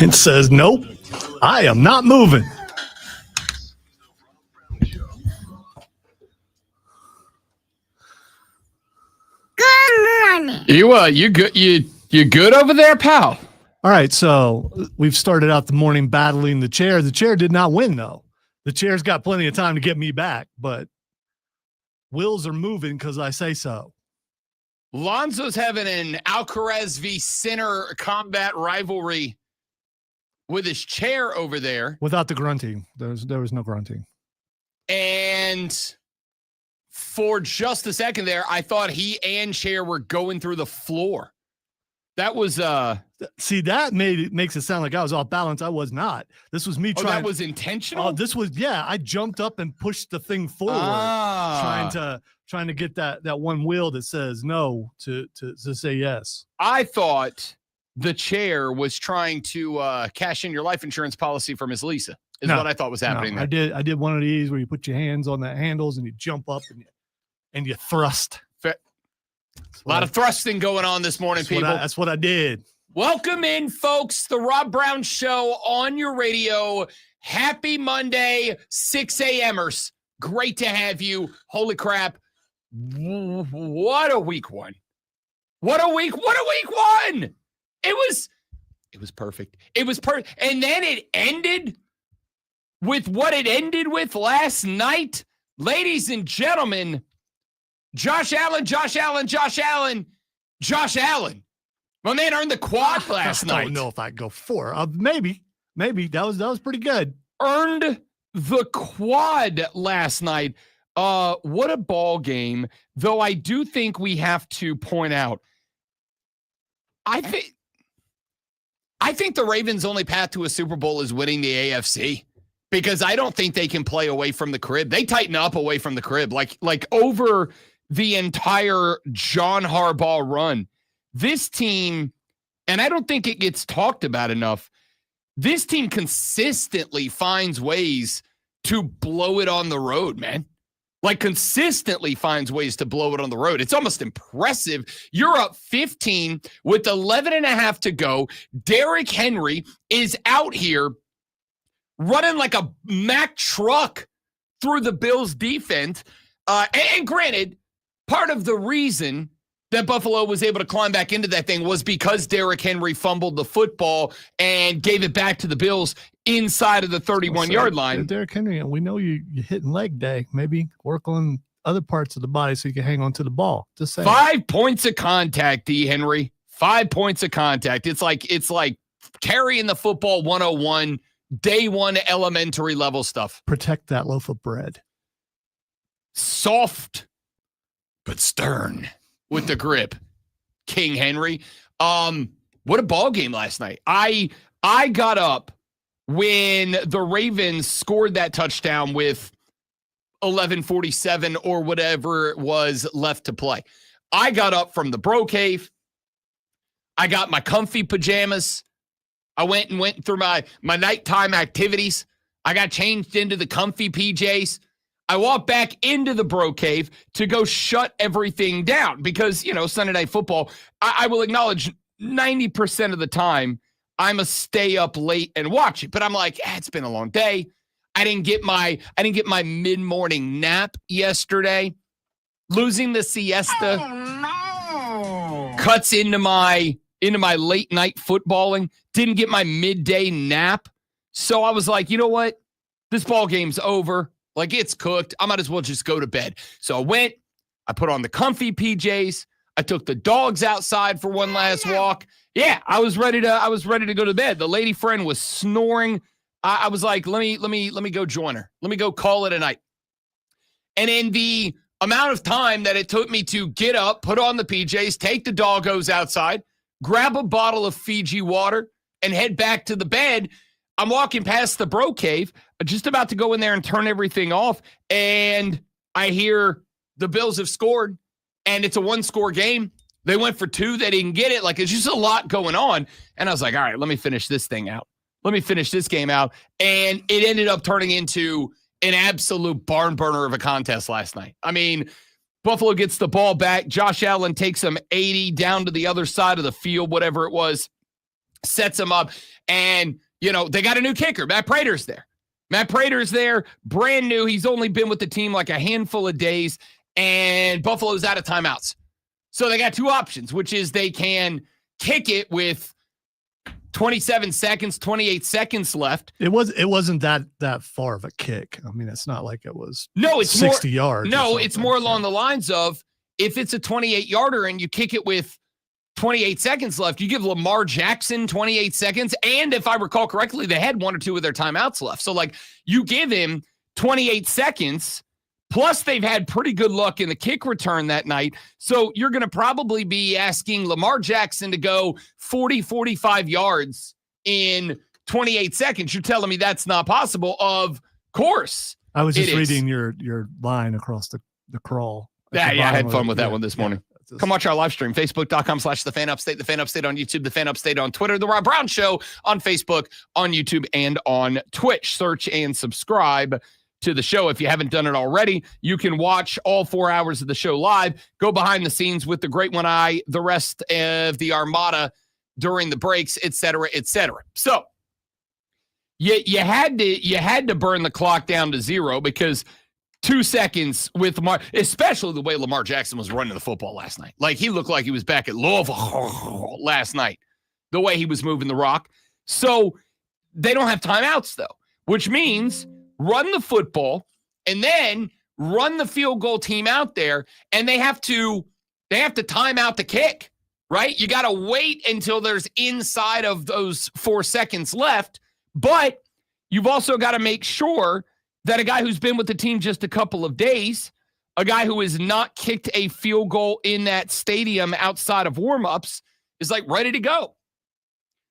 It says, nope, I am not moving. Good morning. You good? You good over there, pal? All right, so we've started out the morning battling the chair. The chair did not win, though. The chair's got plenty of time to get me back, but wheels are moving because I say so. Lonzo's having an Alcaraz v. Sinner combat rivalry with his chair over there. Without the grunting. There was no grunting. And for just a second there, I thought he and chair were going through the floor. That was see, that makes it sound like I was off balance. I was not. This was me trying. That was intentional? This was, yeah, I jumped up and pushed the thing forward, trying to get that one wheel that says no to say yes. I thought the chair was trying to cash in your life insurance policy for Miss Lisa. What I thought was happening there. I did one of these where you put your hands on the handles and you jump up and you thrust. A lot of thrusting going on this morning, people. That's what I did. Welcome in, folks. The Rob Brown Show on your radio. Happy Monday, 6 a.m.ers. Great to have you. Holy crap. What a week one. What a week one. It was perfect. It was perfect. And then it ended with what it ended with last night. Ladies and gentlemen, Josh Allen. My man earned the quad last night. I don't know if I'd go for. Maybe. That was pretty good. Earned the quad last night. What a ball game. Though I do think we have to point out, I think the Ravens' only path to a Super Bowl is winning the AFC. Because I don't think they can play away from the crib. They tighten up away from the crib. Like over the entire John Harbaugh run. This team, and I don't think it gets talked about enough, this team consistently finds ways to blow it on the road, man. Like consistently finds ways to blow it on the road. It's almost impressive. You're up 15 with 11 and a half to go. Derrick Henry is out here running like a Mack truck through the Bills defense. And granted, part of the reason that Buffalo was able to climb back into that thing was because Derrick Henry fumbled the football and gave it back to the Bills inside of the 31-yard line. Derrick Henry, we know you're hitting leg day. Maybe work on other parts of the body so you can hang on to the ball. Just saying. 5 points of contact, D. Henry. 5 points of contact. It's like carrying the football 101, day one elementary level stuff. Protect that loaf of bread. Soft, but stern with the grip. King Henry. What a ball game last night. I got up when the Ravens scored that touchdown with 11:47 or whatever it was left to play. I got up from the bro cave. I got my comfy pajamas. I went through my nighttime activities. I got changed into the comfy PJs. I walked back into the bro cave to go shut everything down because, Sunday Night Football, I will acknowledge 90% of the time I'm a stay up late and watch it. But I'm like, it's been a long day. I didn't get my mid-morning nap yesterday. Losing the siesta cuts into my late night footballing. Didn't get my midday nap. So I was like, you know what? This ball game's over. Like, it's cooked. I might as well just go to bed. So I went. I put on the comfy PJs. I took the dogs outside for one last walk. Yeah, I was ready to go to bed. The lady friend was snoring. I was like, let me go join her. Let me go call it a night. And in the amount of time that it took me to get up, put on the PJs, take the doggos outside, grab a bottle of Fiji water, and head back to the bed, I'm walking past the bro cave, just about to go in there and turn everything off, and I hear the Bills have scored, and it's a one-score game. They went for two. They didn't get it. Like, it's just a lot going on. And I was like, all right, let me finish this thing out. Let me finish this game out. And it ended up turning into an absolute barn burner of a contest last night. I mean, Buffalo gets the ball back. Josh Allen takes them 80 down to the other side of the field, whatever it was. sets them up. And, they got a new kicker. Matt Prater's there. Brand new. He's only been with the team like a handful of days, and Buffalo's out of timeouts. So they got two options, which is they can kick it with 27 seconds, 28 seconds left. It wasn't that far of a kick. I mean, it's not like it was it's 60 yards. No, it's more along the lines of if it's a 28-yarder and you kick it with 28 seconds left, you give Lamar Jackson 28 seconds. And if I recall correctly, they had one or two of their timeouts left. So, you give him 28 seconds, plus they've had pretty good luck in the kick return that night. So you're going to probably be asking Lamar Jackson to go 40, 45 yards in 28 seconds. You're telling me that's not possible? Of course. I was just reading your line across the crawl. Yeah, I had fun with that one this morning. Come watch our live stream, facebook.com/TheFanUpstate, The Fan Upstate on YouTube, The Fan Upstate on Twitter, The Rob Brown Show on Facebook, on YouTube, and on Twitch. Search and subscribe to the show. If you haven't done it already, you can watch all 4 hours of the show live, go behind the scenes with the great one eye, the rest of the Armada during the breaks, et cetera, et cetera. So you had to burn the clock down to zero because 2 seconds with Lamar, especially the way Lamar Jackson was running the football last night. He looked like he was back at Louisville last night, the way he was moving the rock. So they don't have timeouts, though, which means run the football and then run the field goal team out there, and they have to time out the kick, right? You got to wait until there's inside of those 4 seconds left, but you've also got to make sure that a guy who's been with the team just a couple of days, a guy who has not kicked a field goal in that stadium outside of warmups, is ready to go.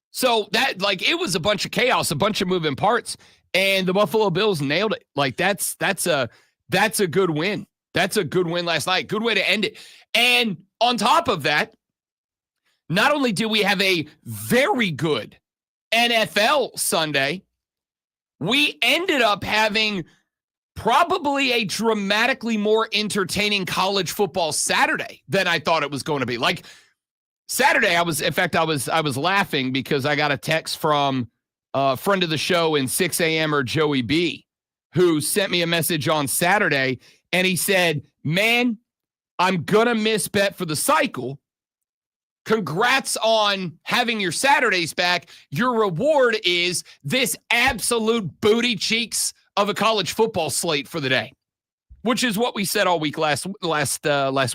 So that it was a bunch of chaos, a bunch of moving parts, and the Buffalo Bills nailed it. That's a good win. That's a good win last night. Good way to end it. And on top of that, not only do we have a very good NFL Sunday, we ended up having probably a dramatically more entertaining college football Saturday than I thought it was going to be. Saturday, I was laughing because I got a text from a friend of the show in 6 a.m. Joey B, who sent me a message on Saturday, and he said, "Man, I'm going to miss Bet for the Cycle. Congrats on having your Saturdays back. Your reward is this absolute booty cheeks of a college football slate for the day," which is what we said all week last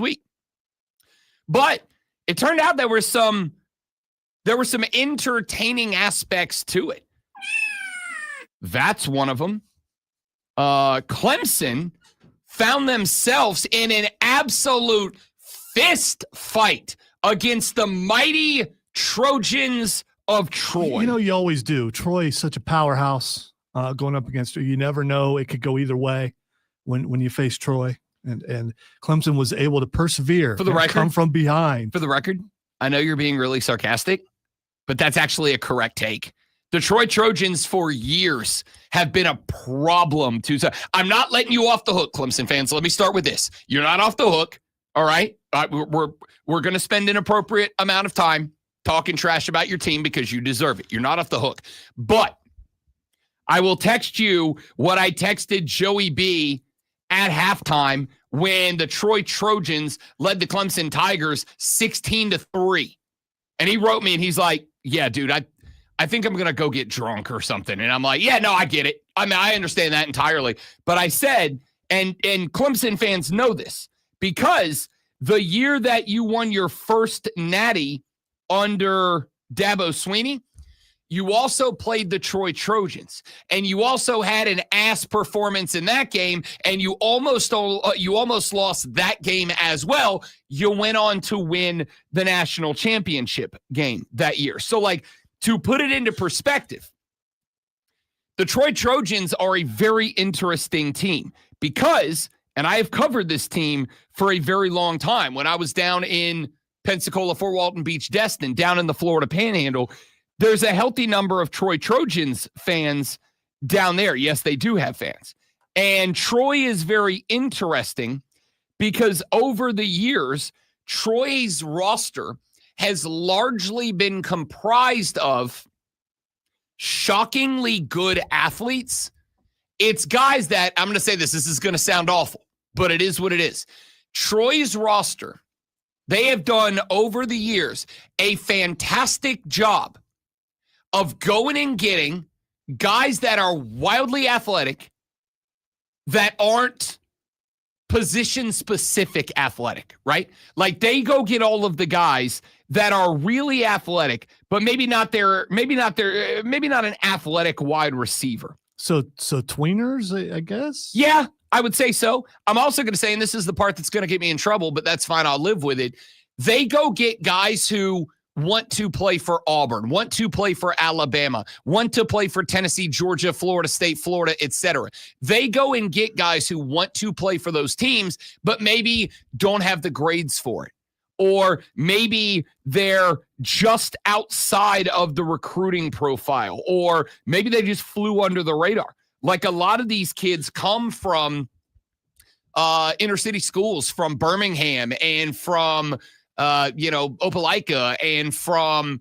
week. But it turned out there were some entertaining aspects to it. That's one of them. Clemson found themselves in an absolute fist fight against the mighty Trojans of Troy. You always do. Troy's such a powerhouse going up against her. You never know. It could go either way when you face Troy. And Clemson was able to persevere. For the record, come from behind. For the record, I know you're being really sarcastic, but that's actually a correct take. The Troy Trojans for years have been a problem to. I'm not letting you off the hook, Clemson fans. Let me start with this. You're not off the hook. All right. We're going to spend an appropriate amount of time talking trash about your team because you deserve it. You're not off the hook. But I will text you what I texted Joey B at halftime when the Troy Trojans led the Clemson Tigers 16-3. And he wrote me and he's like, "Yeah, dude, I think I'm going to go get drunk or something." And I'm like, "Yeah, no, I get it. I mean, I understand that entirely." But I said, and Clemson fans know this, because the year that you won your first natty under Dabo Swinney, you also played the Troy Trojans, and you also had an ass performance in that game, and you almost lost that game as well. You went on to win the national championship game that year. So, to put it into perspective, the Troy Trojans are a very interesting team because, and I have covered this team for a very long time. When I was down in Pensacola, Fort Walton Beach, Destin, down in the Florida Panhandle, there's a healthy number of Troy Trojans fans down there. Yes, they do have fans. And Troy is very interesting because over the years, Troy's roster has largely been comprised of shockingly good athletes. It's guys that, I'm going to say this is going to sound awful, but it is what it is. Troy's roster, they have done over the years a fantastic job of going and getting guys that are wildly athletic that aren't position-specific athletic, right? Like they go get all of the guys that are really athletic, but maybe not an athletic wide receiver. So tweeners, I guess? Yeah, I would say so. I'm also going to say, and this is the part that's going to get me in trouble, but that's fine. I'll live with it. They go get guys who want to play for Auburn, want to play for Alabama, want to play for Tennessee, Georgia, Florida State, Florida, etc. They go and get guys who want to play for those teams, but maybe don't have the grades for it. Or maybe they're just outside of the recruiting profile, or maybe they just flew under the radar. Like a lot of these kids come from inner city schools, from Birmingham and from Opelika and from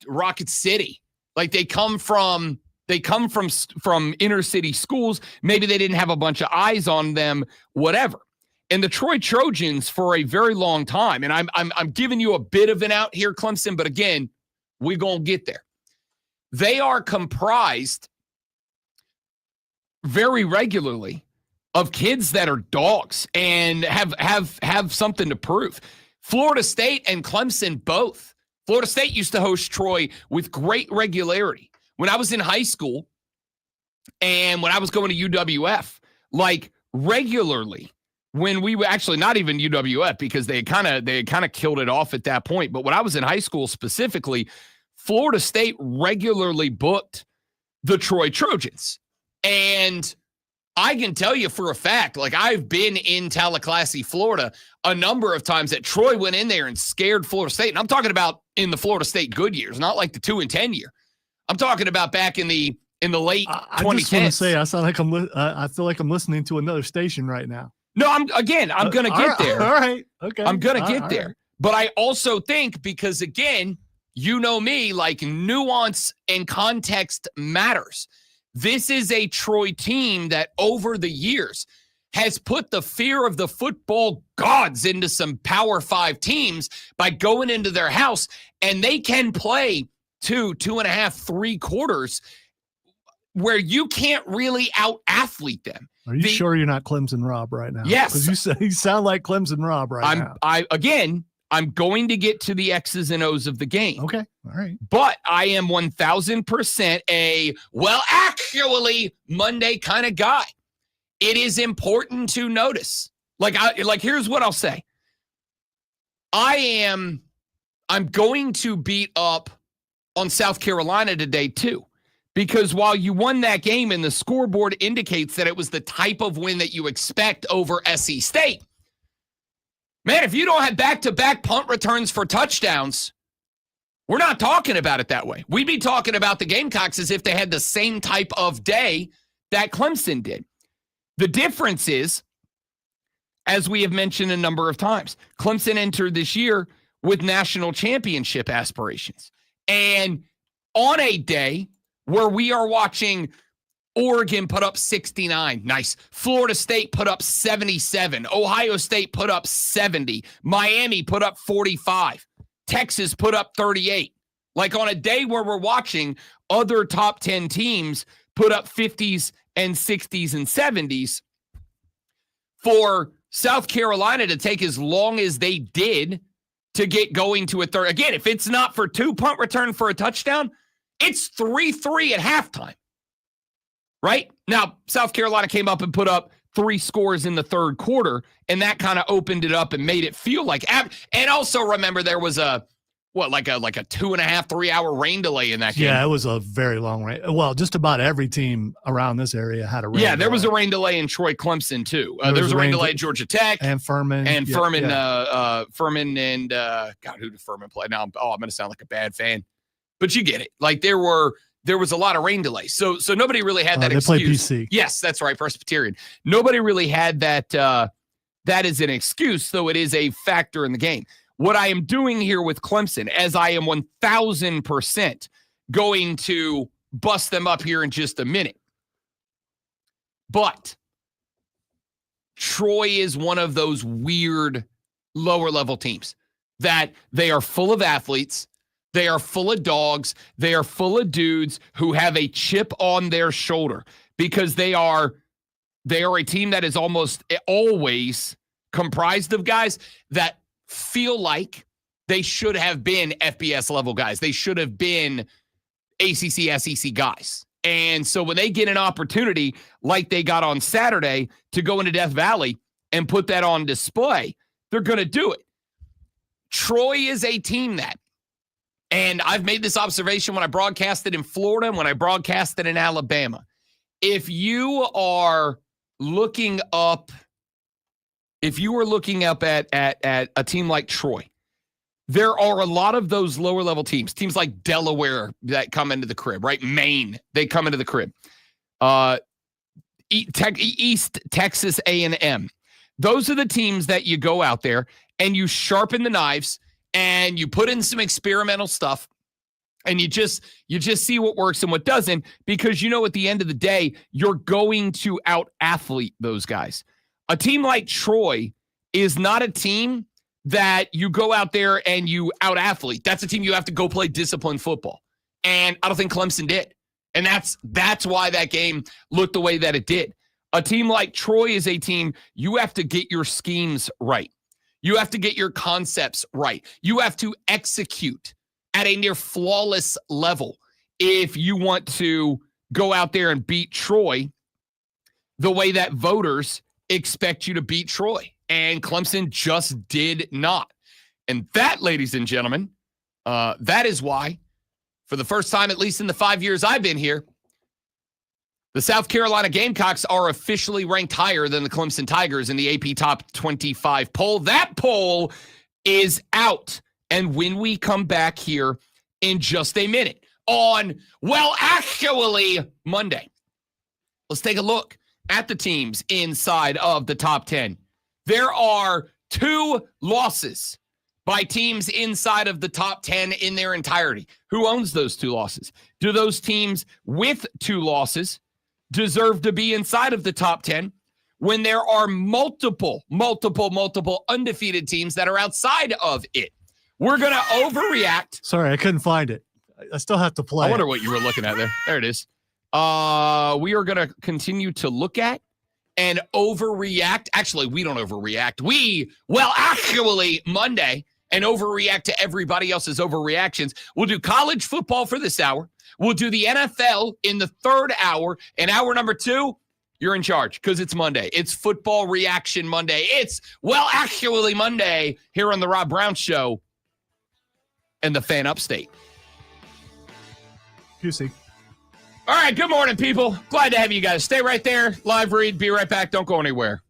Rocket City. Like they come from inner city schools. Maybe they didn't have a bunch of eyes on them, whatever. And the Troy Trojans for a very long time, and I'm giving you a bit of an out here, Clemson, but again, we're going to get there. They are comprised very regularly of kids that are dogs and have something to prove. Florida State and Clemson both. Florida State used to host Troy with great regularity. When I was in high school and when I was going to UWF, like regularly, when we were actually not even UWF because they kind of killed it off at that point. But when I was in high school specifically, Florida State regularly booked the Troy Trojans. And I can tell you for a fact, like I've been in Tallahassee, Florida, a number of times that Troy went in there and scared Florida State. And I'm talking about in the Florida State good years, not like the 2 and 10 year. I'm talking about back in the late 2010s. I just want to say, I feel like I'm listening to another station right now. No, I'm going to get there. All right. Okay. I'm going to get there. Right. But I also think, because again, you know me, like nuance and context matters. This is a Troy team that over the years has put the fear of the football gods into some Power 5 teams by going into their house, and they can play 2.5, 3 quarters where you can't really out-athlete them. Are you sure you're not Clemson Rob right now? Yes. Because you sound like Clemson Rob right now. I'm going to get to the X's and O's of the game. Okay. All right. But I am 1,000% actually Monday kind of guy. It is important to notice. Here's what I'll say. I'm going to beat up on South Carolina today too. Because while you won that game and the scoreboard indicates that it was the type of win that you expect over SC State, man, if you don't have back-to-back punt returns for touchdowns, we're not talking about it that way. We'd be talking about the Gamecocks as if they had the same type of day that Clemson did. The difference is, as we have mentioned a number of times, Clemson entered this year with national championship aspirations. And on a day where we are watching Oregon put up 69. Nice. Florida State put up 77. Ohio State put up 70. Miami put up 45. Texas put up 38. Like on a day where we're watching other top 10 teams put up 50s and 60s and 70s, for South Carolina to take as long as they did to get going to a third. Again, if it's not for 2 punt return for a touchdown, it's 3-3 at halftime, right? Now, South Carolina came up and put up 3 scores in the third quarter, and that kind of opened it up and made it feel like. And also remember, there was a 2.5, 3 hour rain delay in that game. Yeah, it was a very long rain. Well, just about every team around this area had a rain delay. Yeah, there was a rain delay in Troy Clemson too. There was a rain delay at Georgia Tech and Furman. And Furman and God, who did Furman play? Now I'm going to sound like a bad fan. But you get it. Like there was a lot of rain delays. So nobody really had that excuse. They play PC. Yes, that's right, Presbyterian. Nobody really had that is an excuse, though it is a factor in the game. what I am doing here with Clemson, as I am 1,000% going to bust them up here in just a minute. But Troy is one of those weird lower level teams that they are full of athletes. They are full of dogs. They are full of dudes who have a chip on their shoulder because they are a team that is almost always comprised of guys that feel like they should have been FBS level guys. They should have been ACC, SEC guys. And so when they get an opportunity like they got on Saturday to go into Death Valley and put that on display, they're going to do it. Troy is a team that, and I've made this observation when I broadcasted in Florida and when I broadcasted in Alabama. If you are looking up at a team like Troy, there are a lot of those lower level teams like Delaware that come into the crib, right? Maine, they come into the crib. East Texas A&M. Those are the teams that you go out there and you sharpen the knives and you put in some experimental stuff and you just see what works and what doesn't, because at the end of the day, you're going to out-athlete those guys. A team like Troy is not a team that you go out there and you out-athlete. That's a team you have to go play disciplined football. And I don't think Clemson did. And that's why that game looked the way that it did. A team like Troy is a team you have to get your schemes right. You have to get your concepts right. You have to execute at a near flawless level if you want to go out there and beat Troy the way that voters expect you to beat Troy. And Clemson just did not. And that, ladies and gentlemen, that is why, for the first time, at least in the 5 years I've been here, the South Carolina Gamecocks are officially ranked higher than the Clemson Tigers in the AP Top 25 poll. That poll is out. And when we come back here in just a minute on, actually, Monday, let's take a look at the teams inside of the top 10. There are 2 losses by teams inside of the top 10 in their entirety. Who owns those 2 losses? Do those teams with 2 losses deserve to be inside of the top 10 when there are multiple undefeated teams that are outside of it? We're going to overreact. Sorry, I couldn't find it. I still have to play. I wonder what you were looking at there. There it is. We are going to continue to look at and overreact. Actually, we don't overreact. Actually, Monday, and overreact to everybody else's overreactions. We'll do college football for this hour. We'll do the NFL in the 3rd hour. And hour number 2, you're in charge because it's Monday. It's Football Reaction Monday. It's, actually Monday here on the Rob Brown Show and the Fan Upstate. QC. All right, good morning, people. Glad to have you guys. Stay right there. Live read. Be right back. Don't go anywhere.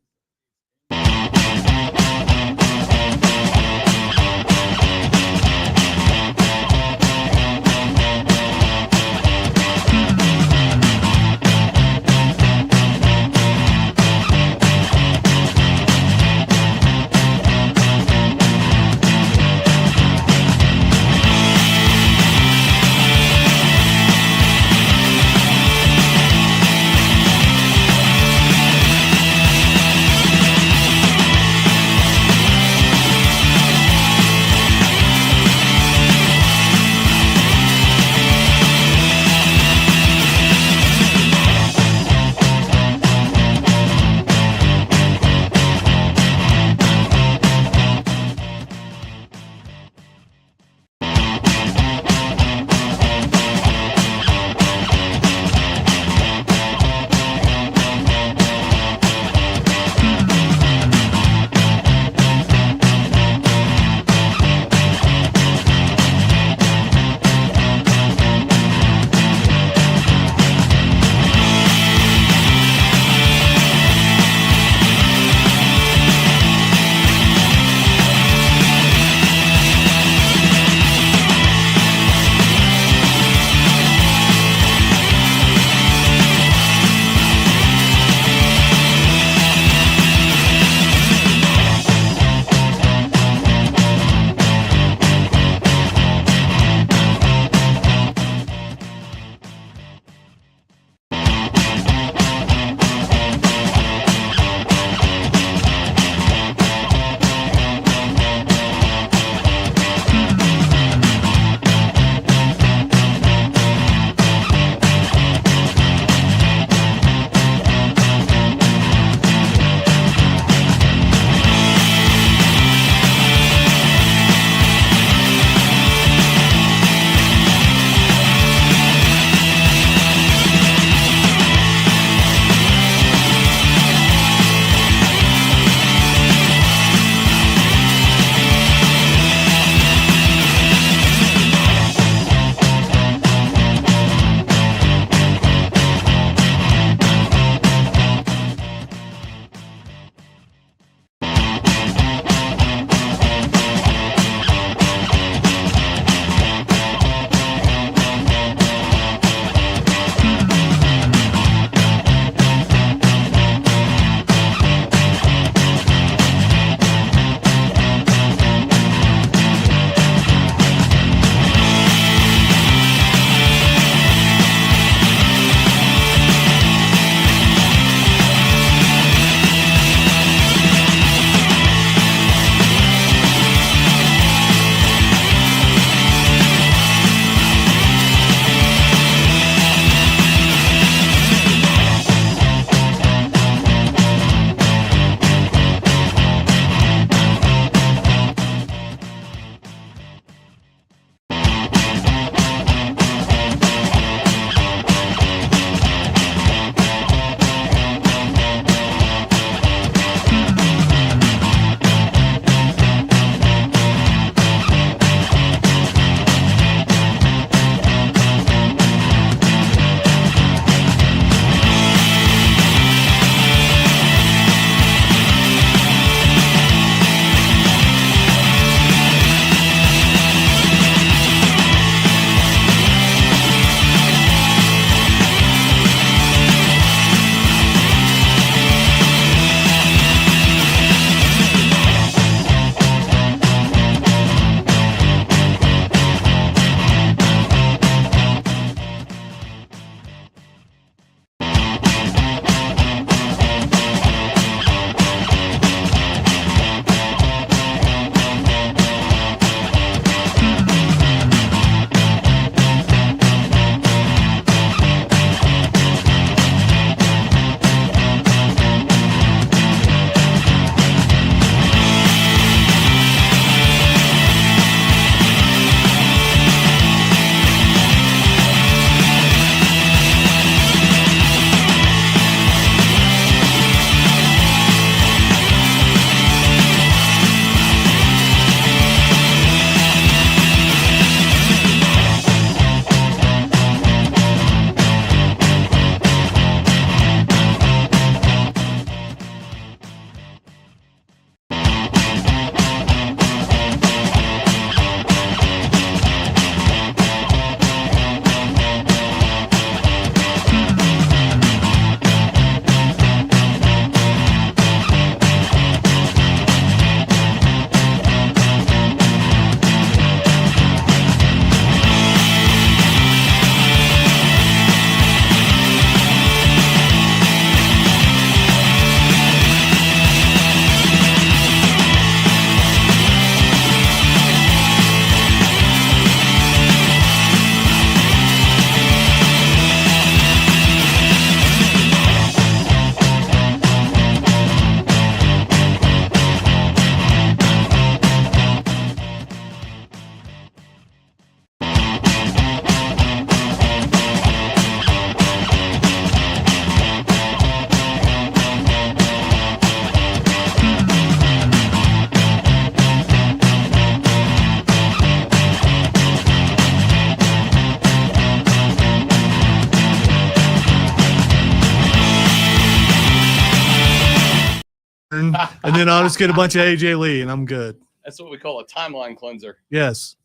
him, and then I'll just get a bunch of AJ Lee, and I'm good. That's what we call a timeline cleanser. Yes.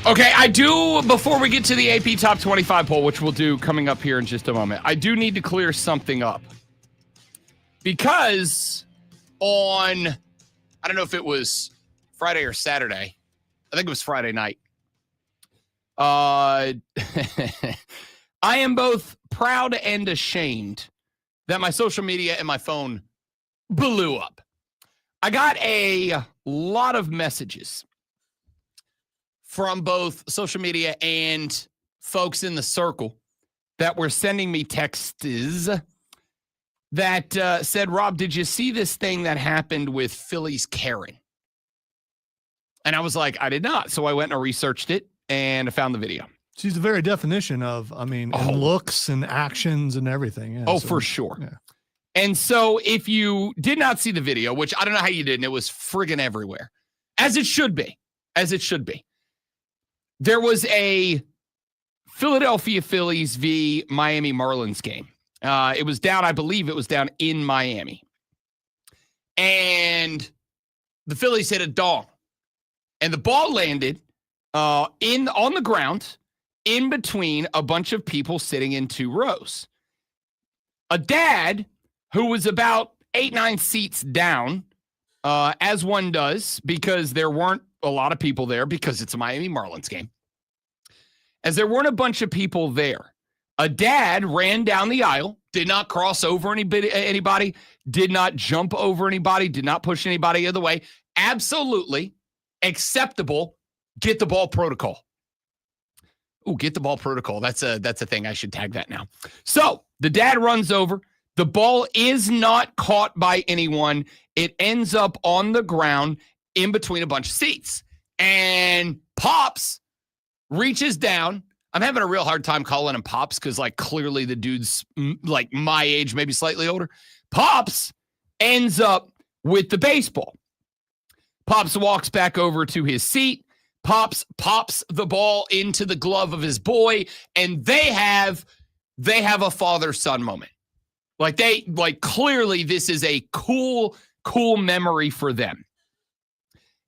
Okay, I do, before we get to the AP Top 25 poll, which we'll do coming up here in just a moment, I do need to clear something up. Because on, I don't know if it was Friday or Saturday, I think it was Friday night, I am both proud and ashamed that my social media and my phone blew up. I got a lot of messages from both social media and folks in the circle that were sending me texts that said, Rob, did you see this thing that happened with Philly's Karen? And I was like, I did not. So I went and I researched it and I found the video. She's the very definition of, in looks and actions and everything. Yeah, for sure. Yeah. And so if you did not see the video, which I don't know how you did, and it was friggin' everywhere, as it should be, there was a Philadelphia Phillies v. Miami Marlins game. It was down, I believe it was down in Miami. And the Phillies hit a dong. And the ball landed on the ground in between a bunch of people sitting in two rows. A dad who was about 8-9 seats down, as one does, because there weren't a lot of people there because it's a Miami Marlins game. As there weren't a bunch of people there, a dad ran down the aisle, did not cross over anybody, did not jump over anybody, did not push anybody the other way. Absolutely acceptable get the ball protocol. Ooh, get the ball protocol. That's a thing. I should tag that now. So the dad runs over. The ball is not caught by anyone. It ends up on the ground in between a bunch of seats. And Pops reaches down. I'm having a real hard time calling him Pops because, clearly the dude's like my age, maybe slightly older. Pops ends up with the baseball. Pops walks back over to his seat. Pops pops the ball into the glove of his boy, and they have a father-son moment. Clearly this is a cool memory for them.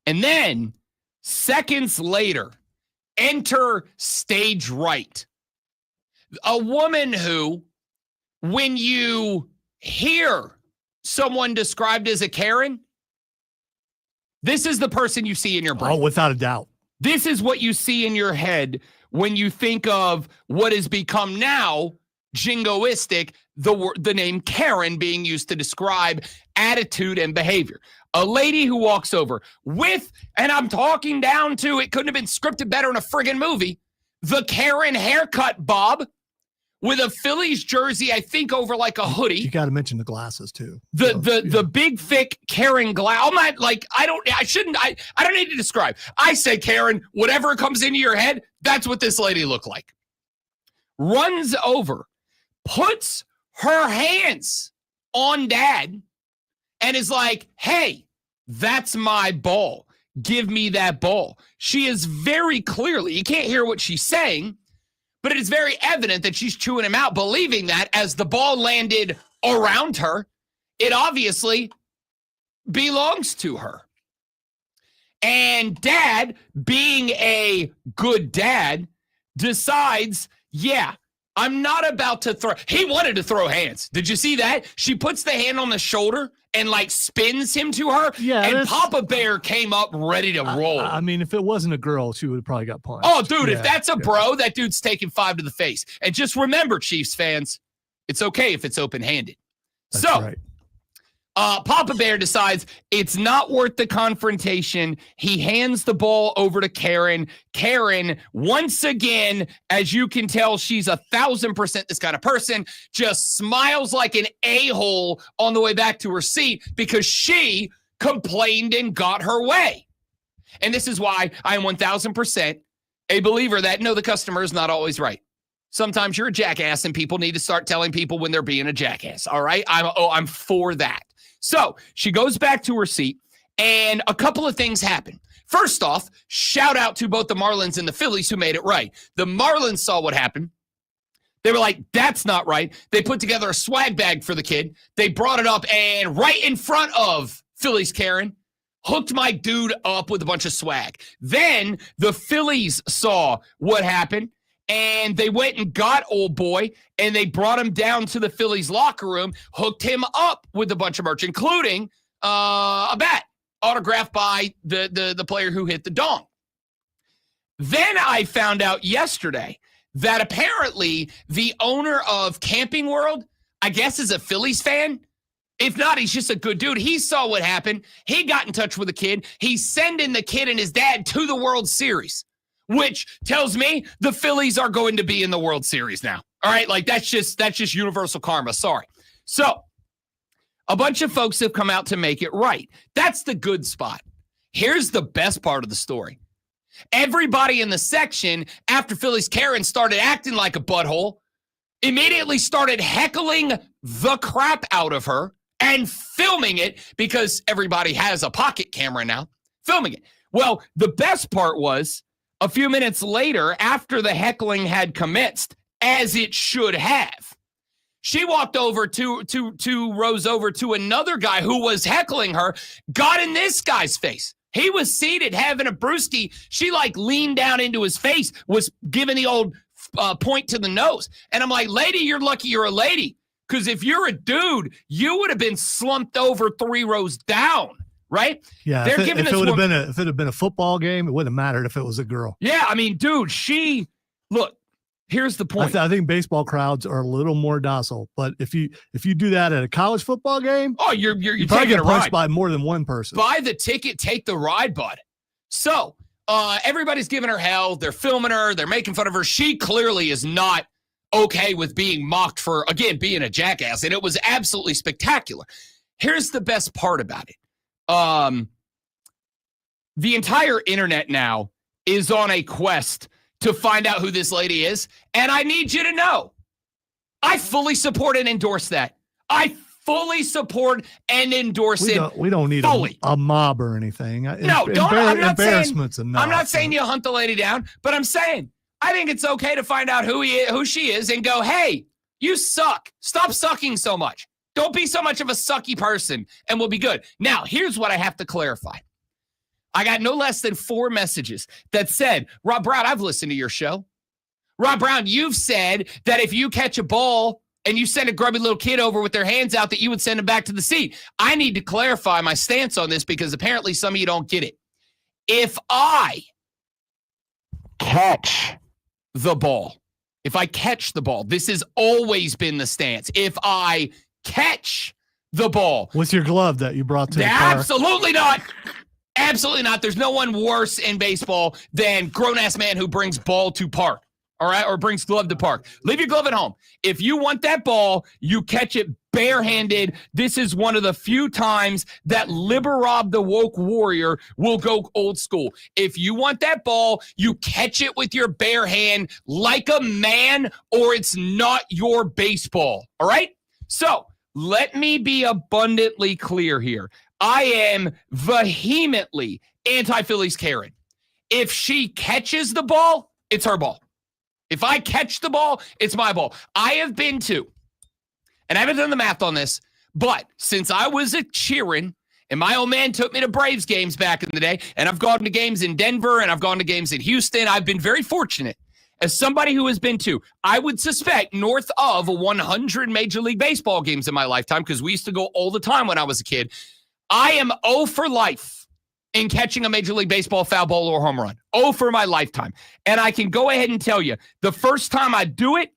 And then seconds later, enter stage right. A woman who, when you hear someone described as a Karen, this is the person you see in your brain. Oh, without a doubt. This is what you see in your head when you think of what has become now jingoistic, the name Karen being used to describe attitude and behavior. A lady who walks over with, and I'm talking down to, it couldn't have been scripted better in a friggin' movie, the Karen haircut bob with a Phillies jersey, I think over like a hoodie. You got to mention the glasses too. The big thick Karen glass. I'm not like, I don't need to describe. I say Karen, whatever comes into your head, that's what this lady looked like. Runs over, puts her hands on dad, and is like, hey, that's my ball. Give me that ball. She is very clearly, you can't hear what she's saying, but it is very evident that she's chewing him out, believing that as the ball landed around her, it obviously belongs to her. And dad, being a good dad, decides, yeah, I'm not about to throw. He wanted to throw hands. Did you see that? She puts the hand on the shoulder and spins him to her. Yeah, and Papa Bear came up ready to roll. If it wasn't a girl, she would have probably got punched. Oh, dude, if that's a bro, that dude's taking 5 to the face. And just remember, Chiefs fans, it's okay if it's open-handed. That's right. Papa Bear decides it's not worth the confrontation. He hands the ball over to Karen. Karen, once again, as you can tell, she's 1,000% this kind of person, just smiles like an a-hole on the way back to her seat because she complained and got her way. And this is why I am 1,000% a believer that, no, the customer is not always right. Sometimes you're a jackass and people need to start telling people when they're being a jackass, all right? I'm for that. So she goes back to her seat, and a couple of things happen. First off, shout out to both the Marlins and the Phillies who made it right. The Marlins saw what happened. They were like, that's not right. They put together a swag bag for the kid. They brought it up, and right in front of Phillies Karen, hooked my dude up with a bunch of swag. Then the Phillies saw what happened, and they went and got old boy, and they brought him down to the Phillies locker room, hooked him up with a bunch of merch, including a bat autographed by the player who hit the dong. Then I found out yesterday that apparently the owner of Camping World, I guess, is a Phillies fan. If not, he's just a good dude. He saw what happened. He got in touch with the kid. He's sending the kid and his dad to the World Series, which tells me the Phillies are going to be in the World Series now. All right, like that's just universal karma. Sorry. So a bunch of folks have come out to make it right. That's the good spot. Here's the best part of the story. Everybody in the section, after Phillies Karen started acting like a butthole, immediately started heckling the crap out of her and filming it, because everybody has a pocket camera now, filming it. Well, the best part was a few minutes later, after the heckling had commenced, as it should have, she walked over two rows over to another guy who was heckling her, got in this guy's face. He was seated having a brewski. She like leaned down into his face, was giving the old point to the nose. And I'm like, lady, you're lucky you're a lady. Because if you're a dude, you would have been slumped over 3 rows down, right? Yeah, if it had been a football game, it wouldn't have mattered if it was a girl. Yeah, I mean, dude, look, here's the point. I think baseball crowds are a little more docile, but if you do that at a college football game, you're probably taking get a punched ride by more than one person. Buy the ticket, take the ride, bud. So everybody's giving her hell. They're filming her. They're making fun of her. She clearly is not okay with being mocked for, again, being a jackass, and it was absolutely spectacular. Here's the best part about it. The entire internet now is on a quest to find out who this lady is, and I need you to know, I fully support and endorse that. I fully support and endorse it. We don't need a mob or anything. No, embarrassment's enough. I'm not saying you hunt the lady down, but I'm saying I think it's okay to find out who she is and go, hey, you suck. Stop sucking so much. Don't be so much of a sucky person, and we'll be good. Now, here's what I have to clarify. I got no less than 4 messages that said, Rob Brown, I've listened to your show. Rob Brown, you've said that if you catch a ball and you send a grubby little kid over with their hands out, that you would send them back to the seat. I need to clarify my stance on this, because apparently some of you don't get it. If I catch the ball, this has always been the stance. If I catch the ball. With your glove that you brought to the car. Absolutely not. Absolutely not. There's no one worse in baseball than grown-ass man who brings ball to park, all right, or brings glove to park. Leave your glove at home. If you want that ball, you catch it barehanded. This is one of the few times that Liberob the woke warrior will go old school. If you want that ball, you catch it with your bare hand like a man, or it's not your baseball, all right? So let me be abundantly clear here. I am vehemently anti-Phillies Karen. If she catches the ball, it's her ball. If I catch the ball, it's my ball. I have been to, and I haven't done the math on this, but since I was a cheering, and my old man took me to Braves games back in the day, and I've gone to games in Denver, and I've gone to games in Houston, I've been very fortunate. As somebody who has been to, I would suspect, north of 100 Major League Baseball games in my lifetime, because we used to go all the time when I was a kid. I am 0 for life in catching a Major League Baseball foul ball or home run. 0 for my lifetime. And I can go ahead and tell you, the first time I do it,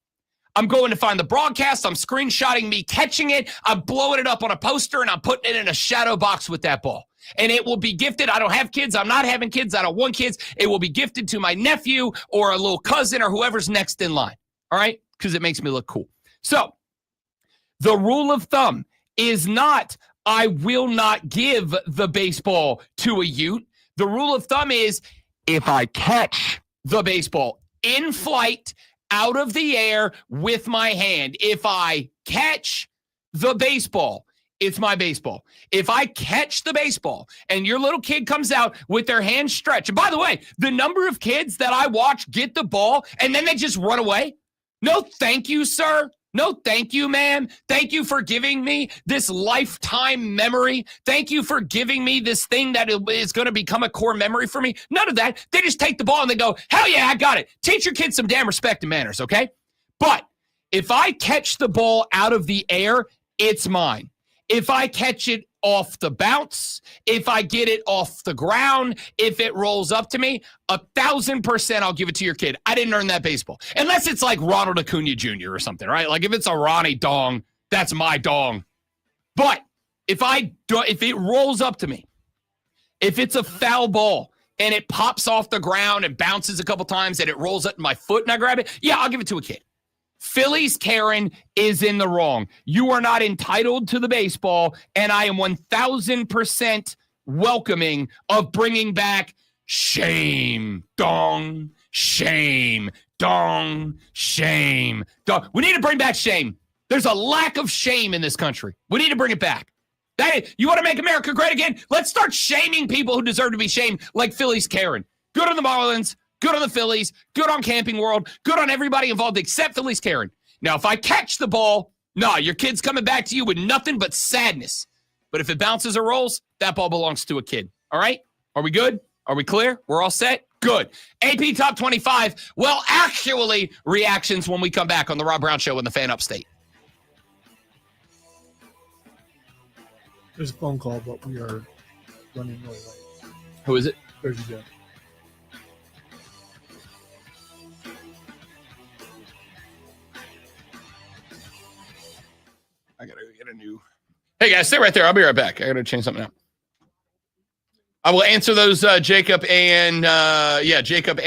I'm going to find the broadcast. I'm screenshotting me catching it. I'm blowing it up on a poster, and I'm putting it in a shadow box with that ball. And it will be gifted. I don't have kids. I'm not having kids. I don't want kids. It will be gifted to my nephew or a little cousin or whoever's next in line. All right? Because it makes me look cool. So the rule of thumb is not, I will not give the baseball to a Ute. The rule of thumb is if I catch the baseball in flight, out of the air with my hand, if I catch the baseball, it's my baseball. If I catch the baseball and your little kid comes out with their hand stretched, and by the way, the number of kids that I watch get the ball and then they just run away. No, thank you, sir. No, thank you, ma'am. Thank you for giving me this lifetime memory. Thank you for giving me this thing that is going to become a core memory for me. None of that. They just take the ball and they go, hell yeah, I got it. Teach your kids some damn respect and manners, okay? But if I catch the ball out of the air, it's mine. If I catch it off the bounce, if I get it off the ground, if it rolls up to me, 1,000% I'll give it to your kid. I didn't earn that baseball. Unless it's like Ronald Acuna Jr. or something, right? Like if it's a Ronnie dong, that's my dong. But if it rolls up to me, if it's a foul ball and it pops off the ground and bounces a couple times and it rolls up to my foot and I grab it, yeah, I'll give it to a kid. Philly's Karen is in the wrong. You are not entitled to the baseball, and I am 1,000% welcoming of bringing back shame, dong, shame, dong, shame, dong. We need to bring back shame. There's a lack of shame in this country. We need to bring it back. You want to make America great again? Let's start shaming people who deserve to be shamed, like Philly's Karen. Good on the Marlins. Good on the Phillies, good on Camping World, good on everybody involved except Phillies Karen. Now, if I catch the ball, your kid's coming back to you with nothing but sadness. But if it bounces or rolls, that ball belongs to a kid. All right? Are we good? Are we clear? We're all set? Good. AP Top 25. Well, actually, reactions when we come back on the Rob Brown Show in the Fan Upstate. There's a phone call, but we are running really late. Who is it? There's Joe. I gotta get a new. Hey guys, stay right there. I'll be right back. I gotta change something out. I will answer those Jacob and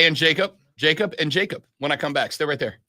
Jacob when I come back. Stay right there.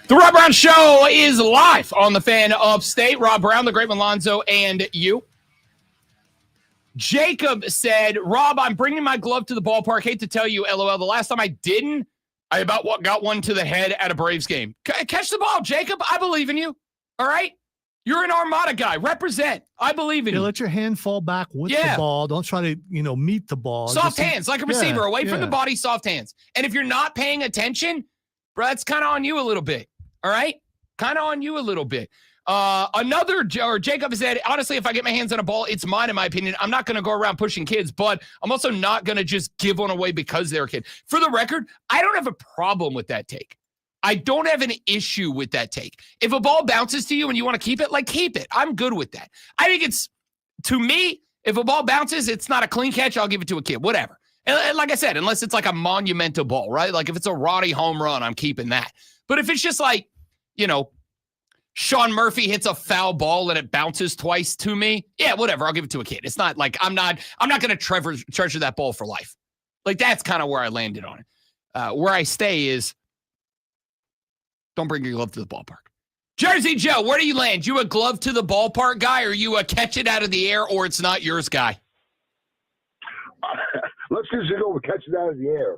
The Rob Brown Show is live on the Fan Upstate. Rob Brown, the Great Malonzo, and you. Jacob said, Rob, I'm bringing my glove to the ballpark. Hate to tell you, LOL, the last time I didn't, I got one to the head at a Braves game. Catch the ball, Jacob. I believe in you. All right? You're an Armada guy. Represent. I believe in you. Let your hand fall back with the ball. Don't try to, meet the ball. Soft hands, like a receiver. Away from the body, soft hands. And if you're not paying attention, bro, that's kind of on you a little bit. All right? Kind of on you a little bit. Jacob said, honestly, if I get my hands on a ball, it's mine, in my opinion. I'm not going to go around pushing kids, but I'm also not going to just give one away because they're a kid. For the record, I don't have a problem with that take. I don't have an issue with that take. If a ball bounces to you and you want to keep it, keep it. I'm good with that. I think to me, if a ball bounces, it's not a clean catch, I'll give it to a kid, whatever. And like I said, unless it's like a monumental ball, right? Like if it's a Roddy home run, I'm keeping that. But if it's just like, Sean Murphy hits a foul ball and it bounces twice to me, yeah, whatever. I'll give it to a kid. It's not like I'm not going to treasure that ball for life. Like that's kind of where I landed on it. Where I stay is don't bring your glove to the ballpark. Jersey Joe, where do you land? You a glove to the ballpark guy, or you a catch it out of the air, or it's not yours guy? Let's just go with catch it out of the air.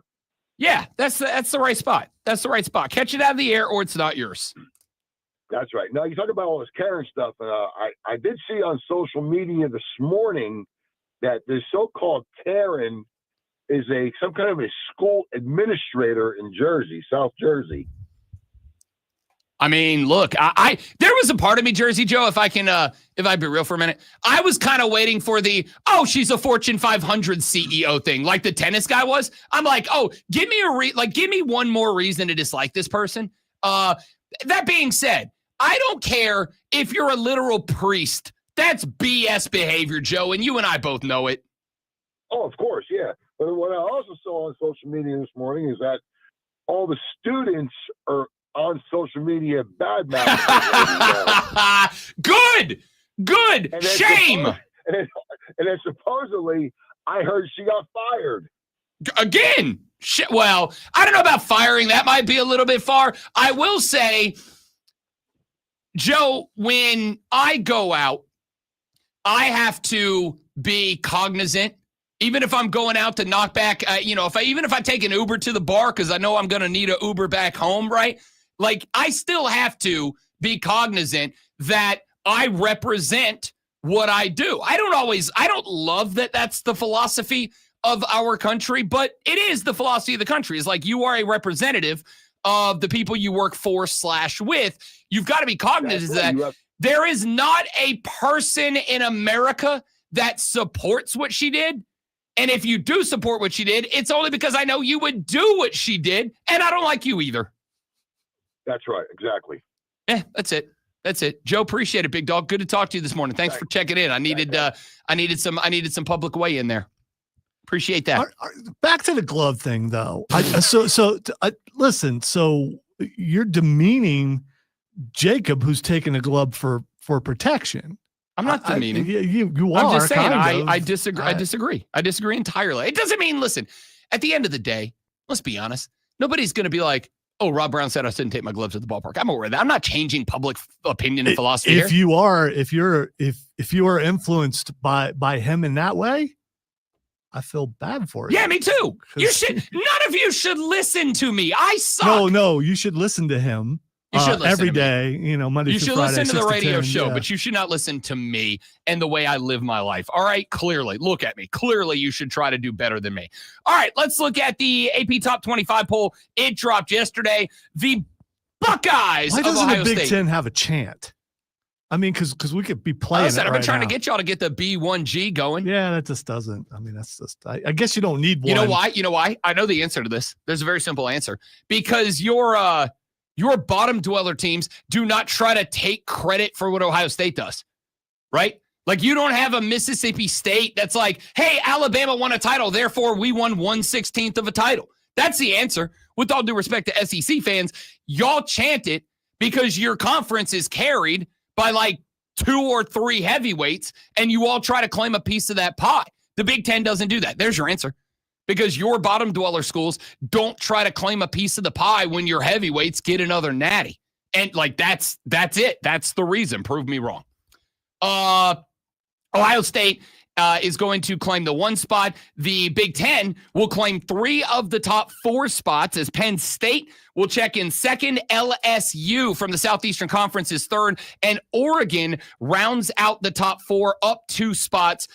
Yeah, that's the right spot. That's the right spot. Catch it out of the air, or it's not yours. That's right. Now, you talk about all this Karen stuff. I did see on social media this morning that this so-called Karen is some kind of a school administrator in Jersey, South Jersey. I mean, look, there was a part of me, Jersey Joe, if I be real for a minute, I was kind of waiting for she's a Fortune 500 CEO thing, like the tennis guy was. I'm like, give me one more reason to dislike this person. That being said, I don't care if you're a literal priest. That's BS behavior, Joe, and you and I both know it. Oh, of course, yeah. But what I also saw on social media this morning is that all the students are on social media bad mouthing. Good. Shame. And then supposedly, I heard she got fired. Again. Well, I don't know about firing. That might be a little bit far. I will say, Joe, when I go out, I have to be cognizant. Even if I'm going out to knock back, if I take an Uber to the bar because I know I'm going to need an Uber back home, right? Like, I still have to be cognizant that I represent what I do. I don't love that that's the philosophy of our country, but it is the philosophy of the country. It's like you are a representative of the people you work for / with. You've got to be cognizant that there is not a person in America that supports what she did. And if you do support what she did, it's only because I know you would do what she did, and I don't like you either. That's right. Exactly. Yeah, that's it. Joe, appreciate it, big dog. Good to talk to you this morning. Thanks for checking in. I needed some public weigh in there. Appreciate that. Back to the glove thing, though. Listen. So you're demeaning Jacob, who's taking a glove for protection. I'm not demeaning. You are. I'm just saying. I disagree. I disagree entirely. It doesn't mean. Listen, at the end of the day, let's be honest. Nobody's going to be like, oh, Rob Brown said I shouldn't take my gloves to the ballpark. I'm aware of that. I'm not changing public opinion and philosophy. If you are influenced by him in that way, I feel bad for you. Yeah, me too. You should. None of you should listen to me. I suck. No, you should listen to him. You should listen every day. Monday. You through should Friday, listen to the radio 10, show, but you should not listen to me and the way I live my life. All right, clearly, look at me. Clearly, you should try to do better than me. All right, let's look at the AP Top 25 poll. It dropped yesterday. The Buckeyes Why of doesn't Ohio the Big State. Ten have a chant? I mean, because we could be playing. I've been trying to get y'all to get the B1G going. Yeah, that just doesn't. I mean, that's just. I guess you don't need one. You know why? You know why? I know the answer to this. There's a very simple answer. Because your bottom dweller teams do not try to take credit for what Ohio State does, right? Like, you don't have a Mississippi State that's like, hey, Alabama won a title, therefore we won 1/16 of a title. That's the answer. With all due respect to SEC fans, y'all chant it because your conference is carried by like 2 or 3 heavyweights, and you all try to claim a piece of that pie. The Big Ten doesn't do that. There's your answer. Because your bottom dweller schools don't try to claim a piece of the pie when your heavyweights get another natty. And like, that's it. That's the reason. Prove me wrong. Ohio State is going to claim the 1 spot. The Big Ten will claim 3 of the top 4 spots, as Penn State will check in second. LSU from the Southeastern Conference is third, and Oregon rounds out the top 4 up 2 spots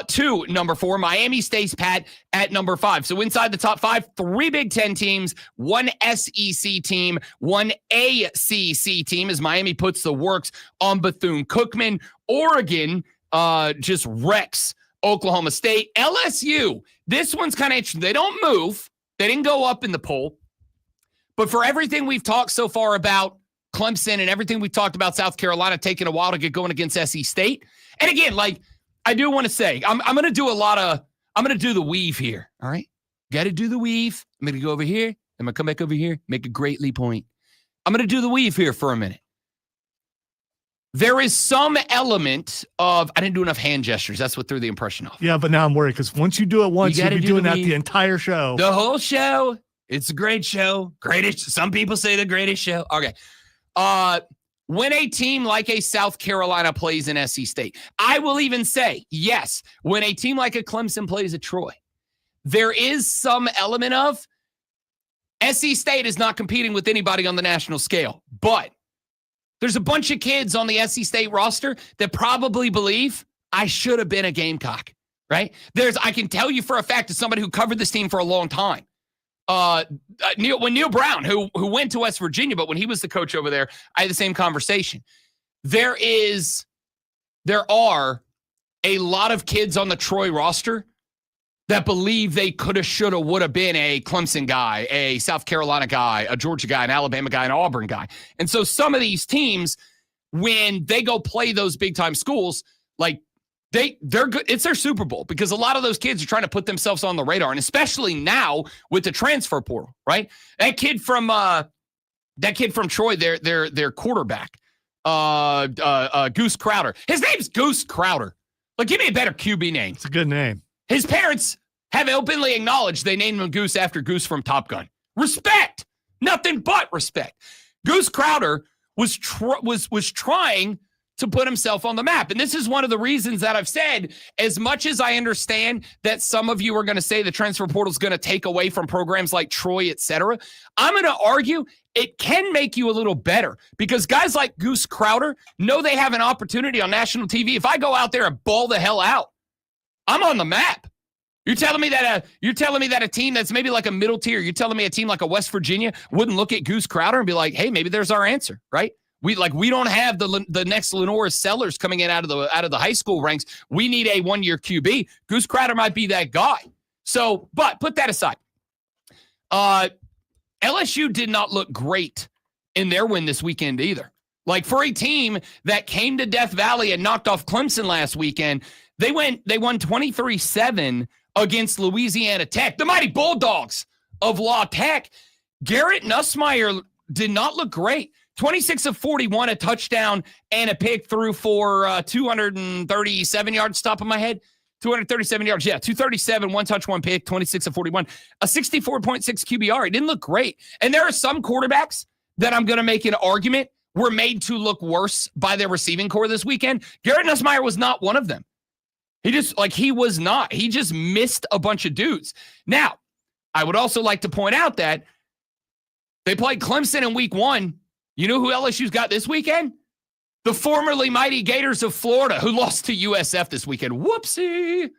to number 4. Miami stays pat at number 5. So inside the top 5, 3 Big Ten teams, 1 SEC team, 1 ACC team, as Miami puts the works on Bethune-Cookman. Oregon just wrecks Oklahoma State. LSU, this one's kind of interesting. They don't move. They didn't go up in the poll. But for everything we've talked so far about Clemson and everything we've talked about South Carolina taking a while to get going against SC State. And again, like, I do want to say, I'm going to do I'm going to do the weave here. All right. Got to do the weave. I'm going to go over here. I'm going to come back over here, make a great leap point. I'm going to do the weave here for a minute. There is some element of, I didn't do enough hand gestures. That's what threw the impression off. Yeah, but now I'm worried because once you do it once, you'll be doing that the entire show. The whole show. It's a great show. Greatest. Some people say the greatest show. Okay. When a team like a South Carolina plays in SC State, I will even say, yes, when a team like a Clemson plays at Troy, there is some element of SC State is not competing with anybody on the national scale, but there's a bunch of kids on the SC State roster that probably believe I should have been a Gamecock, right? I can tell you for a fact, as somebody who covered this team for a long time, Neil Brown, who went to West Virginia, but when he was the coach over there, I had the same conversation. There are a lot of kids on the Troy roster that believe they coulda, shoulda, woulda been a Clemson guy, a South Carolina guy, a Georgia guy, an Alabama guy, an Auburn guy. And so some of these teams, when they go play those big-time schools, like, they're good. It's their Super Bowl because a lot of those kids are trying to put themselves on the radar, and especially now with the transfer portal, right? That kid from Troy, their quarterback, Goose Crowder. His name's Goose Crowder. Like, give me a better QB name. It's a good name. His parents have openly acknowledged they named him Goose after Goose from Top Gun. Respect, nothing but respect. Goose Crowder was trying to put himself on the map. And this is one of the reasons that I've said, as much as I understand that some of you are going to say the transfer portal is going to take away from programs like Troy, et cetera, I'm going to argue it can make you a little better because guys like Goose Crowder know they have an opportunity on national TV. If I go out there and ball the hell out, I'm on the map. You're telling me that a team that's maybe like a middle tier, you're telling me a team like a West Virginia wouldn't look at Goose Crowder and be like, hey, maybe there's our answer, right? We don't have the next Lenora Sellers coming in out of the high school ranks. We need a 1-year QB. Goose Crowder might be that guy. So, but put that aside. LSU did not look great in their win this weekend either. Like, for a team that came to Death Valley and knocked off Clemson last weekend, they won 23-7 against Louisiana Tech, the mighty Bulldogs of La Tech. Garrett Nussmeier did not look great. 26 of 41, a touchdown and a pick, threw for 237 yards, top of my head. 237 yards, yeah, 237, 1 touch, 1 pick, 26 of 41, a 64.6 QBR. It didn't look great. And there are some quarterbacks that I'm going to make an argument were made to look worse by their receiving core this weekend. Garrett Nussmeier was not one of them. He just missed a bunch of dudes. Now, I would also like to point out that they played Clemson in week 1. You know who LSU's got this weekend? The formerly mighty Gators of Florida, who lost to USF this weekend. Whoopsie.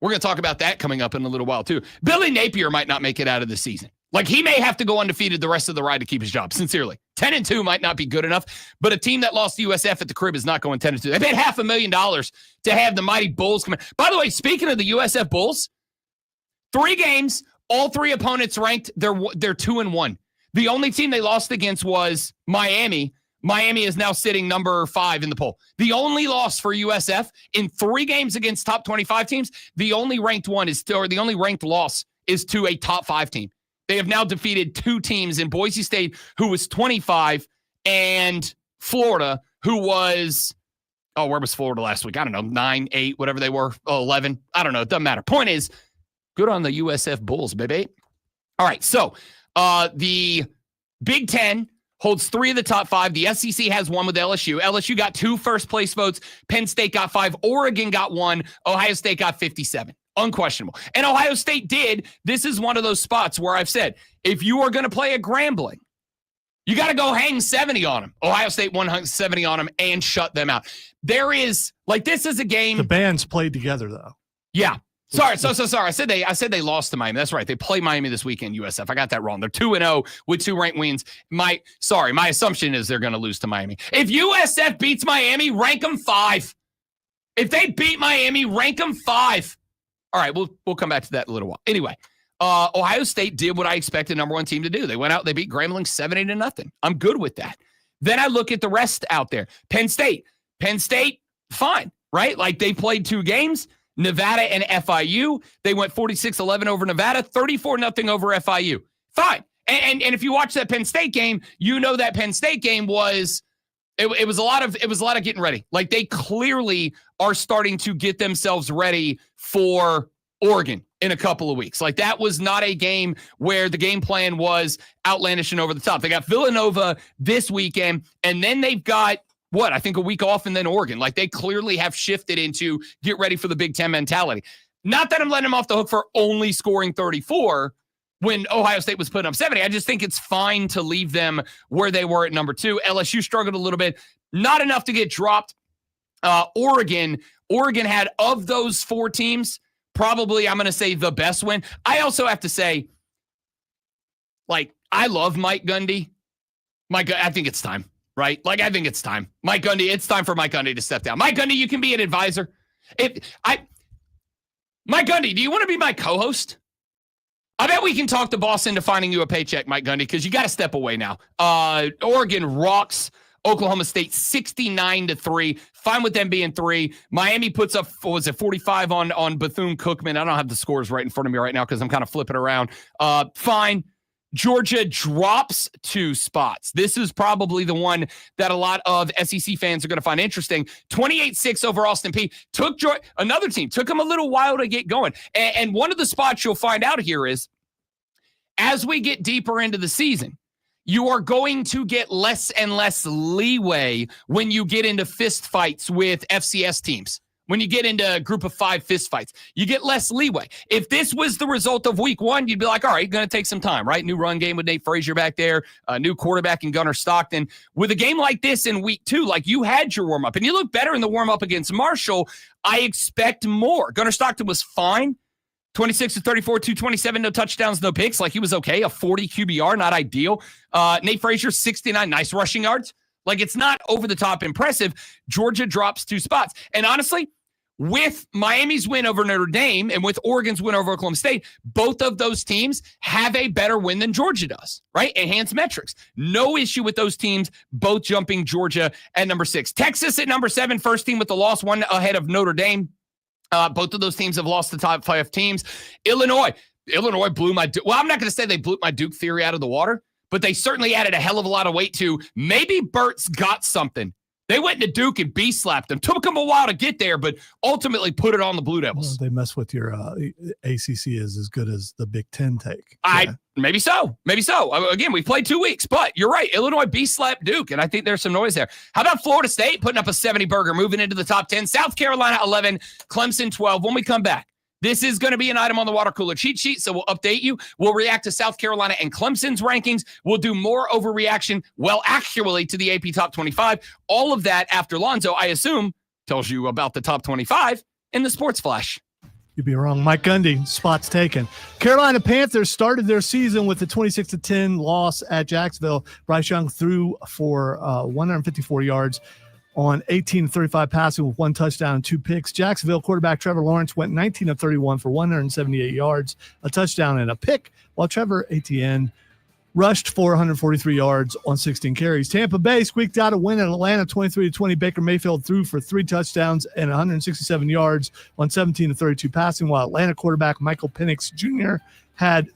We're going to talk about that coming up in a little while, too. Billy Napier might not make it out of the season. Like, he may have to go undefeated the rest of the ride to keep his job, sincerely. 10-2 might not be good enough, but a team that lost to USF at the crib is not going 10-2. They paid $500,000 to have the mighty Bulls come in. By the way, speaking of the USF Bulls, 3 games, all 3 opponents ranked, they're 2-1. The only team they lost against was Miami. Miami is now sitting number 5 in the poll. The only loss for USF in 3 games against top 25 teams, the only ranked loss is to a top 5 team. They have now defeated 2 teams in Boise State, who was 25, and Florida, who was, where was Florida last week? I don't know, 9, 8, whatever they were, 11. I don't know. It doesn't matter. Point is, good on the USF Bulls, baby. All right, so the Big Ten holds 3 of the top 5. The SEC has 1 with LSU. LSU got 2 first-place votes. Penn State got 5. Oregon got 1. Ohio State got 57. Unquestionable. And Ohio State did. This is one of those spots where I've said, if you are going to play a Grambling, you got to go hang 70 on them. Ohio State 170 on them and shut them out. There is, this is a game. The bands played together, though. Yeah. Sorry. I said they lost to Miami. That's right. They play Miami this weekend, USF. I got that wrong. They're 2-0 with 2 ranked wins. My assumption is they're going to lose to Miami. If USF beats Miami, rank them 5. If they beat Miami, rank them 5. All right, we'll come back to that in a little while. Anyway, Ohio State did what I expected number 1 team to do. They went out, they beat Grambling 7-0. I'm good with that. Then I look at the rest out there. Penn State, fine, right? They played 2 games. Nevada and FIU, they went 46-11 over Nevada, 34-0 over FIU. Fine. And if you watch that Penn State game, you know that Penn State game was it was a lot of getting ready. They clearly are starting to get themselves ready for Oregon in a couple of weeks. That was not a game where the game plan was outlandish and over the top. They got Villanova this weekend, and then they've got I think a week off and then Oregon. They clearly have shifted into get ready for the Big Ten mentality. Not that I'm letting them off the hook for only scoring 34 when Ohio State was putting up 70. I just think it's fine to leave them where they were at number 2. LSU struggled a little bit. Not enough to get dropped. Oregon had, of those 4 teams, probably, I'm going to say, the best win. I also have to say, I love Mike Gundy. I think it's time. Right? I think it's time. Mike Gundy, it's time for Mike Gundy to step down. Mike Gundy, you can be an advisor. Mike Gundy, do you want to be my co-host? I bet we can talk the boss into finding you a paycheck, Mike Gundy, because you got to step away now. Oregon rocks Oklahoma State 69-3. Fine with them being 3. Miami puts up, 45 on Bethune-Cookman. I don't have the scores right in front of me right now because I'm kind of flipping around. Fine. Georgia drops 2 spots. This is probably the one that a lot of SEC fans are going to find interesting. 28-6 over Austin Peay. Another team. Took them a little while to get going. And one of the spots you'll find out here is, as we get deeper into the season, you are going to get less and less leeway when you get into fist fights with FCS teams. When you get into a group of 5 fist fights, you get less leeway. If this was the result of week 1, you'd be like, all right, going to take some time, right? New run game with Nate Frazier back there, a new quarterback in Gunnar Stockton. With a game like this in week 2, you had your warm-up, and you look better in the warm-up against Marshall. I expect more. Gunnar Stockton was fine. 26-34, 227, no touchdowns, no picks. He was okay. A 40 QBR, not ideal. Nate Frazier, 69, nice rushing yards. It's not over the top impressive. Georgia drops 2 spots. And honestly, with Miami's win over Notre Dame and with Oregon's win over Oklahoma State, both of those teams have a better win than Georgia does, right? Enhanced metrics. No issue with those teams, both jumping Georgia at number 6. Texas at number 7, first team with the loss, 1 ahead of Notre Dame. Both of those teams have lost the top 5 teams. Illinois blew my – I'm not going to say they blew my Duke theory out of the water, but they certainly added a hell of a lot of weight to maybe Bert's got something. They went into Duke and B-slapped them. Took them a while to get there, but ultimately put it on the Blue Devils. Well, they mess with your ACC is as good as the Big Ten take. Maybe so. Again, we played 2 weeks, but you're right. Illinois B-slapped Duke, and I think there's some noise there. How about Florida State putting up a 70-burger, moving into the top 10? South Carolina 11, Clemson 12. When we come back, this is going to be an item on the water cooler cheat sheet, so we'll update you. We'll react to South Carolina and Clemson's rankings. We'll do more overreaction, actually, to the AP Top 25. All of that after Lonzo, I assume, tells you about the Top 25 in the Sports Flash. You'd be wrong. Mike Gundy, spots taken. Carolina Panthers started their season with a 26-10 loss at Jacksonville. Bryce Young threw for 154 yards on 18-35 passing with 1 touchdown and 2 picks. Jacksonville quarterback Trevor Lawrence went 19-31 for 178 yards, a touchdown and a pick, while Trevor Etienne rushed 443 yards on 16 carries. Tampa Bay squeaked out a win at Atlanta 23-20. Baker Mayfield threw for 3 touchdowns and 167 yards on 17-32 passing, while Atlanta quarterback Michael Penix Jr. had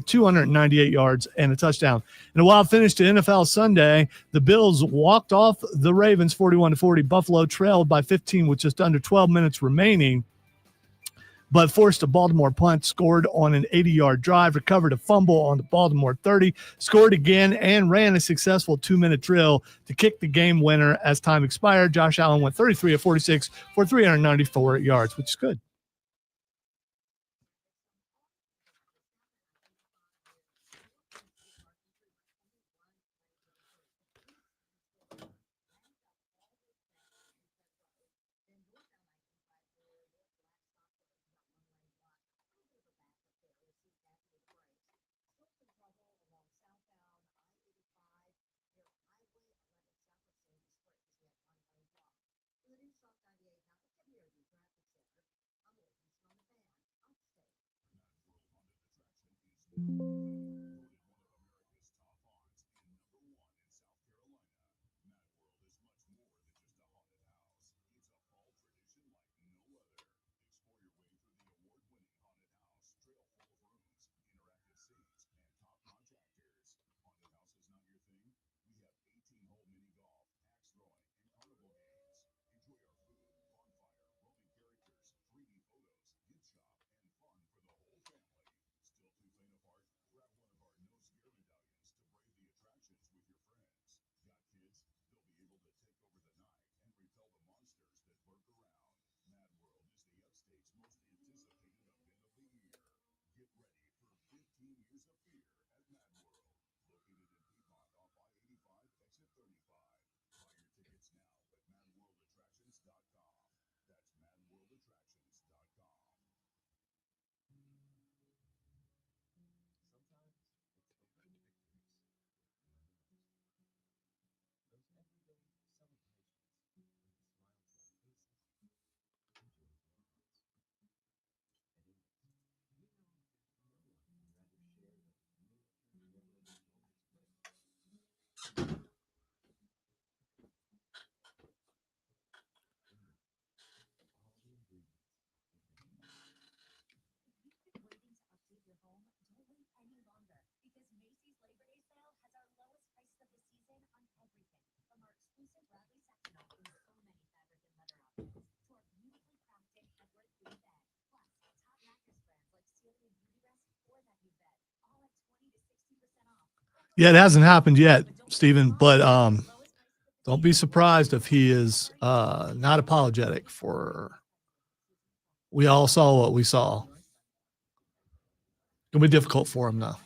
298 yards and a touchdown. In a wild finish to NFL Sunday, the Bills walked off the Ravens 41-40. Buffalo trailed by 15 with just under 12 minutes remaining. but forced a Baltimore punt, scored on an 80-yard drive, recovered a fumble on the Baltimore 30, scored again, and ran a successful 2-minute drill to kick the game winner as time expired. Josh Allen went 33 of 46 for 394 yards, which is good. Yeah, it hasn't happened yet, Stephen, but don't be surprised if he is not apologetic for. We all saw what we saw. It'll be difficult for him now.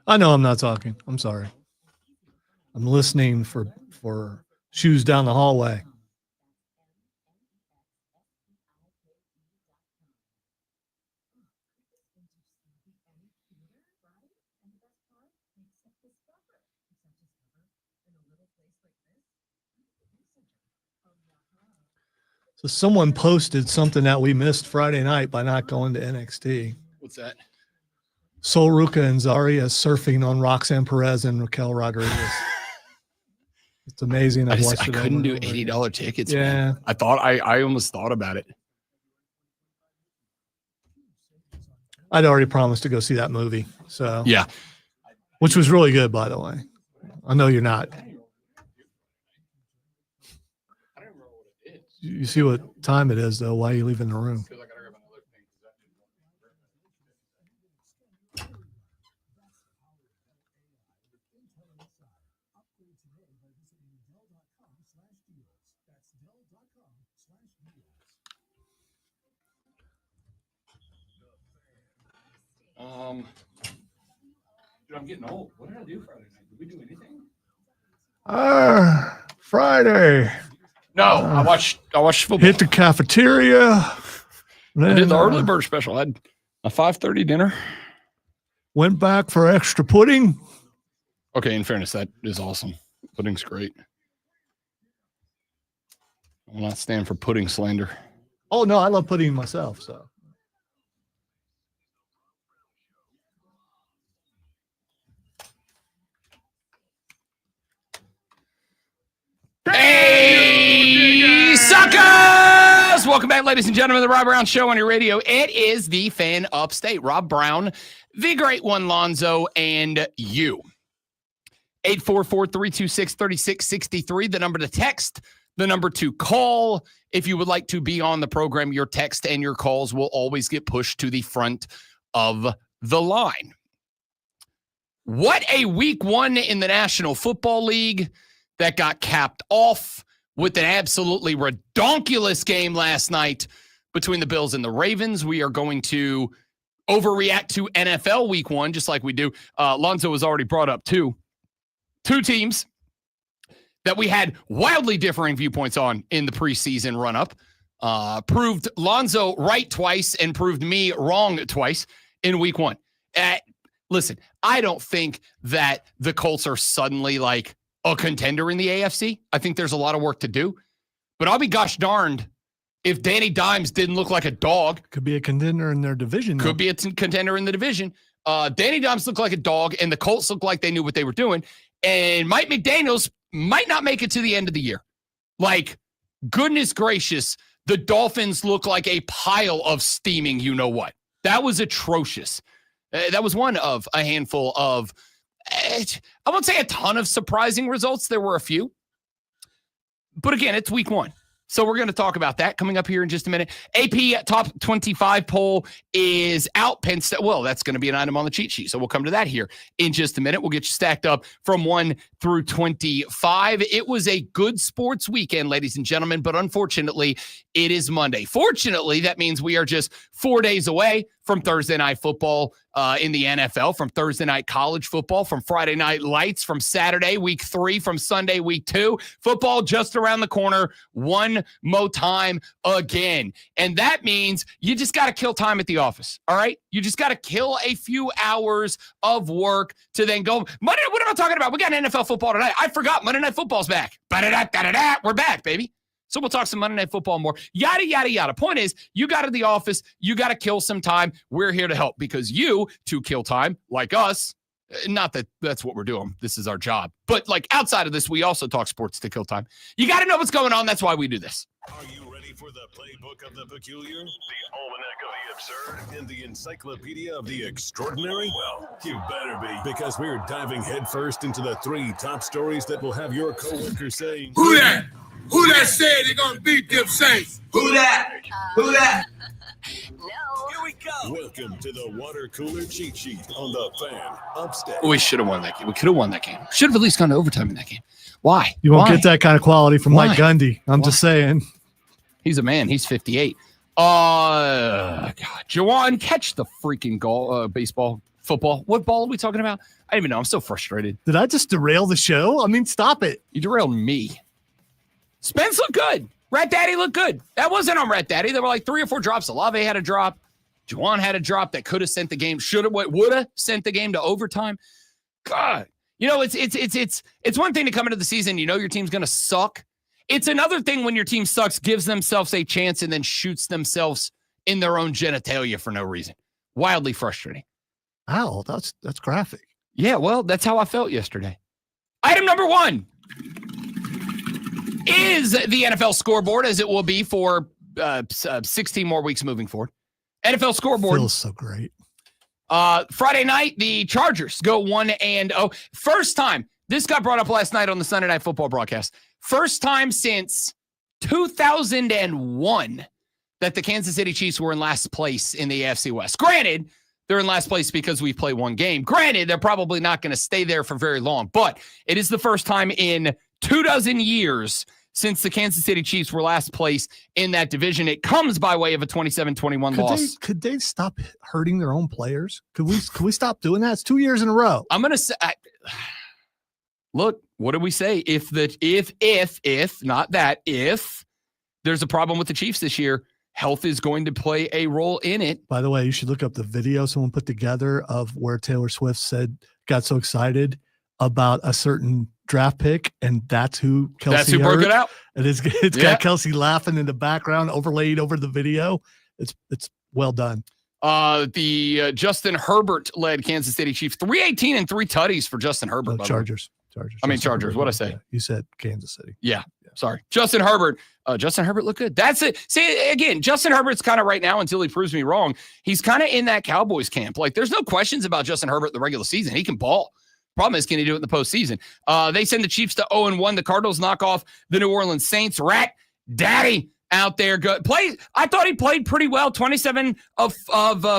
I know I'm not talking. I'm sorry. I'm listening for shoes down the hallway. So someone posted something that we missed Friday night by not going to NXT. What's that? Sol Ruca and Zarya surfing on Roxanne Perez and Raquel Rodriguez. It's amazing. I couldn't do $80 tickets. Yeah. Man. I almost thought about it. I'd already promised to go see that movie. So yeah. Which was really good, by the way. I know you're not. You see what time it is, though. Why are you leaving the room? Dude, I'm getting old. What did I do Friday night? Did we do anything? Friday. No, I watched football. Hit the cafeteria. I did the early bird special. I had a 5:30 dinner. Went back for extra pudding. Okay, in fairness, that is awesome. Pudding's great. I will not stand for pudding slander. Oh, no, I love pudding myself, so. Hey, suckers! Welcome back, ladies and gentlemen, the Rob Brown Show on your radio. It is the fan upstate. Rob Brown, the great one, Lonzo, and you. 844-326-3663, the number to text, the number to call. If you would like to be on the program, your text and your calls will always get pushed to the front of the line. What a week one in the National Football League that got capped off with an absolutely redonkulous game last night between the Bills and the Ravens. We are going to overreact to NFL week one, just like we do. Lonzo has already brought up two teams that we had wildly differing viewpoints on in the preseason run-up. Proved Lonzo right twice and proved me wrong twice in week one. Listen, I don't think that the Colts are suddenly like a contender in the AFC. I think there's a lot of work to do. But I'll be gosh darned if Danny Dimes didn't look like a dog. Could be a contender in their division. Could be a contender in the division. Danny Dimes looked like a dog, and the Colts looked like they knew what they were doing. And Mike McDaniels might not make it to the end of the year. Like, goodness gracious, the Dolphins look like a pile of steaming you-know-what. That was atrocious. That was one of a handful of, I won't say a ton of surprising results. There were a few. But again, it's week one. So we're going to talk about that coming up here in just a minute. AP top 25 poll is out. Penn State. Well, that's going to be an item on the cheat sheet. So we'll come to that here in just a minute. We'll get you stacked up from 1 through 25. It was a good sports weekend, ladies and gentlemen, but unfortunately, it is Monday. Fortunately, that means we are just 4 days away from Thursday night football in the NFL, from Thursday night college football, from Friday night lights, from Saturday week 3, from Sunday week 2. Football just around the corner one more time again. And that means you just got to kill time at the office, all right? You just got to kill a few hours of work to then go, Monday, what am I talking about? We got NFL football tonight. I forgot Monday Night Football's back. Ba-da-da-da-da-da. We're back, baby. So we'll talk some Monday Night Football more. Yada, yada, yada. Point is, you got to the office. You got to kill some time. We're here to help because you, to kill time, like us, not that that's what we're doing. This is our job. But like outside of this, we also talk sports to kill time. You got to know what's going on. That's why we do this. Are you ready for the playbook of the peculiar, the almanac of the absurd, and the encyclopedia of the extraordinary? Well, you better be, because we're diving headfirst into the 3 top stories that will have your coworkers saying, "Who that? Who that said they're gonna beat them Saints? Who that? Who that?" No. Here we go. Welcome to the water cooler cheat sheet on the Fan Upstate. We should have won that game. We could have won that game. Should have at least gone to overtime in that game. Why? You won't Why? get that kind of quality from Why? Mike Gundy. I'm Why? just saying. He's a man. He's 58. God, Jawan, catch the freaking goal. Baseball, football. What ball are we talking about? I don't even know. I'm so frustrated. Did I just derail the show? I mean, stop it. You derailed me. Spence looked good. Rat Daddy looked good. That wasn't on Rat Daddy. There were like 3 or 4 drops. Olave had a drop. Juwan had a drop that could have sent the game. Should have, would have sent the game to overtime. God, you know, it's one thing to come into the season. You know your team's going to suck. It's another thing when your team sucks, gives themselves a chance, and then shoots themselves in their own genitalia for no reason. Wildly frustrating. Ow, that's graphic. Yeah, well, that's how I felt yesterday. Item number 1 is the NFL scoreboard, as it will be for 16 more weeks moving forward. NFL scoreboard. Feels so great. Friday night, the Chargers go 1-0. First time. This got brought up last night on the Sunday Night Football broadcast. First time since 2001 that the Kansas City Chiefs were in last place in the AFC West. Granted, they're in last place because we play one game. Granted, they're probably not going to stay there for very long, but it is the first time in 24 years since the Kansas City Chiefs were last place in that division. It comes by way of a 27-21 loss. Could they stop hurting their own players? Could we stop doing that? It's 2 years in a row. I'm going to say, look, what did we say? If there's a problem with the Chiefs this year, health is going to play a role in it. By the way, you should look up the video someone put together of where Taylor Swift got so excited about a certain draft pick, and that's who Kelsey That's who broke it out. And it's got Kelsey laughing in the background, overlaid over the video. It's well done. The Justin Herbert led Kansas City Chiefs, 318 and 3 tutties for Justin Herbert. Chargers. Chargers. What'd I say? You said Kansas City. Yeah. Sorry. Justin Herbert. Justin Herbert looked good. That's it. See, again, Justin Herbert's kind of right now, until he proves me wrong, he's kind of in that Cowboys camp. Like, there's no questions about Justin Herbert in the regular season. He can ball. Problem is, can he do it in the postseason? They send the Chiefs to 0-1. The Cardinals knock off the New Orleans Saints. Rat Daddy out there. I thought he played pretty well. 27 of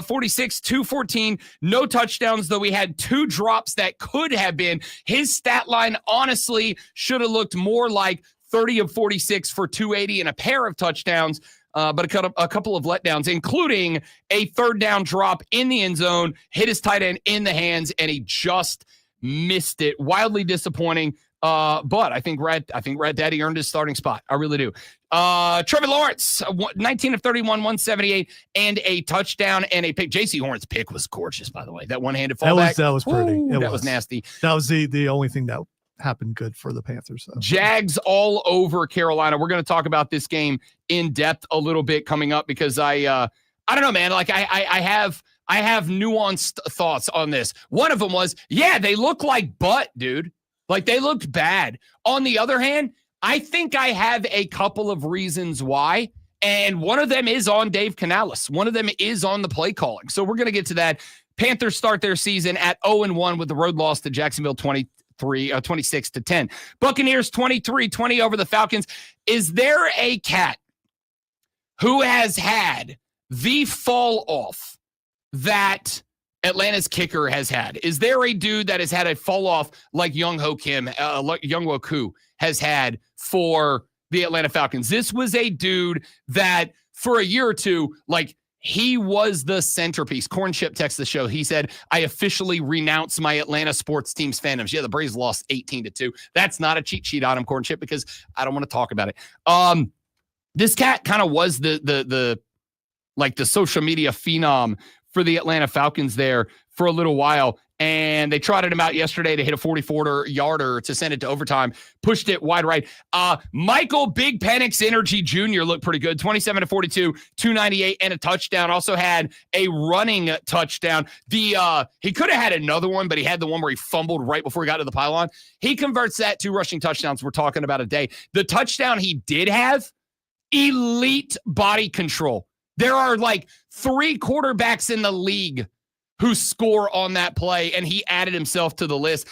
46, 214. No touchdowns, though he had 2 drops that could have been. His stat line, honestly, should have looked more like 30 of 46 for 280 and a pair of touchdowns, but a couple of letdowns, including a 3rd down drop in the end zone, hit his tight end in the hands, and he just missed it. Wildly disappointing. But I think Rat Daddy earned his starting spot. I really do. Trevor Lawrence, 19 of 31, 178, and a touchdown and a pick. J.C. Horn's pick was gorgeous, by the way. That one-handed fallback. That was pretty. Ooh, that was nasty. That was the only thing that happened good for the Panthers. So. Jags all over Carolina. We're going to talk about this game in depth a little bit coming up, because I don't know, man. Like I have nuanced thoughts on this. One of them was, yeah, they look like butt, dude. Like, they looked bad. On the other hand, I think I have a couple of reasons why, and one of them is on Dave Canales. One of them is on the play calling. So we're going to get to that. Panthers start their season at 0-1 with the road loss to Jacksonville 26-10. Buccaneers 23-20 over the Falcons. Is there a cat who has had the fall off that Atlanta's kicker has had? Is there a dude that has had a fall off like Younghoe Kim, Younghoe Koo has had for the Atlanta Falcons? This was a dude that for a year or two, like, he was the centerpiece. Cornship texts the show. He said, I officially renounce my Atlanta sports team's fandoms. Yeah, the Braves lost 18-2. That's not a cheat sheet on him, Cornship, because I don't want to talk about it. This cat kind of was the social media phenom for the Atlanta Falcons there for a little while. And they trotted him out yesterday to hit a 44-yarder to send it to overtime. Pushed it wide right. Michael Big Penix Energy Jr. looked pretty good. 27 of 42, 298, and a touchdown. Also had a running touchdown. He could have had another one, but he had the one where he fumbled right before he got to the pylon. He converts that to rushing touchdowns. We're talking about a day. The touchdown he did have, elite body control. There are like 3 quarterbacks in the league who score on that play, and he added himself to the list.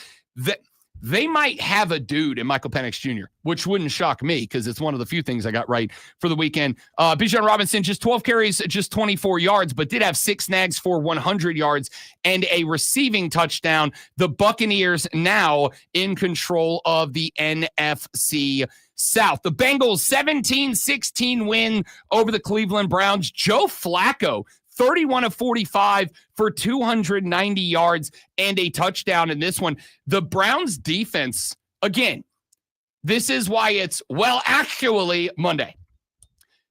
They might have a dude in Michael Penix Jr., which wouldn't shock me because it's one of the few things I got right for the weekend. Bijan Robinson, just 12 carries, just 24 yards, but did have 6 snags for 100 yards and a receiving touchdown. The Buccaneers now in control of the NFC South. The Bengals 17-16 win over the Cleveland Browns. Joe Flacco, 31 of 45 for 290 yards and a touchdown in this one. The Browns defense, again, this is why it's, well, actually Monday,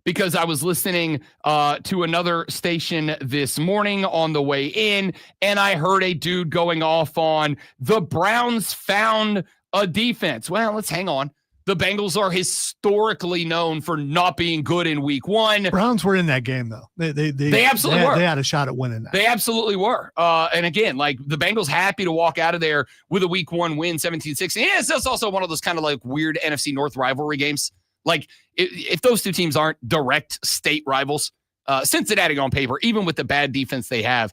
because I was listening to another station this morning on the way in, and I heard a dude going off on the Browns found a defense. Well, let's hang on. The Bengals are historically known for not being good in week 1. Browns were in that game, though. They absolutely were. They had a shot at winning that. They absolutely were. And again, like, the Bengals happy to walk out of there with a week 1 win, 17-16. Yeah, it's also one of those kind of like weird NFC North rivalry games. Like, if those two teams aren't direct state rivals, Cincinnati on paper, even with the bad defense they have,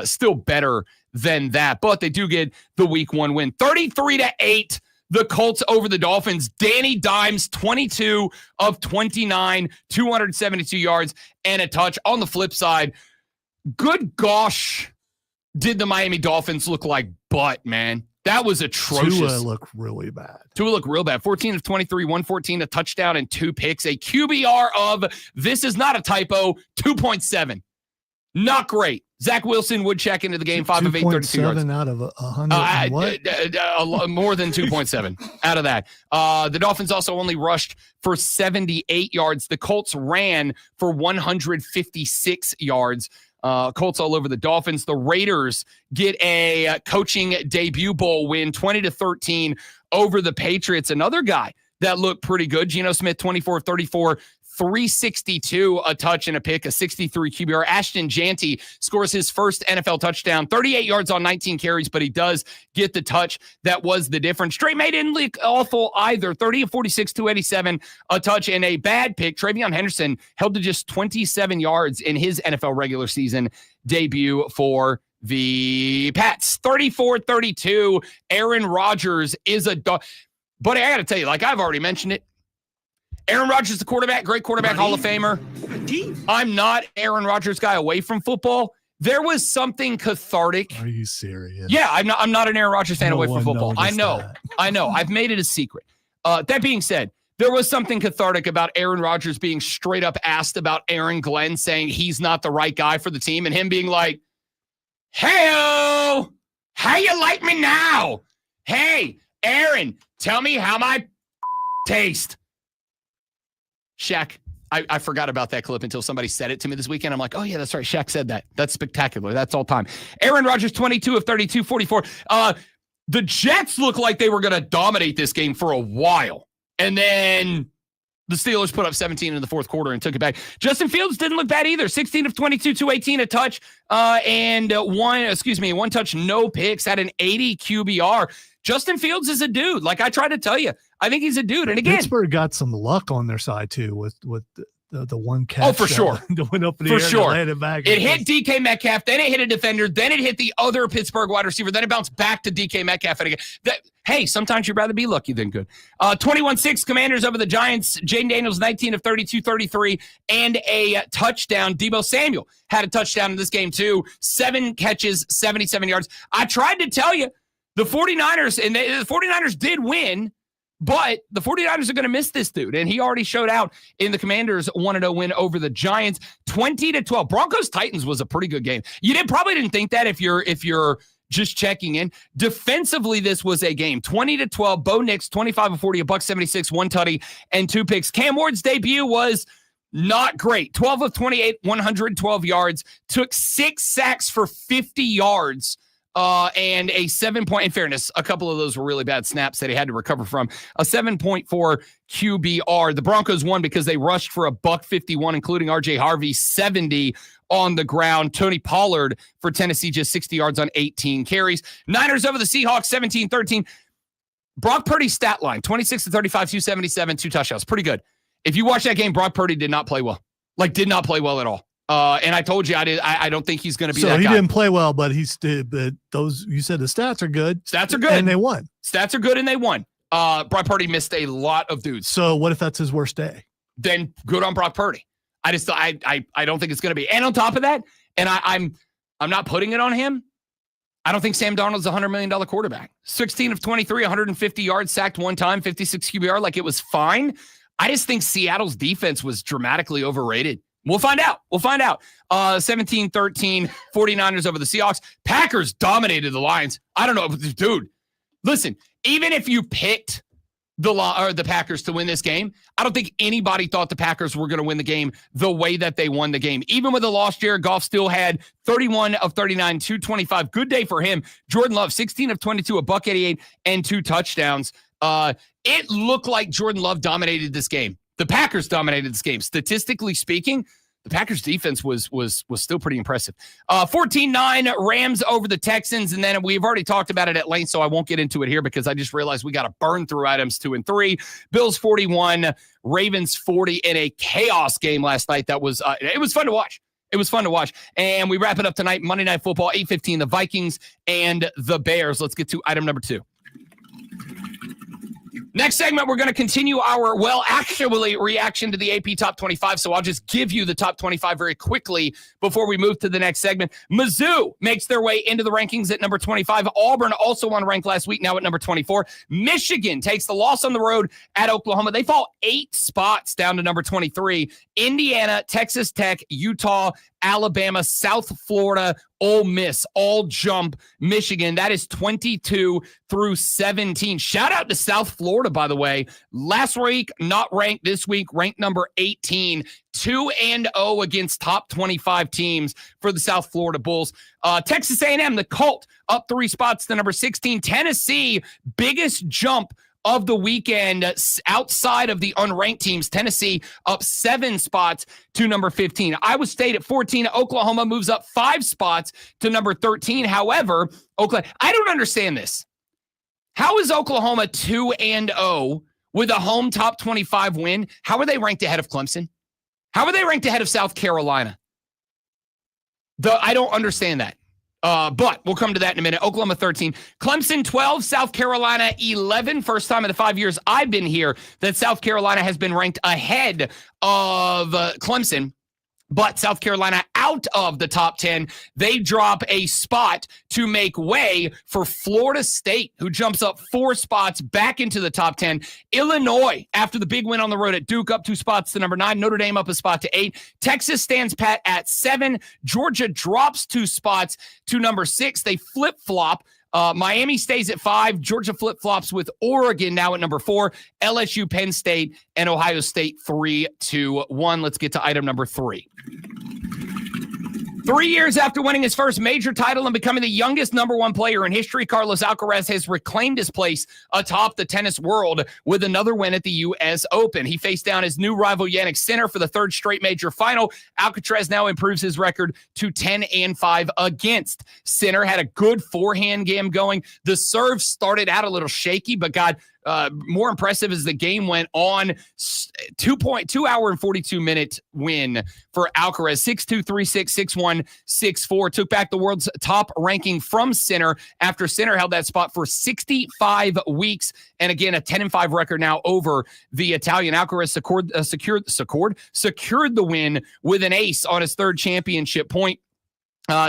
still better than that. But they do get the week 1 win. 33-8. The Colts over the Dolphins. Danny Dimes, 22 of 29, 272 yards and a touch. On the flip side, good gosh, did the Miami Dolphins look like butt, man. That was atrocious. Tua looked really bad. Tua looked real bad. 14 of 23, 114, a touchdown and 2 picks. A QBR of, this is not a typo, 2.7. Not great. Zach Wilson would check into the game, 5 of 8, 32 yards. 2.7 out of 100. What? More than 2.7 out of that. The Dolphins also only rushed for 78 yards. The Colts ran for 156 yards. Colts all over the Dolphins. The Raiders get a coaching debut bowl win, 20-13 over the Patriots. Another guy that looked pretty good, Geno Smith, 24-34, 362, a touch and a pick, a 63 QBR. Ashton Janty scores his first NFL touchdown, 38 yards on 19 carries, but he does get the touch. That was the difference. Drake May didn't look awful either, 30-46, 287, a touch and a bad pick. Travion Henderson held to just 27 yards in his NFL regular season debut for the Pats. 34-32, Aaron Rodgers is a dog. But I got to tell you, like I've already mentioned it, Aaron Rodgers, the quarterback, great quarterback, Hall of Famer. I'm not Aaron Rodgers guy away from football. There was something cathartic. Are you serious? Yeah, I'm not an Aaron Rodgers fan away from football. I know. That. I know. I've made it a secret. That being said, there was something cathartic about Aaron Rodgers being straight up asked about Aaron Glenn, saying he's not the right guy for the team, and him being like, hey-o, how you like me now? Hey, Aaron, tell me how my taste. Shaq, I forgot about that clip until somebody said it to me this weekend. I'm like, oh, yeah, that's right. Shaq said that. That's spectacular. That's all time. Aaron Rodgers, 22 of 32, 44. The Jets look like they were going to dominate this game for a while. And then the Steelers put up 17 in the fourth quarter and took it back. Justin Fields didn't look bad either. 16 of 22, 218, a touch, and one touch, no picks, had an 80 QBR. Justin Fields is a dude. Like I tried to tell you, I think he's a dude. And again, Pittsburgh got some luck on their side too with the one catch. Oh, for sure. Went up in the for air sure. And it back. It hit DK Metcalf, then it hit a defender, then it hit the other Pittsburgh wide receiver, then it bounced back to DK Metcalf. And again, hey, sometimes you'd rather be lucky than good. 21-6 Commanders over the Giants. Jaden Daniels, 19 of 32, 33, and a touchdown. Deebo Samuel had a touchdown in this game too. 7 catches, 77 yards. I tried to tell you, the 49ers, and the 49ers did win, but the 49ers are going to miss this dude, and he already showed out in the Commanders' 1-0 win over the Giants, 20-12. Broncos-Titans was a pretty good game. You probably didn't think that if you're just checking in. Defensively, this was a game. 20-12. Bo Nix, 25 of 40, $176, 1 tutty, and 2 picks. Cam Ward's debut was not great. 12 of 28, 112 yards, took 6 sacks for 50 yards. And a 7-point, in fairness, a couple of those were really bad snaps that he had to recover from. A 7.4 QBR. The Broncos won because they rushed for a $151, including RJ Harvey, 70 on the ground. Tony Pollard for Tennessee, just 60 yards on 18 carries. Niners over the Seahawks, 17-13. Brock Purdy's stat line, 26 to 35, 277, 2 touchdowns. Pretty good. If you watch that game, Brock Purdy did not play well. Did not play well at all. And I told you I don't think he's going to be that guy. So he didn't play well, but you said the stats are good. Stats are good. And they won. Stats are good and they won. Brock Purdy missed a lot of dudes. So what if that's his worst day? Then good on Brock Purdy. I don't think it's going to be. And on top of that, and I'm not putting it on him, I don't think Sam Darnold's a $100 million quarterback. 16 of 23, 150 yards, sacked 1 time, 56 QBR, it was fine. I just think Seattle's defense was dramatically overrated. We'll find out. 17-13, 49ers over the Seahawks. Packers dominated the Lions. I don't know. Dude, listen, even if you picked the Packers to win this game, I don't think anybody thought the Packers were going to win the game the way that they won the game. Even with the loss, Jared Goff still had 31 of 39, 225. Good day for him. Jordan Love, 16 of 22, $188, and 2 touchdowns. It looked like Jordan Love dominated this game. The Packers dominated this game. Statistically speaking, the Packers defense was still pretty impressive. 14-9 Rams over the Texans, and then we've already talked about it at length, so I won't get into it here because I just realized we got to burn through items 2 and 3. Bills 41, Ravens 40 in a chaos game last night. That was it was fun to watch. It was fun to watch. And we wrap it up tonight, Monday Night Football, 8:15, the Vikings and the Bears. Let's get to item number 2. Next segment, we're going to continue our, reaction to the AP Top 25. So I'll just give you the Top 25 very quickly before we move to the next segment. Mizzou makes their way into the rankings at number 25. Auburn also unranked last week, now at number 24. Michigan takes the loss on the road at Oklahoma. They fall 8 spots down to number 23. Indiana, Texas Tech, Utah, Alabama, South Florida, Ole Miss, all jump Michigan. That is 22-17. Shout out to South Florida, by the way. Last week, not ranked. This week, ranked number 18. 2-0 against top 25 teams for the South Florida Bulls. Texas A&M, the Colt, up 3 spots to number 16. Tennessee, biggest jump of the weekend outside of the unranked teams. Tennessee up 7 spots to number 15. Iowa State at 14. Oklahoma moves up 5 spots to number 13. However, I don't understand this. How is Oklahoma 2-0 with a home top 25 win? How are they ranked ahead of Clemson? How are they ranked ahead of South Carolina? I don't understand that. But we'll come to that in a minute. Oklahoma 13, Clemson 12, South Carolina 11. First time in the 5 years I've been here that South Carolina has been ranked ahead of Clemson. But South Carolina out of the top 10. They drop a spot to make way for Florida State, who jumps up 4 spots back into the top 10. Illinois, after the big win on the road at Duke, up 2 spots to number 9. Notre Dame up a spot to 8. Texas stands pat at 7. Georgia drops 2 spots to number 6. They flip-flop. Miami stays at 5. Georgia flip-flops with Oregon now at number 4. LSU, Penn State, and Ohio State 3-1. Let's get to item number 3. 3 years after winning his first major title and becoming the youngest number 1 player in history, Carlos Alcaraz has reclaimed his place atop the tennis world with another win at the U.S. Open. He faced down his new rival Jannik Sinner for the 3rd straight major final. Alcaraz now improves his record to 10-5 against Sinner. Had a good forehand game going. The serve started out a little shaky, but got more impressive as the game went on. 2 hour and 42 minute win for Alcaraz. 6-2, 3-6, 6-1, 6-4. Took back the world's top ranking from Sinner after Sinner held that spot for 65 weeks. And again, a 10-5 record now over the Italian. Alcaraz secured the win with an ace on his 3rd championship point.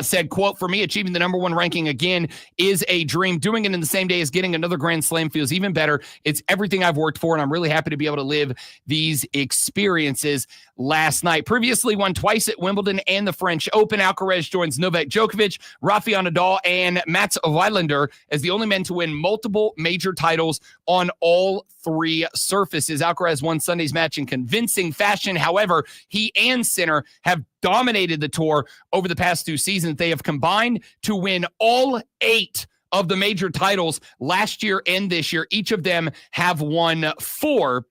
Said, quote, "For me, achieving the number 1 ranking again is a dream. Doing it in the same day as getting another Grand Slam feels even better. It's everything I've worked for, and I'm really happy to be able to live these experiences." Last night, previously won twice at Wimbledon and the French Open, Alcaraz joins Novak Djokovic, Rafael Nadal, and Mats Wilander as the only men to win multiple major titles on all 3 surfaces. Alcaraz won Sunday's match in convincing fashion. However, he and Sinner have dominated the tour over the past 2 seasons. They have combined to win all 8 of the major titles last year and this year. Each of them have won 4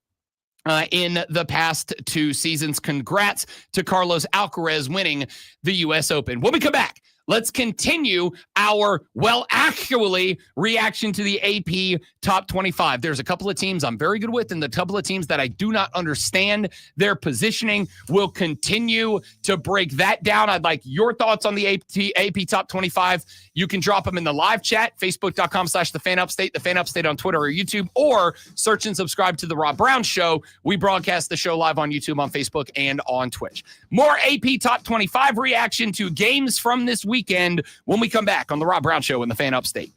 in the past 2 seasons. Congrats to Carlos Alcaraz winning the U.S. Open. When we come back, let's continue our, reaction to the AP Top 25. There's a couple of teams I'm very good with and the couple of teams that I do not understand their positioning. We'll continue to break that down. I'd like your thoughts on the AP Top 25. You can drop them in the live chat, facebook.com/thefanupstate, the Fan Upstate on Twitter or YouTube, or search and subscribe to The Rob Brown Show. We broadcast the show live on YouTube, on Facebook, and on Twitch. More AP Top 25 reaction to games from this weekend when we come back on The Rob Brown Show in the Fan Upstate.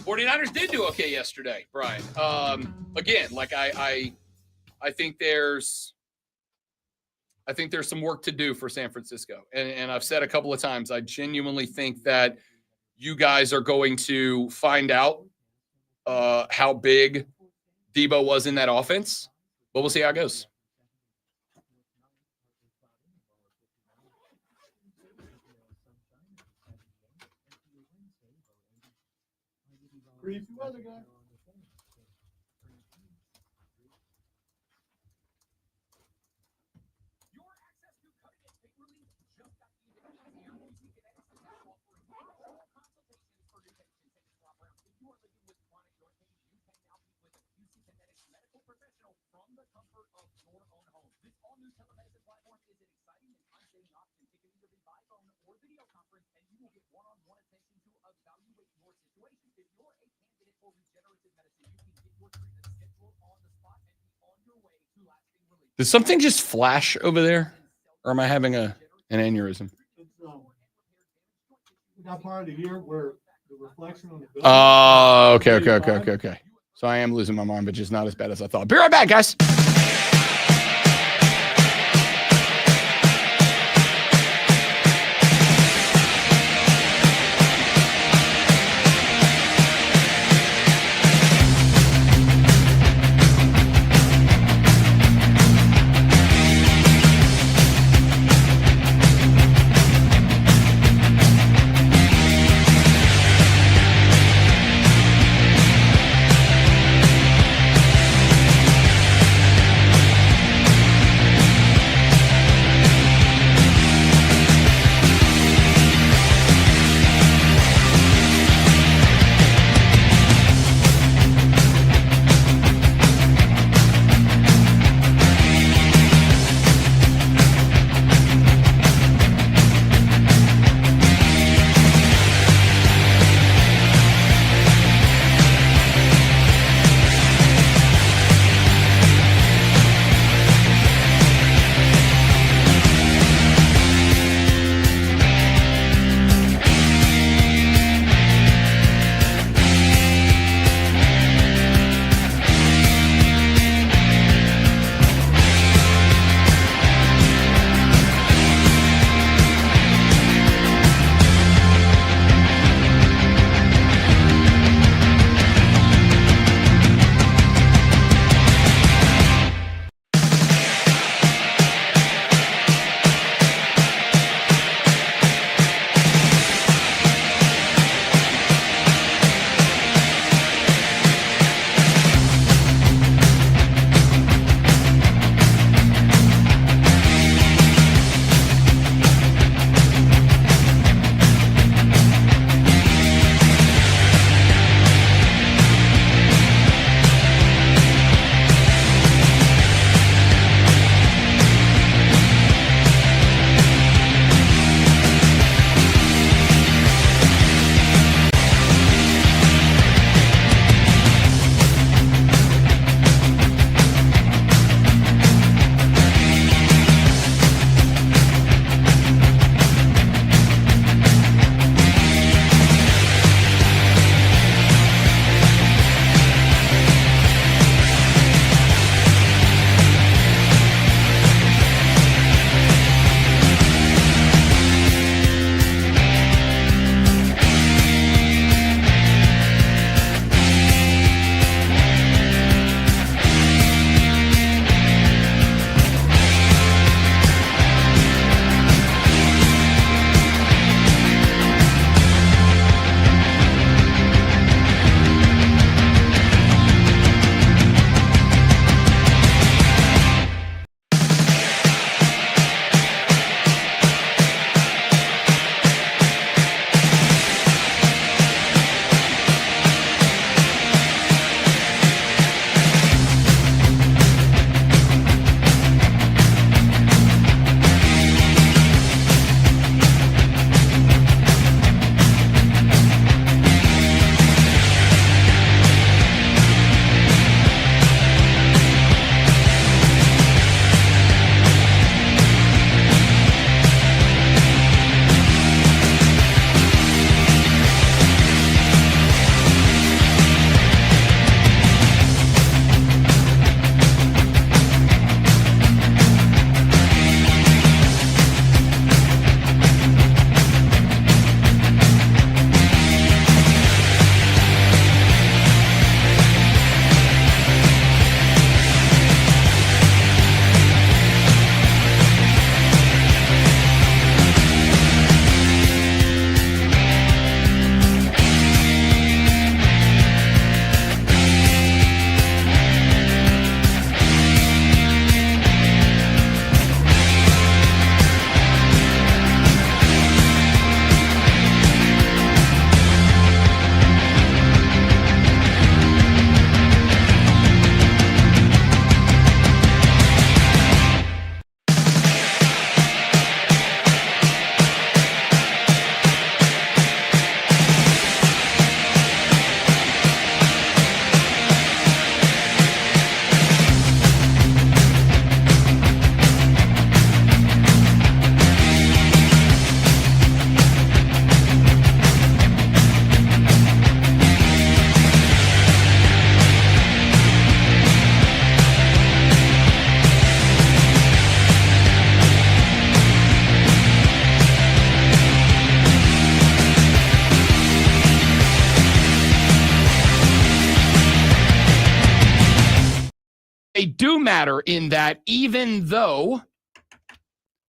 49ers did do okay yesterday, Brian. Again, like I think there's some work to do for San Francisco. And I've said a couple of times, I genuinely think that you guys are going to find out how big Debo was in that offense, but we'll see how it goes. Weather guy. Does something just flash over there? Or am I having an aneurysm? That part of the year where the reflection on the building. Oh, okay. So I am losing my mind, but just not as bad as I thought. Be right back, guys. do matter in that even though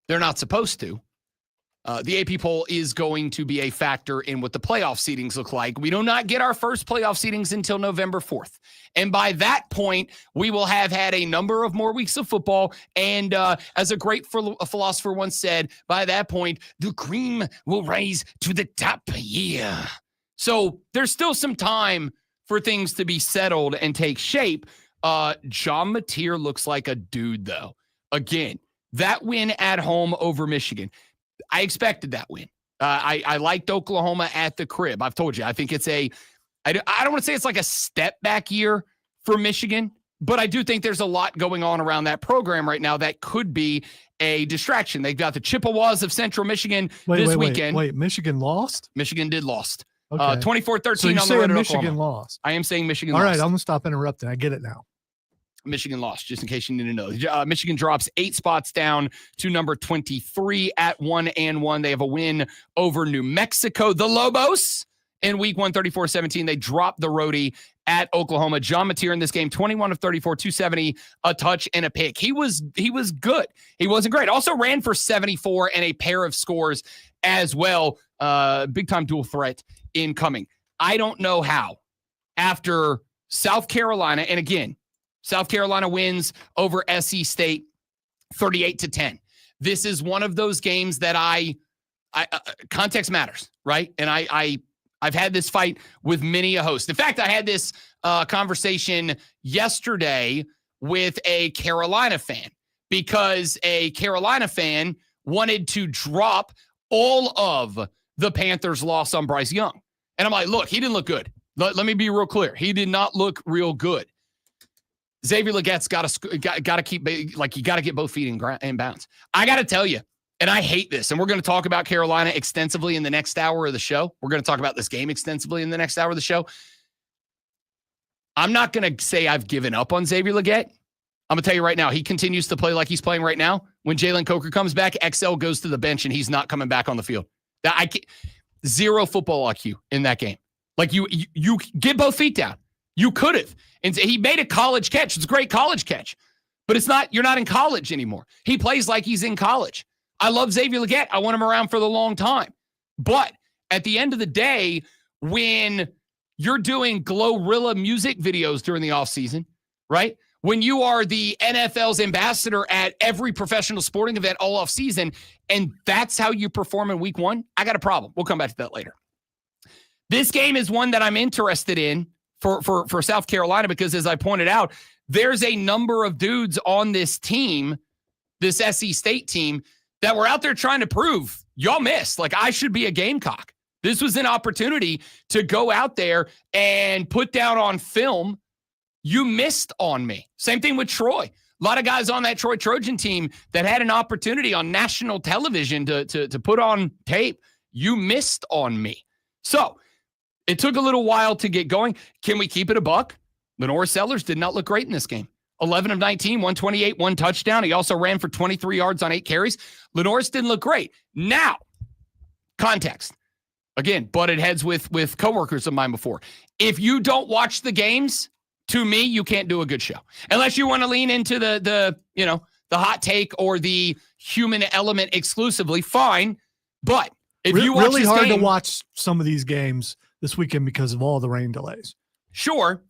they're not supposed to, the AP poll is going to be a factor in what the playoff seedings look like. We do not get our first playoff seedings until November 4th. And by that point, we will have had a number of more weeks of football. And as a great philosopher once said, by that point, the cream will rise to the top. Yeah. So there's still some time for things to be settled and take shape. John Mateer looks like a dude, though. Again, that win at home over Michigan. I expected that win. I liked Oklahoma at the crib. I've told you, I think it's I don't want to say it's like a step back year for Michigan, but I do think there's a lot going on around that program right now that could be a distraction. They've got the Chippewas of Central Michigan this weekend. Wait, Michigan lost? Michigan did lost. Okay. 24-13 so on the road at Michigan Oklahoma. Lost. I am saying Michigan All lost. right, I'm going to stop interrupting. I get it now. Michigan lost, just in case you need to know. Michigan drops 8 spots down to number 23 at 1-1. They have a win over New Mexico. The Lobos in week 1, 34-17. They dropped the roadie at Oklahoma. John Mateer in this game, 21 of 34, 270, a touch and a pick. He was good. He wasn't great. Also ran for 74 and a pair of scores as well. Big time dual threat incoming. I don't know how after South Carolina, and again, South Carolina wins over SC State 38-10. This is one of those games that context matters, right? And I've had this fight with many a host. In fact, I had this conversation yesterday with a Carolina fan because a Carolina fan wanted to drop all of the Panthers' loss on Bryce Young. And I'm like, look, he didn't look good. Let me be real clear. He did not look real good. Xavier Legette's got to keep, like, you got to get both feet in bounds. I got to tell you, and I hate this, and we're going to talk about Carolina extensively in the next hour of the show. We're going to talk about this game extensively in the next hour of the show. I'm not going to say I've given up on Xavier Legette. I'm going to tell you right now, he continues to play like he's playing right now. When Jalen Coker comes back, XL goes to the bench, and he's not coming back on the field. Zero football IQ in that game. Like, you get both feet down. You could have. And he made a college catch. It's a great college catch. But you're not in college anymore. He plays like he's in college. I love Xavier Legette. I want him around for the long time. But at the end of the day, when you're doing Glorilla music videos during the offseason, right? When you are the NFL's ambassador at every professional sporting event all offseason, and that's how you perform in week 1, I got a problem. We'll come back to that later. This game is one that I'm interested in for South Carolina because, as I pointed out, there's a number of dudes on this team, this SC State team, that were out there trying to prove y'all missed. Like, I should be a Gamecock. This was an opportunity to go out there and put down on film, you missed on me. Same thing with Troy. A lot of guys on that Troy Trojan team that had an opportunity on national television to put on tape. You missed on me. So it took a little while to get going. Can we keep it a buck? Lenore Sellers did not look great in this game. 11 of 19, 128, 1 touchdown. He also ran for 23 yards on 8 carries. Lenore's didn't look great. Now, context. Again, butted heads with coworkers of mine before. If you don't watch the games, to me, you can't do a good show. Unless you want to lean into the hot take or the human element exclusively, fine. But if you watch really this hard game, to watch some of these games this weekend because of all the rain delays. Sure,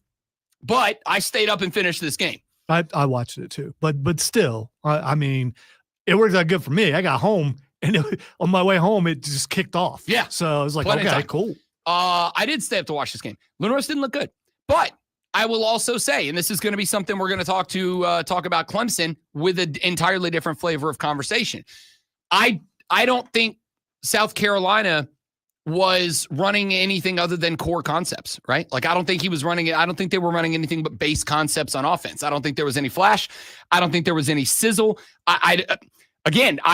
but I stayed up and finished this game. I watched it too, but still, I mean, it worked out good for me. I got home, and on my way home, it just kicked off. Yeah, so I was like, okay, cool. I did stay up to watch this game. Lenore's didn't look good, but I will also say, and this is going to be something we're going to talk about Clemson with an entirely different flavor of conversation. I don't think South Carolina was running anything other than core concepts, right? Like, I don't think he was running it. I don't think they were running anything but base concepts on offense. I don't think there was any flash. I don't think there was any sizzle. I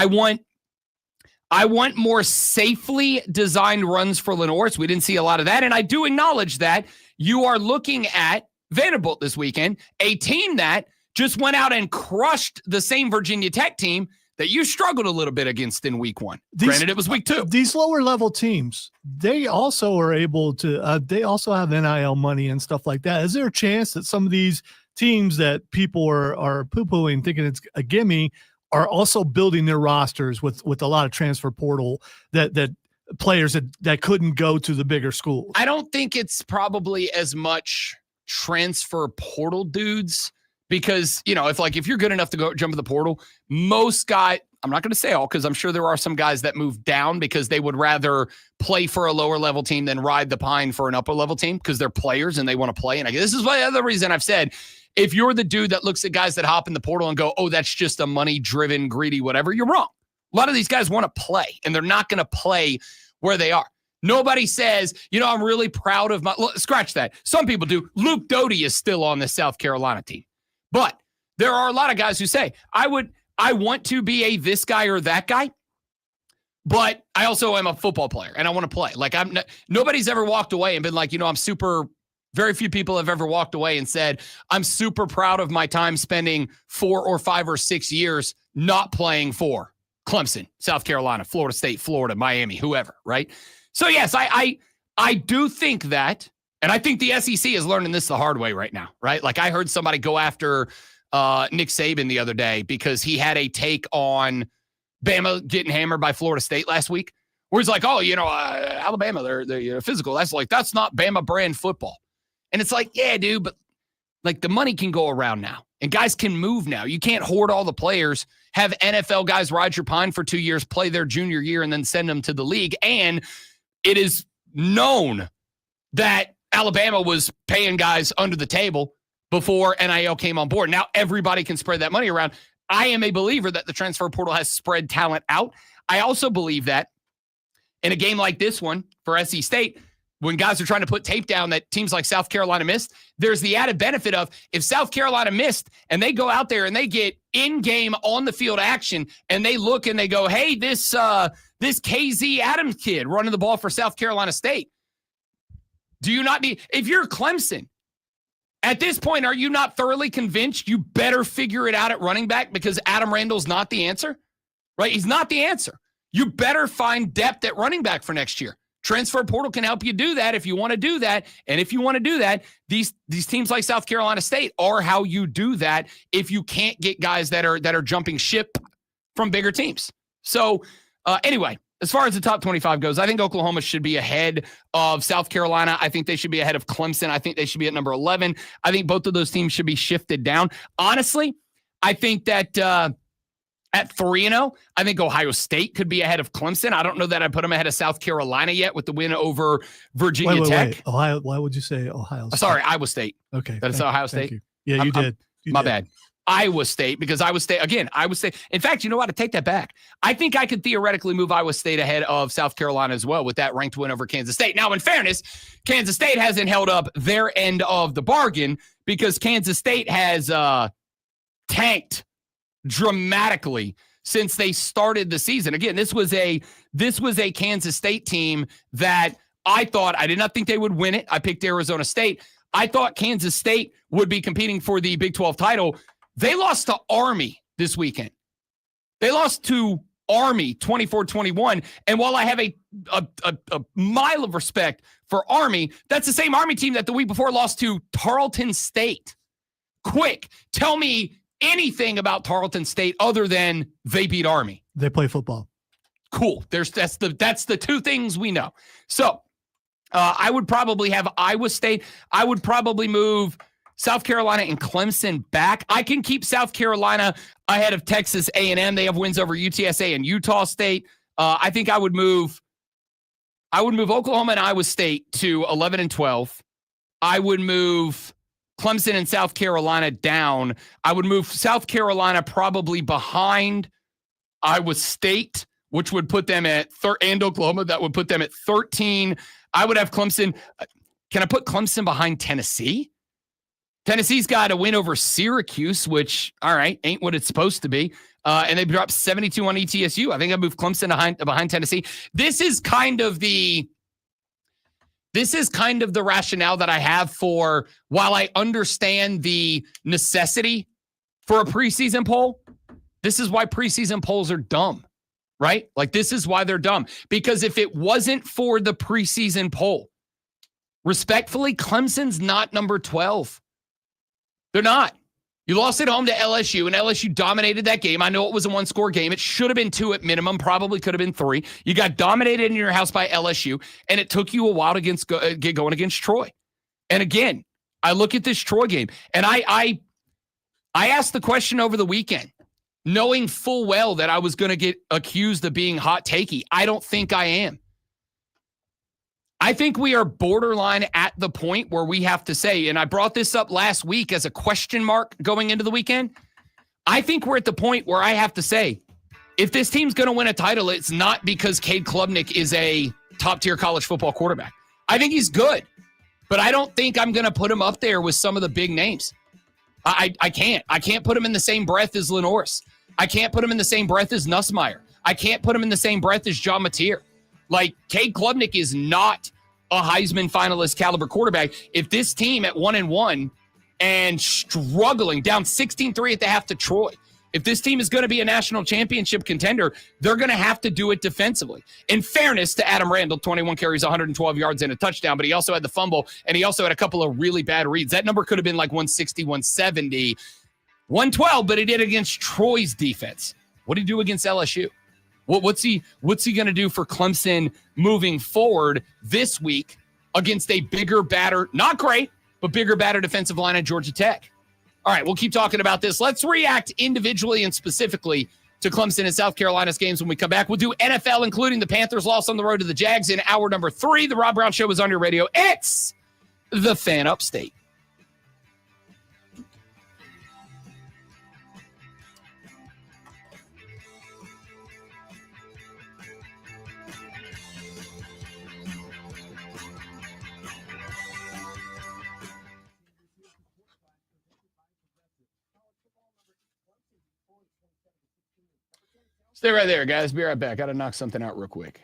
want more safely designed runs for Lenore. So we didn't see a lot of that. And I do acknowledge that you are looking at Vanderbilt this weekend, a team that just went out and crushed the same Virginia Tech team that you struggled a little bit against in week 1. Granted, it was week 2. These lower level teams, they also are able to, they also have NIL money and stuff like that. Is there a chance that some of these teams that people are poo-pooing, thinking it's a gimme, are also building their rosters with a lot of transfer portal that players that couldn't go to the bigger schools. I don't think it's probably as much transfer portal dudes because, if you're good enough to go jump in the portal, most guys, I'm not going to say all because I'm sure there are some guys that move down because they would rather play for a lower level team than ride the pine for an upper level team because they're players and they want to play. And this is the other reason I've said, if you're the dude that looks at guys that hop in the portal and go, oh, that's just a money-driven, greedy, whatever, you're wrong. A lot of these guys want to play, and they're not going to play where they are. Nobody says, I'm really proud of my – scratch that. Some people do. Luke Doty is still on the South Carolina team. But there are a lot of guys who say, I want to be a this guy or that guy, but I also am a football player, and I want to play. Nobody's ever walked away and been like, I'm super – very few people have ever walked away and said, I'm super proud of my time spending 4 or 5 or 6 years not playing for Clemson, South Carolina, Florida State, Florida, Miami, whoever, right? So, yes, I do think that, and I think the SEC is learning this the hard way right now, right? Like I heard somebody go after Nick Saban the other day because he had a take on Bama getting hammered by Florida State last week, where he's like, Alabama, they're physical. That's not Bama brand football. And it's like, yeah, dude, but the money can go around now and guys can move now. You can't hoard all the players, have NFL guys ride your pine for 2 years, play their junior year, and then send them to the league. And it is known that Alabama was paying guys under the table before NIL came on board. Now everybody can spread that money around. I am a believer that the transfer portal has spread talent out. I also believe that in a game like this one for SC State, when guys are trying to put tape down that teams like South Carolina missed, there's the added benefit of if South Carolina missed and they go out there and they get in-game on-the-field action and they look and they go, hey, this KZ Adams kid running the ball for South Carolina State. Do you not need – if you're Clemson, at this point, are you not thoroughly convinced you better figure it out at running back because Adam Randall's not the answer? Right? He's not the answer. You better find depth at running back for next year. Transfer portal can help you do that if you want to do that. And if you want to do that, these teams like South Carolina State are how you do that if you can't get guys that are jumping ship from bigger teams. So anyway, as far as the top 25 goes, I think Oklahoma should be ahead of South Carolina. I think they should be ahead of Clemson. I think they should be at number 11. I think both of those teams should be shifted down. Honestly, I think that at 3-0, I think Ohio State could be ahead of Clemson. I don't know that I put them ahead of South Carolina yet with the win over Virginia Tech. Wait. Ohio? Why would you say Ohio State? Sorry, Iowa State. Okay. That's Ohio State? You. Yeah, you did. My bad. Iowa State, because Iowa State. In fact, you know what? I take that back. I think I could theoretically move Iowa State ahead of South Carolina as well with that ranked win over Kansas State. Now, in fairness, Kansas State hasn't held up their end of the bargain because Kansas State has tanked dramatically since they started the season. Again, this was a Kansas State team that I did not think they would win it. I picked Arizona State. I thought Kansas State would be competing for the Big 12 title. They lost to Army this weekend. They lost to Army 24-21. And while I have a mile of respect for Army, that's the same Army team that the week before lost to Tarleton State. Quick, tell me anything about Tarleton State other than they beat Army. They play football. Cool. That's the two things we know. So I would probably have Iowa State. I would probably move South Carolina and Clemson back. I can keep South Carolina ahead of Texas A&M. They have wins over UTSA and Utah State. I think I would move Oklahoma and Iowa State to 11 and 12. I would move Clemson and South Carolina down. I would move South Carolina probably behind Iowa State, which would put them at and Oklahoma. That would put them at 13. I would have Clemson. Can I put Clemson behind Tennessee? Tennessee's got a win over Syracuse, which, all right, ain't what it's supposed to be. And they dropped 72 on ETSU. I think I moved Clemson behind Tennessee. This is kind of the rationale that I have for, while I understand the necessity for a preseason poll, this is why preseason polls are dumb, right? Like, this is why they're dumb. Because if it wasn't for the preseason poll, respectfully, Clemson's not number 12. They're not. You lost at home to LSU, and LSU dominated that game. I know it was a one-score game. It should have been 2 at minimum, probably could have been 3. You got dominated in your house by LSU, and it took you a while to get going against Troy. And again, I look at this Troy game, and I asked the question over the weekend, knowing full well that I was going to get accused of being hot takey. I don't think I am. I think we are borderline at the point where we have to say, and I brought this up last week as a question mark going into the weekend. I think we're at the point where I have to say, if this team's going to win a title, it's not because Cade Klubnik is a top-tier college football quarterback. I think he's good, but I don't think I'm going to put him up there with some of the big names. I can't. I can't put him in the same breath as Lenoris. I can't put him in the same breath as Nussmeier. I can't put him in the same breath as John Mateer. Like, Cade Klubnik is not a Heisman finalist caliber quarterback. If this team at 1-1 and struggling down 16-3 at the half to Troy, if this team is going to be a national championship contender, they're going to have to do it defensively. In fairness to Adam Randall, 21 carries, 112 yards, and a touchdown, but he also had the fumble, and he also had a couple of really bad reads. That number could have been like 160, 170, 112, but he did against Troy's defense. What did he do against LSU? What's he going to do for Clemson moving forward this week against a bigger, badder, not great, but bigger, badder defensive line at Georgia Tech? All right, we'll keep talking about this. Let's react individually and specifically to Clemson and South Carolina's games when we come back. We'll do NFL, including the Panthers' loss on the road to the Jags in hour number 3. The Rob Brown Show is on your radio. It's the Fan Upstate. Stay right there, guys. Be right back. Got to knock something out real quick.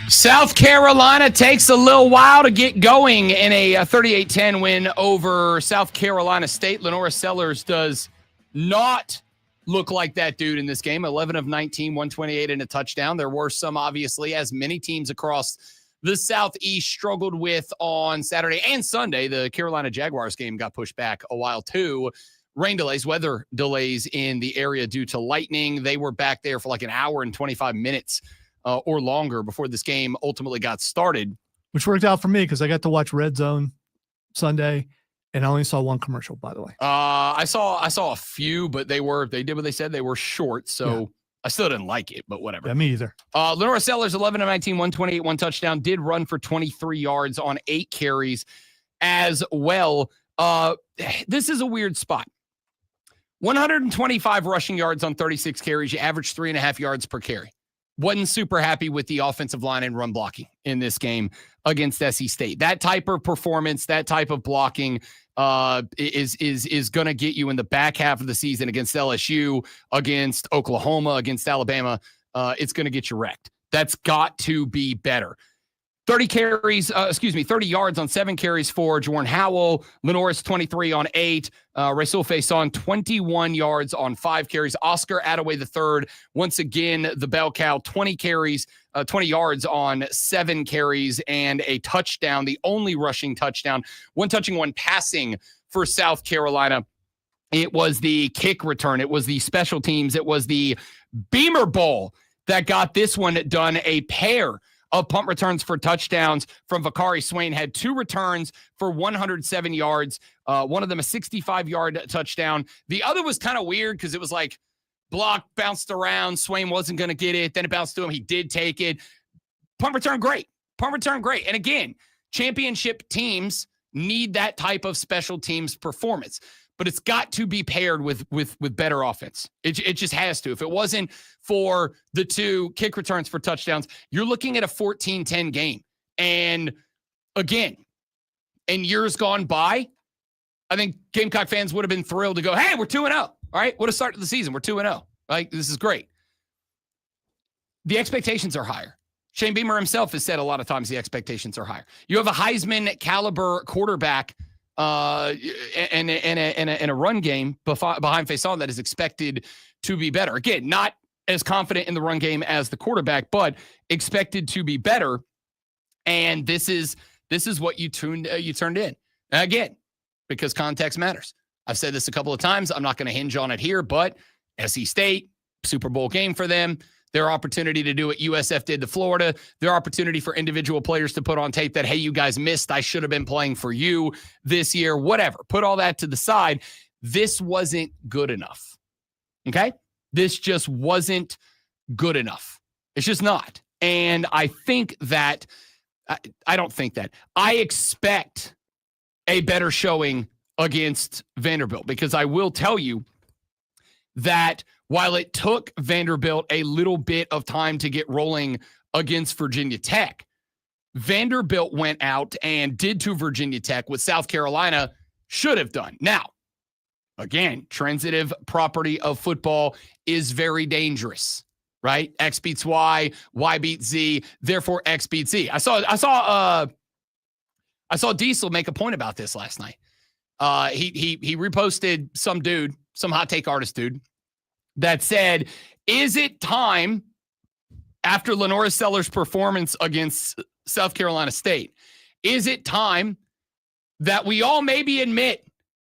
South Carolina takes a little while to get going in a 38-10 win over South Carolina State. Lenora Sellers does not look like that dude in this game. 11 of 19, 128 and a touchdown. There were some, obviously, as many teams across the Southeast struggled with on Saturday and Sunday. The Carolina Jaguars game got pushed back a while, too. Rain delays, weather delays in the area due to lightning. They were back there for like an hour and 25 minutes or longer before this game ultimately got started. Which worked out for me because I got to watch Red Zone Sunday, and I only saw one commercial, by the way. I saw a few, but they did what they said. They were short, so yeah. I still didn't like it, but whatever. Yeah, me either. Lenora Sellers, 11 of 19, 128, one touchdown, did run for 23 yards on 8 carries as well. This is a weird spot. 125 rushing yards on 36 carries. You average 3.5 yards per carry. Wasn't super happy with the offensive line and run blocking in this game against SC State. That type of performance, that type of blocking is going to get you in the back half of the season against LSU, against Oklahoma, against Alabama. It's going to get you wrecked. That's got to be better. 30 yards on 7 carries for Jordan Howell. Lenoris, 23 on 8. Rasul Faison, 21 yards on 5 carries. Oscar Attaway III, once again, the bell cow, 20 yards on 7 carries and a touchdown, the only rushing touchdown. One touching, one passing for South Carolina. It was the kick return. It was the special teams. It was the Beamer Bowl that got this one done. A pair of punt returns for touchdowns from Vakari Swain. Had 2 returns for 107 yards. One of them a 65-yard touchdown. The other was kind of weird because it was like block, bounced around. Swain wasn't going to get it. Then it bounced to him. He did take it. Punt return, great. Punt return, great. And again, championship teams need that type of special teams performance. But it's got to be paired with better offense. It just has to. If it wasn't for the 2 kick returns for touchdowns, you're looking at a 14-10 game. And again, in years gone by, I think Gamecock fans would have been thrilled to go, hey, we're 2-0. All right, what a start to the season. We're 2-0. Like, this is great. The expectations are higher. Shane Beamer himself has said a lot of times the expectations are higher. You have a Heisman caliber quarterback and a run game behind Faison that is expected to be better. Again, not as confident in the run game as the quarterback, but expected to be better. And this is what you turned in. Again, because context matters. I've said this a couple of times. I'm not going to hinge on it here, but SC State, Super Bowl game for them. Their opportunity to do what USF did to Florida. Their opportunity for individual players to put on tape that, hey, you guys missed. I should have been playing for you this year. Whatever. Put all that to the side. This wasn't good enough. Okay? This just wasn't good enough. It's just not. And I think that, I don't think that. I expect a better showing against Vanderbilt, because I will tell you that while it took Vanderbilt a little bit of time to get rolling against Virginia Tech, Vanderbilt went out and did to Virginia Tech what South Carolina should have done. Now, again, transitive property of football is very dangerous, right? X beats Y, Y beats Z, therefore X beats Z. I saw Diesel make a point about this last night. He reposted some hot take artist dude, that said, is it time after Lenora Sellers' performance against South Carolina State, is it time that we all maybe admit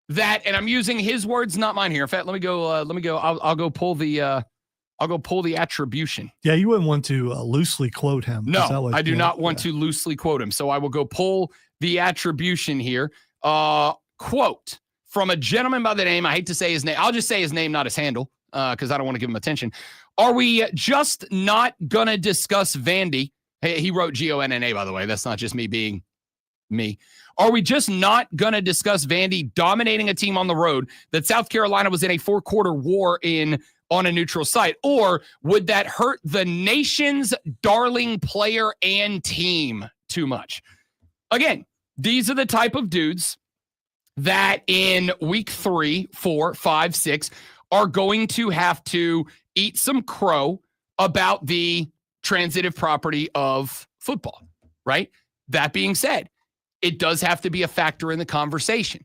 that, and I'm using his words, not mine here. In fact, let me go. I'll go pull the attribution. Yeah, you wouldn't want to loosely quote him. No, I do not want to loosely quote him. So I will go pull the attribution here. Quote from a gentleman by the name, I hate to say his name. I'll just say his name, not his handle, because I don't want to give him attention. Are we just not going to discuss Vandy? Hey, he wrote Gonna, by the way. That's not just me being me. Are we just not going to discuss Vandy dominating a team on the road that South Carolina was in a 4-quarter war on a neutral site? Or would that hurt the nation's darling player and team too much? Again, these are the type of dudes that in week 3, 4, 5, 6 are going to have to eat some crow about the transitive property of football, right? That being said, it does have to be a factor in the conversation.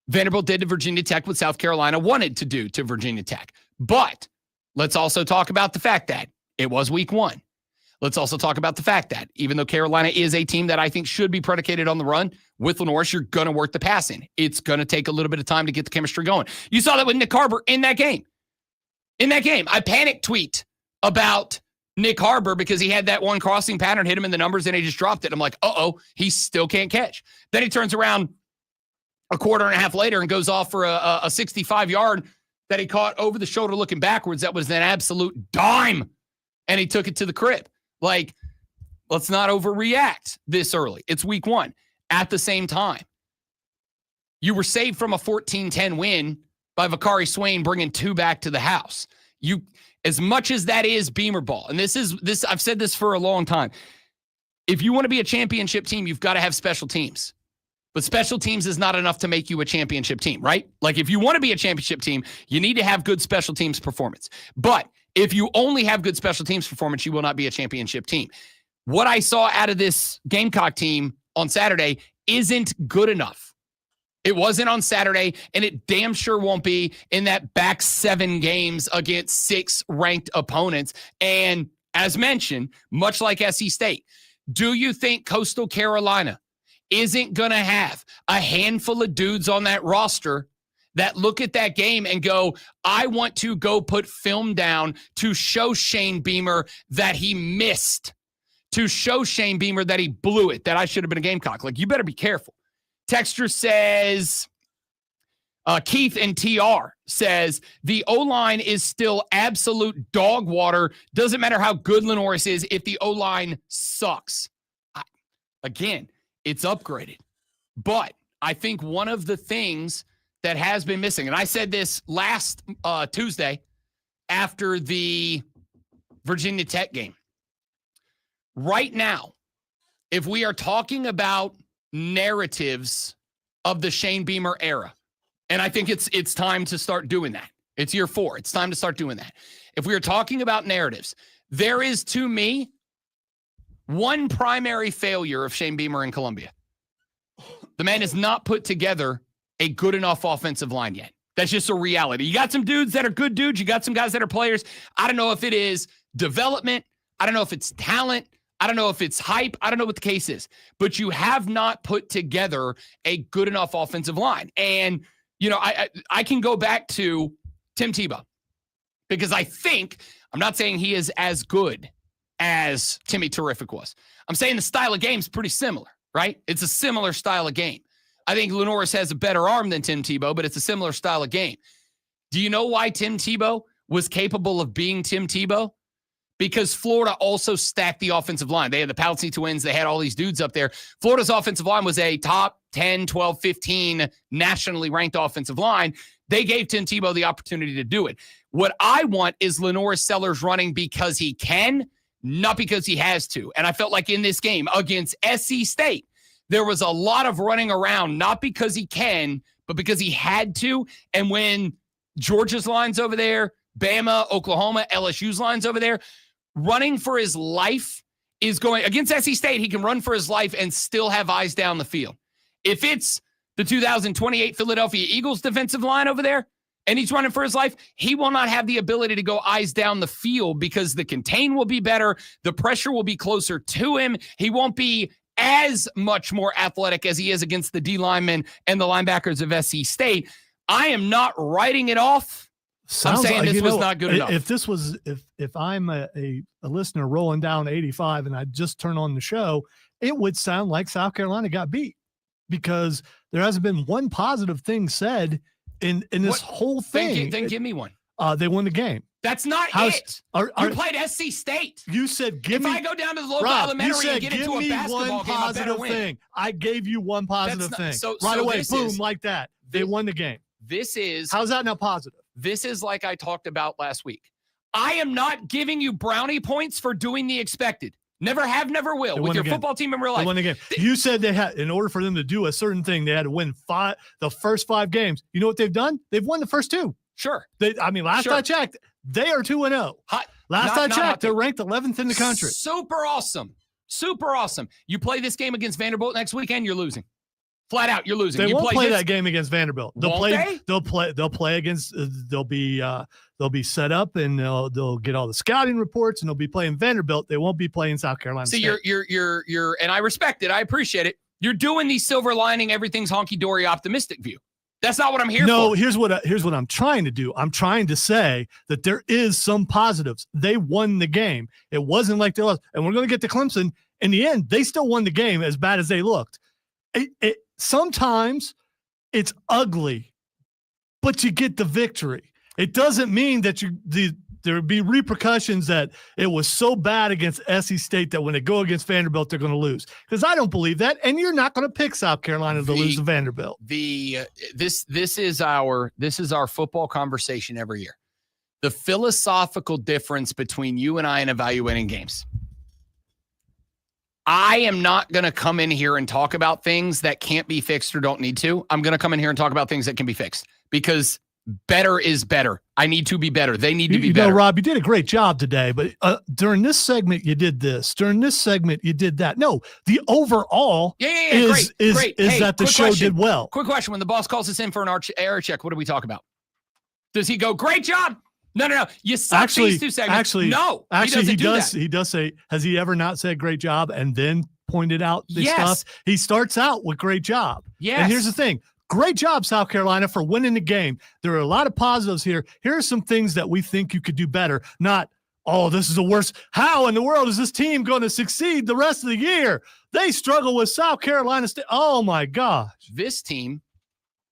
Vanderbilt did to Virginia Tech what South Carolina wanted to do to Virginia Tech. But let's also talk about the fact that it was week 1. Let's also talk about the fact that even though Carolina is a team that I think should be predicated on the run, with Lenoris, you're going to work the pass in. It's going to take a little bit of time to get the chemistry going. You saw that with Nick Harbor in that game. I panic tweet about Nick Harbor because he had that one crossing pattern, hit him in the numbers, and he just dropped it. I'm like, he still can't catch. Then he turns around a quarter and a half later and goes off for a 65-yard that he caught over the shoulder looking backwards. That was an absolute dime, and he took it to the crib. Like, let's not overreact this early. It's week 1. At the same time, you were saved from a 14-10 win by Vakari Swain bringing 2 back to the house. You, as much as that is Beamer ball, and this I've said this for a long time. If you want to be a championship team, you've got to have special teams. But special teams is not enough to make you a championship team, right? Like, if you want to be a championship team, you need to have good special teams performance. But if you only have good special teams performance, you will not be a championship team. What I saw out of this Gamecock team on Saturday isn't good enough. It wasn't on Saturday, and it damn sure won't be in that back 7 games against 6 ranked opponents. And as mentioned, much like SC State, do you think Coastal Carolina isn't going to have a handful of dudes on that roster that look at that game and go, I want to go put film down to show Shane Beamer that he missed, to show Shane Beamer that he blew it, that I should have been a Gamecock? Like, you better be careful. Texture says, Keith and TR says, the O-line is still absolute dog water. Doesn't matter how good Lenoris is if the O-line sucks. Again, it's upgraded. But I think one of the things that has been missing, and I said this last Tuesday after the Virginia Tech game. Right now, if we are talking about narratives of the Shane Beamer era, and I think it's time to start doing that. It's year 4. It's time to start doing that. If we are talking about narratives, there is, to me, one primary failure of Shane Beamer in Columbia. The man has not put together a good enough offensive line yet. That's just a reality. You got some dudes that are good dudes. You got some guys that are players. I don't know if it is development. I don't know if it's talent. I don't know if it's hype. I don't know what the case is. But you have not put together a good enough offensive line. And, you know, I can go back to Tim Tebow because I think, I'm not saying he is as good as Timmy Terrific was. I'm saying the style of game is pretty similar, right? It's a similar style of game. I think Lenoris has a better arm than Tim Tebow, but it's a similar style of game. Do you know why Tim Tebow was capable of being Tim Tebow? Because Florida also stacked the offensive line. They had the Pouncey twins. They had all these dudes up there. Florida's offensive line was a top 10, 12, 15 nationally ranked offensive line. They gave Tim Tebow the opportunity to do it. What I want is Lenoris Sellers running because he can, not because he has to. And I felt like in this game against SC State, there was a lot of running around, not because he can, but because he had to. And when Georgia's line's over there, Bama, Oklahoma, LSU's line's over there, running for his life is going against SC State. He can run for his life and still have eyes down the field. If it's the 2028 Philadelphia Eagles defensive line over there and he's running for his life, he will not have the ability to go eyes down the field because the contain will be better. The pressure will be closer to him. He won't be as much more athletic as he is against the D linemen and the linebackers of SC State. I am not writing it off. I'm saying this was not good enough. If this was, if I'm a listener rolling down 85 and I just turn on the show, it would sound like South Carolina got beat because there hasn't been one positive thing said in this whole thing. Then give me one. They won the game. That's not it. You played SC State. You said if I go down to the local elementary and get into a basketball game, I better win. Thing. I gave you one positive thing. Right away, boom, like that. They won the game. How's that now positive? This is like I talked about last week. I am not giving you brownie points for doing the expected. Never have, never will. With your football team in real life. They won the game. You said they had, in order for them to do a certain thing, they had to win the first 5 games. You know what they've done? They've won the first 2. Sure. Last I checked, they are 2-0. Last I checked, they're ranked 11th in the country. Super awesome. Super awesome. You play this game against Vanderbilt next weekend, you're losing. Flat out, you're losing. They you won't play this, that game against Vanderbilt. They'll play against. They'll be set up and they'll get all the scouting reports and they'll be playing Vanderbilt. They won't be playing South Carolina. See, State. you're, and I respect it. I appreciate it. You're doing the silver lining, everything's honky dory optimistic view. That's not what I'm here for. No, here's what I'm trying to do. I'm trying to say that there is some positives. They won the game. It wasn't like they lost. And we're going to get to Clemson. In the end, they still won the game as bad as they looked. Sometimes it's ugly, but you get the victory. It doesn't mean that there would be repercussions that it was so bad against SC State that when they go against Vanderbilt, they're going to lose. Because I don't believe that, and you're not going to pick South Carolina to lose to Vanderbilt. This is our football conversation every year. The philosophical difference between you and I in evaluating games. I am not going to come in here and talk about things that can't be fixed or don't need to. I'm going to come in here and talk about things that can be fixed because better is better. I need to be better. They need to be better. Rob, you did a great job today, but during this segment, you did this. During this segment, you did that. No, the overall is that the show did well. Quick question. When the boss calls us in for an air check, what do we talk about? Does he go, great job? No. You suck these 2 segments. No, he does. He does say, has he ever not said great job and then pointed out the stuff? He starts out with great job. Yes. And here's the thing. Great job, South Carolina, for winning the game. There are a lot of positives here. Here are some things that we think you could do better. Not, oh, this is the worst. How in the world is this team going to succeed the rest of the year? They struggle with South Carolina State. Oh, my gosh. This team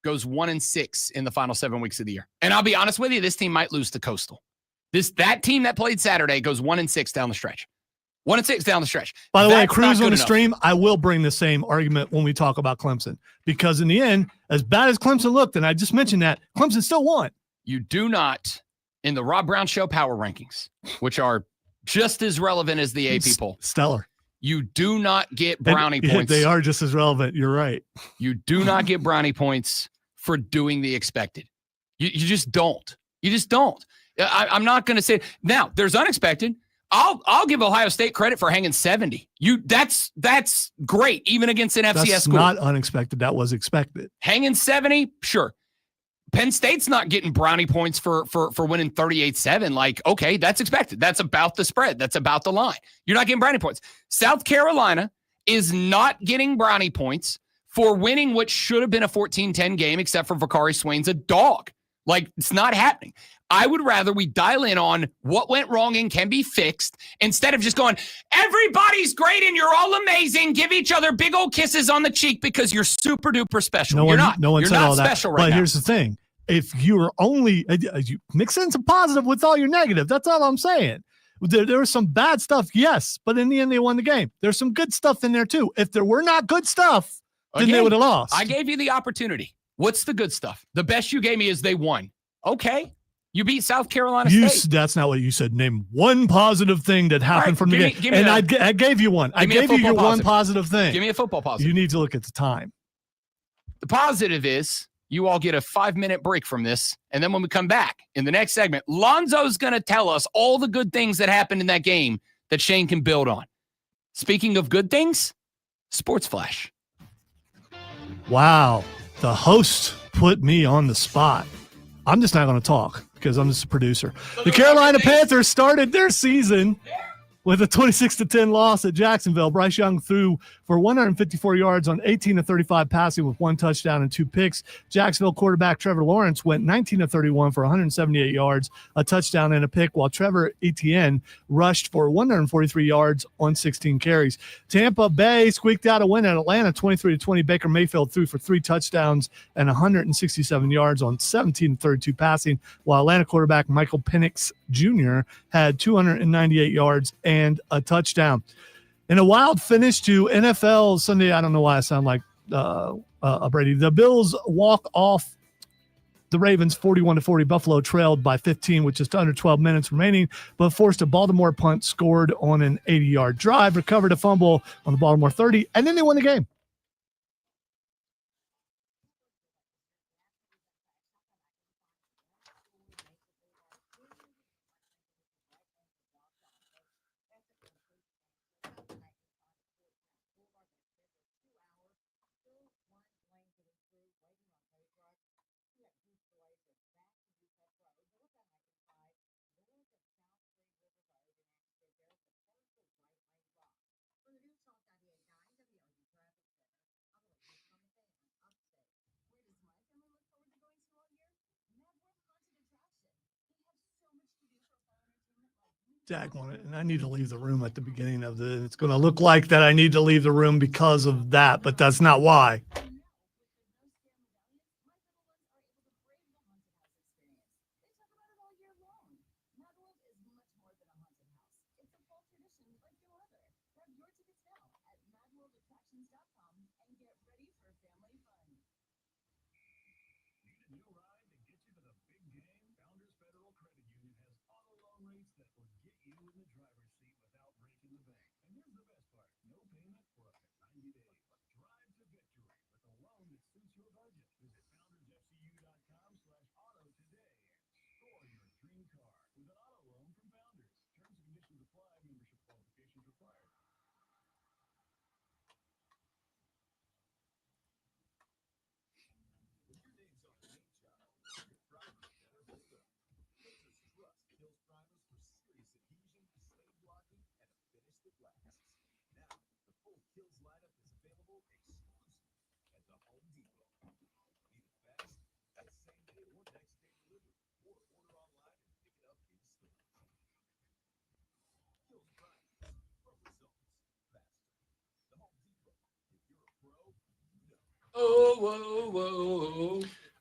goes 1-6 in the final 7 weeks of the year. And I'll be honest with you, this team might lose to Coastal. That team that played Saturday goes 1-6 down the stretch. 1-6 down the stretch. By the way, Cruz on the stream, I will bring the same argument when we talk about Clemson. Because in the end, as bad as Clemson looked, and I just mentioned that, Clemson still won. You do not, in the Rob Brown Show power rankings, which are just as relevant as the AP poll. Stellar. You do not get brownie points. They are just as relevant. You're right. You do not get brownie points for doing the expected. You just don't. You just don't. I'm not going to say now. There's unexpected. I'll give Ohio State credit for hanging 70. That's great, even against an FCS school. That's not unexpected. That was expected. Hanging 70, sure. Penn State's not getting brownie points for winning 38-7. Like, okay, that's expected. That's about the spread. That's about the line. You're not getting brownie points. South Carolina is not getting brownie points for winning what should have been a 14-10 game, except for Vakari Swain's a dog. Like, it's not happening. I would rather we dial in on what went wrong and can be fixed instead of just going, everybody's great and you're all amazing. Give each other big old kisses on the cheek because you're super duper special. No one you're said not all that. Special right but now. Here's the thing. If you're only, you mix in some positive with all your negative. That's all I'm saying. There was some bad stuff, yes, but in the end, they won the game. There's some good stuff in there too. If there were not good stuff, then they would have lost. I gave you the opportunity. What's the good stuff? The best you gave me is they won. Okay. You beat South Carolina State. That's not what you said. Name one positive thing that happened from the game. And I gave you one. I gave you your one positive thing. Give me a football positive. You need to look at the time. The positive is you all get a 5-minute break from this. And then when we come back in the next segment, Lonzo's going to tell us all the good things that happened in that game that Shane can build on. Speaking of good things, Sports Flash. Wow. The host put me on the spot. I'm just not going to talk because I'm just a producer. The Carolina Panthers started their season with a 26-10 loss at Jacksonville. Bryce Young threw for 154 yards on 18 of 35 passing with 1 touchdown and 2 picks. Jacksonville quarterback Trevor Lawrence went 19 of 31 for 178 yards, a touchdown and a pick, while Trevor Etienne rushed for 143 yards on 16 carries. Tampa Bay squeaked out a win at Atlanta 23-20. Baker Mayfield threw for 3 touchdowns and 167 yards on 17 of 32 passing, while Atlanta quarterback Michael Penix Jr. had 298 yards and a touchdown. In a wild finish to NFL Sunday, I don't know why I sound like Brady. The Bills walk off the Ravens 41-40. Buffalo trailed by 15 with just under 12 minutes remaining, but forced a Baltimore punt, scored on an 80-yard drive, recovered a fumble on the Baltimore 30, and then they won the game. Daggone it. And I need to leave the room at the beginning of the. It's going to look like that I need to leave the room because of that, but that's not why.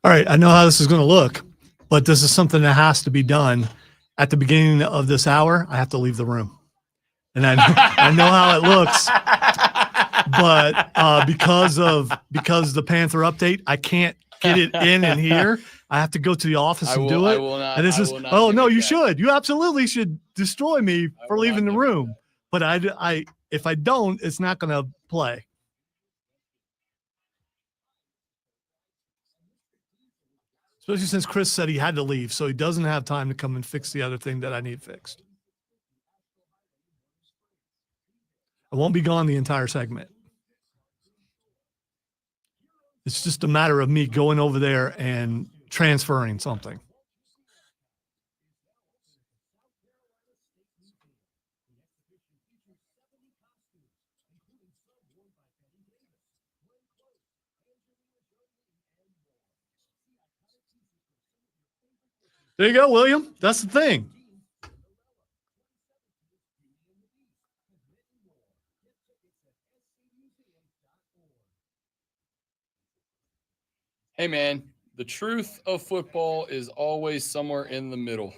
All right, I know how this is going to look, but this is something that has to be done. At the beginning of this hour, I have to leave the room. And I know how it looks, but because the Panther update, I can't get it in here. I have to go to the office and do it. And this is you should. You absolutely should destroy me for leaving the room. But I if I don't, it's not going to play. Especially since Chris said he had to leave, so he doesn't have time to come and fix the other thing that I need fixed. I won't be gone the entire segment. It's just a matter of me going over there and transferring something. There you go, William. That's the thing. Hey, man, the truth of football is always somewhere in the middle.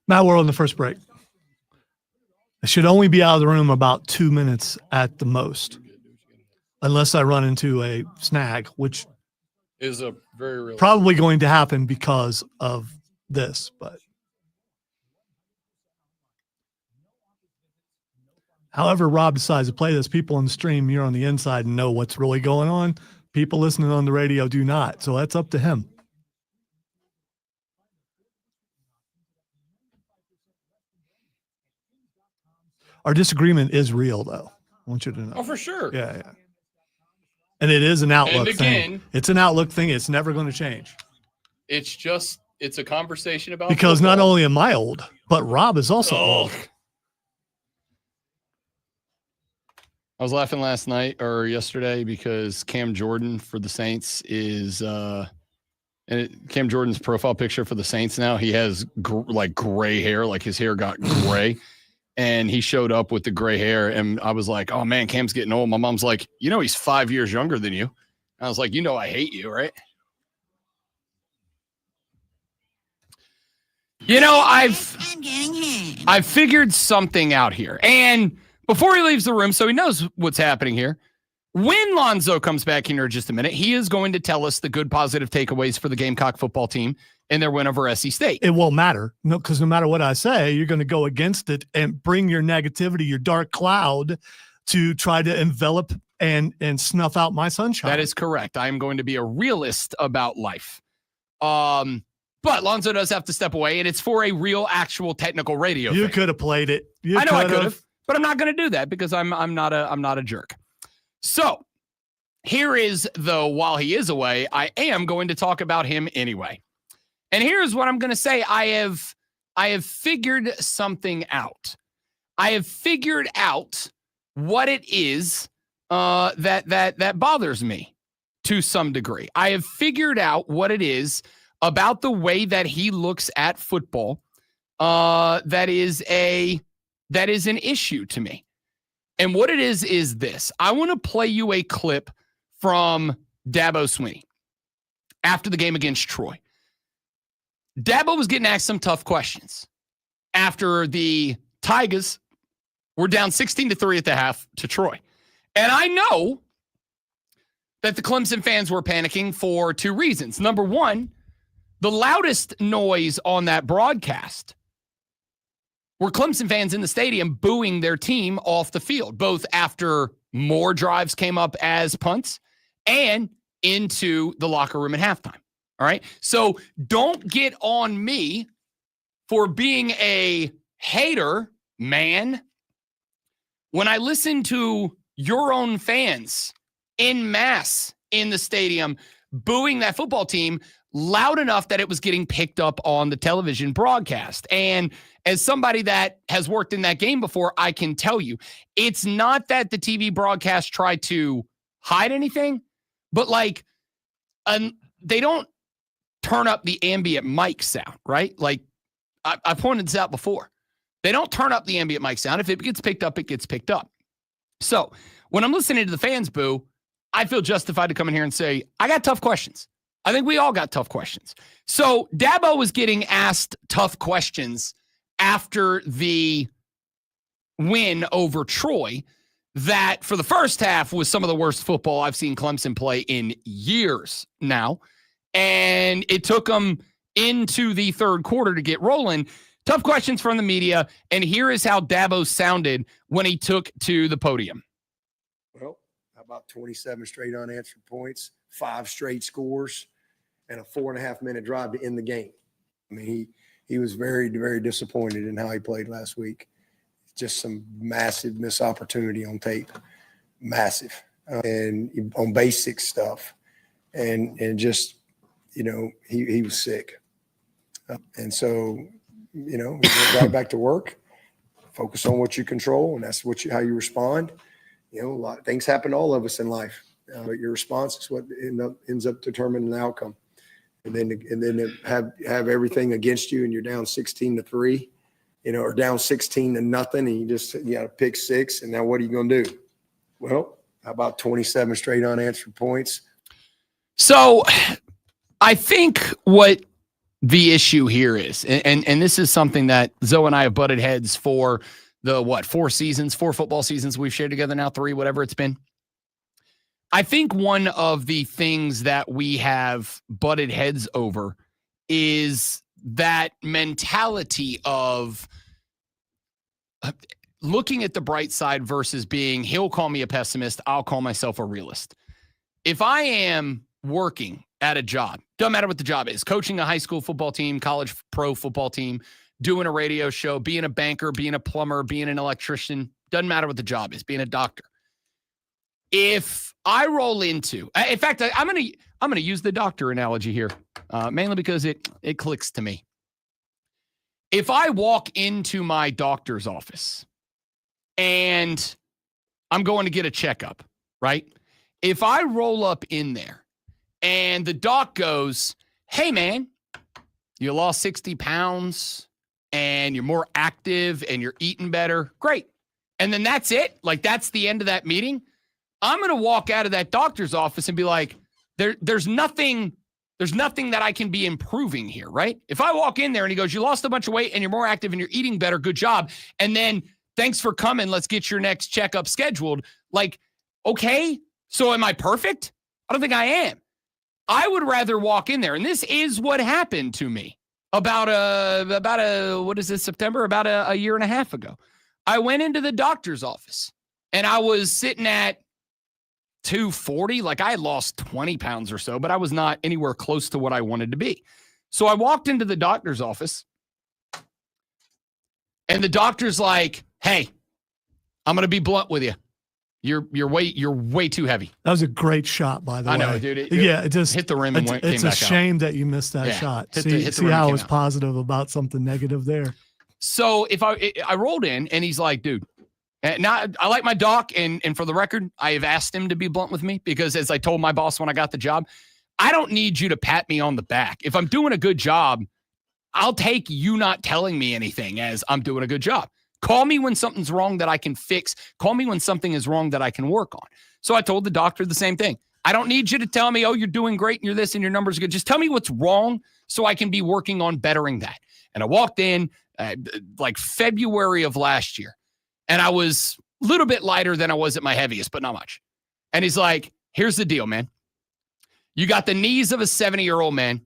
Matt Worrell in the first break. I should only be out of the room about 2 minutes at the most, unless I run into a snag, which is a very real probably going to happen because of this. But however Rob decides to play this, people on the stream, you're on the inside and know what's really going on. People listening on the radio do not. So that's up to him. Our disagreement is real, though. I want you to know. Oh, for sure. Yeah. And it is an outlook thing. It's an outlook thing. It's never going to change. It's a conversation about because football. Not only am I old, but Rob is also old. I was laughing last night or yesterday because Cam Jordan for the Saints is Cam Jordan's profile picture for the Saints now. He has gray hair, like his hair got gray. And he showed up with the gray hair, and I was like, oh, man, Cam's getting old. My mom's like, he's 5 years younger than you. I was like, I hate you, right? I've figured something out here. And before he leaves the room, so he knows what's happening here, when Lonzo comes back in here in just a minute, he is going to tell us the good positive takeaways for the Gamecock football team in their win over SC State. It won't matter. No, because no matter what I say, you're going to go against it and bring your negativity, your dark cloud, to try to envelop and snuff out my sunshine. That is correct. I am going to be a realist about life. But Lonzo does have to step away, and it's for a real, actual technical radio You thing. could have played it. I know I could have, but I'm not going to do that because I'm not a jerk. So here is, though, while he is away, I am going to talk about him anyway. And here's what I'm going to say. I have figured something out. I have figured out what it is that bothers me to some degree. I have figured out what it is about the way that he looks at football that is an issue to me. And what it is this. I want to play you a clip from Dabo Swinney after the game against Troy. Dabo was getting asked some tough questions after the Tigers were down 16-3 at the half to Troy. And I know that the Clemson fans were panicking for two reasons. Number one, the loudest noise on that broadcast were Clemson fans in the stadium booing their team off the field, both after more drives came up as punts and into the locker room at halftime. All right. So don't get on me for being a hater, man. When I listen to your own fans en masse in the stadium booing that football team loud enough that it was getting picked up on the television broadcast. And as somebody that has worked in that game before, I can tell you, it's not that the TV broadcast tried to hide anything, but they don't turn up the ambient mic sound, right? Like I pointed this out before. They don't turn up the ambient mic sound. If it gets picked up, it gets picked up. So when I'm listening to the fans boo, I feel justified to come in here and say, I got tough questions. I think we all got tough questions. So Dabo was getting asked tough questions after the win over Troy that for the first half was some of the worst football I've seen Clemson play in years now. And it took them into the third quarter to get rolling. Tough questions from the media. And here is how Dabo sounded when he took to the podium. Well, how about 27 straight unanswered points, 5 straight scores, and a 4.5-minute drive to end the game. I mean, he was very, very disappointed in how he played last week. Just some massive missed opportunity on tape, massive, and on basic stuff, and just, he was sick, and so, we went right back to work, focus on what you control, and that's how you respond. A lot of things happen to all of us in life, but your response is what ends up determining the outcome. And then have everything against you, and you're down 16-3, or down 16-0, and you got to pick 6. And now what are you going to do? Well, how about 27 straight unanswered points? So I think what the issue here is, and this is something that Zoe and I have butted heads for the 4 football seasons we've shared together now, 3, whatever it's been. I think one of the things that we have butted heads over is that mentality of looking at the bright side versus being, he'll call me a pessimist, I'll call myself a realist. If I am working at a job, doesn't matter what the job is, coaching a high school football team, college pro football team, doing a radio show, being a banker, being a plumber, being an electrician, doesn't matter what the job is, being a doctor. If I roll into, in fact, I'm gonna use the doctor analogy here, mainly because it clicks to me. If I walk into my doctor's office and I'm going to get a checkup, right? If I roll up in there and the doc goes, "Hey man, you lost 60 pounds and you're more active and you're eating better," great. And then that's it. Like that's the end of that meeting. I'm going to walk out of that doctor's office and be like, there's nothing that I can be improving here, right? If I walk in there and he goes, "You lost a bunch of weight and you're more active and you're eating better, good job. And then thanks for coming. Let's get your next checkup scheduled." Like, okay, so am I perfect? I don't think I am. I would rather walk in there. And this is what happened to me about September, about a year and a half ago. I went into the doctor's office and I was sitting at 240. Like I had lost 20 pounds or so, but I was not anywhere close to what I wanted to be. So I walked into the doctor's office and the doctor's like, "Hey, I'm going to be blunt with you. You're way too heavy." That was a great shot, by the way. I know, dude. It just hit the rim and came back out. It's a shame that you missed that shot. See how I was positive about something negative there. So if I rolled in and he's like, dude, and now I like my doc. And for the record, I have asked him to be blunt with me because as I told my boss when I got the job, I don't need you to pat me on the back. If I'm doing a good job, I'll take you not telling me anything as I'm doing a good job. Call me when something's wrong that I can fix. Call me when something is wrong that I can work on. So I told the doctor the same thing. I don't need you to tell me, oh, you're doing great and you're this and your numbers are good. Just tell me what's wrong so I can be working on bettering that. And I walked in like February of last year, and I was a little bit lighter than I was at my heaviest, but not much. And he's like, here's the deal, man. You got the knees of a 70-year-old man.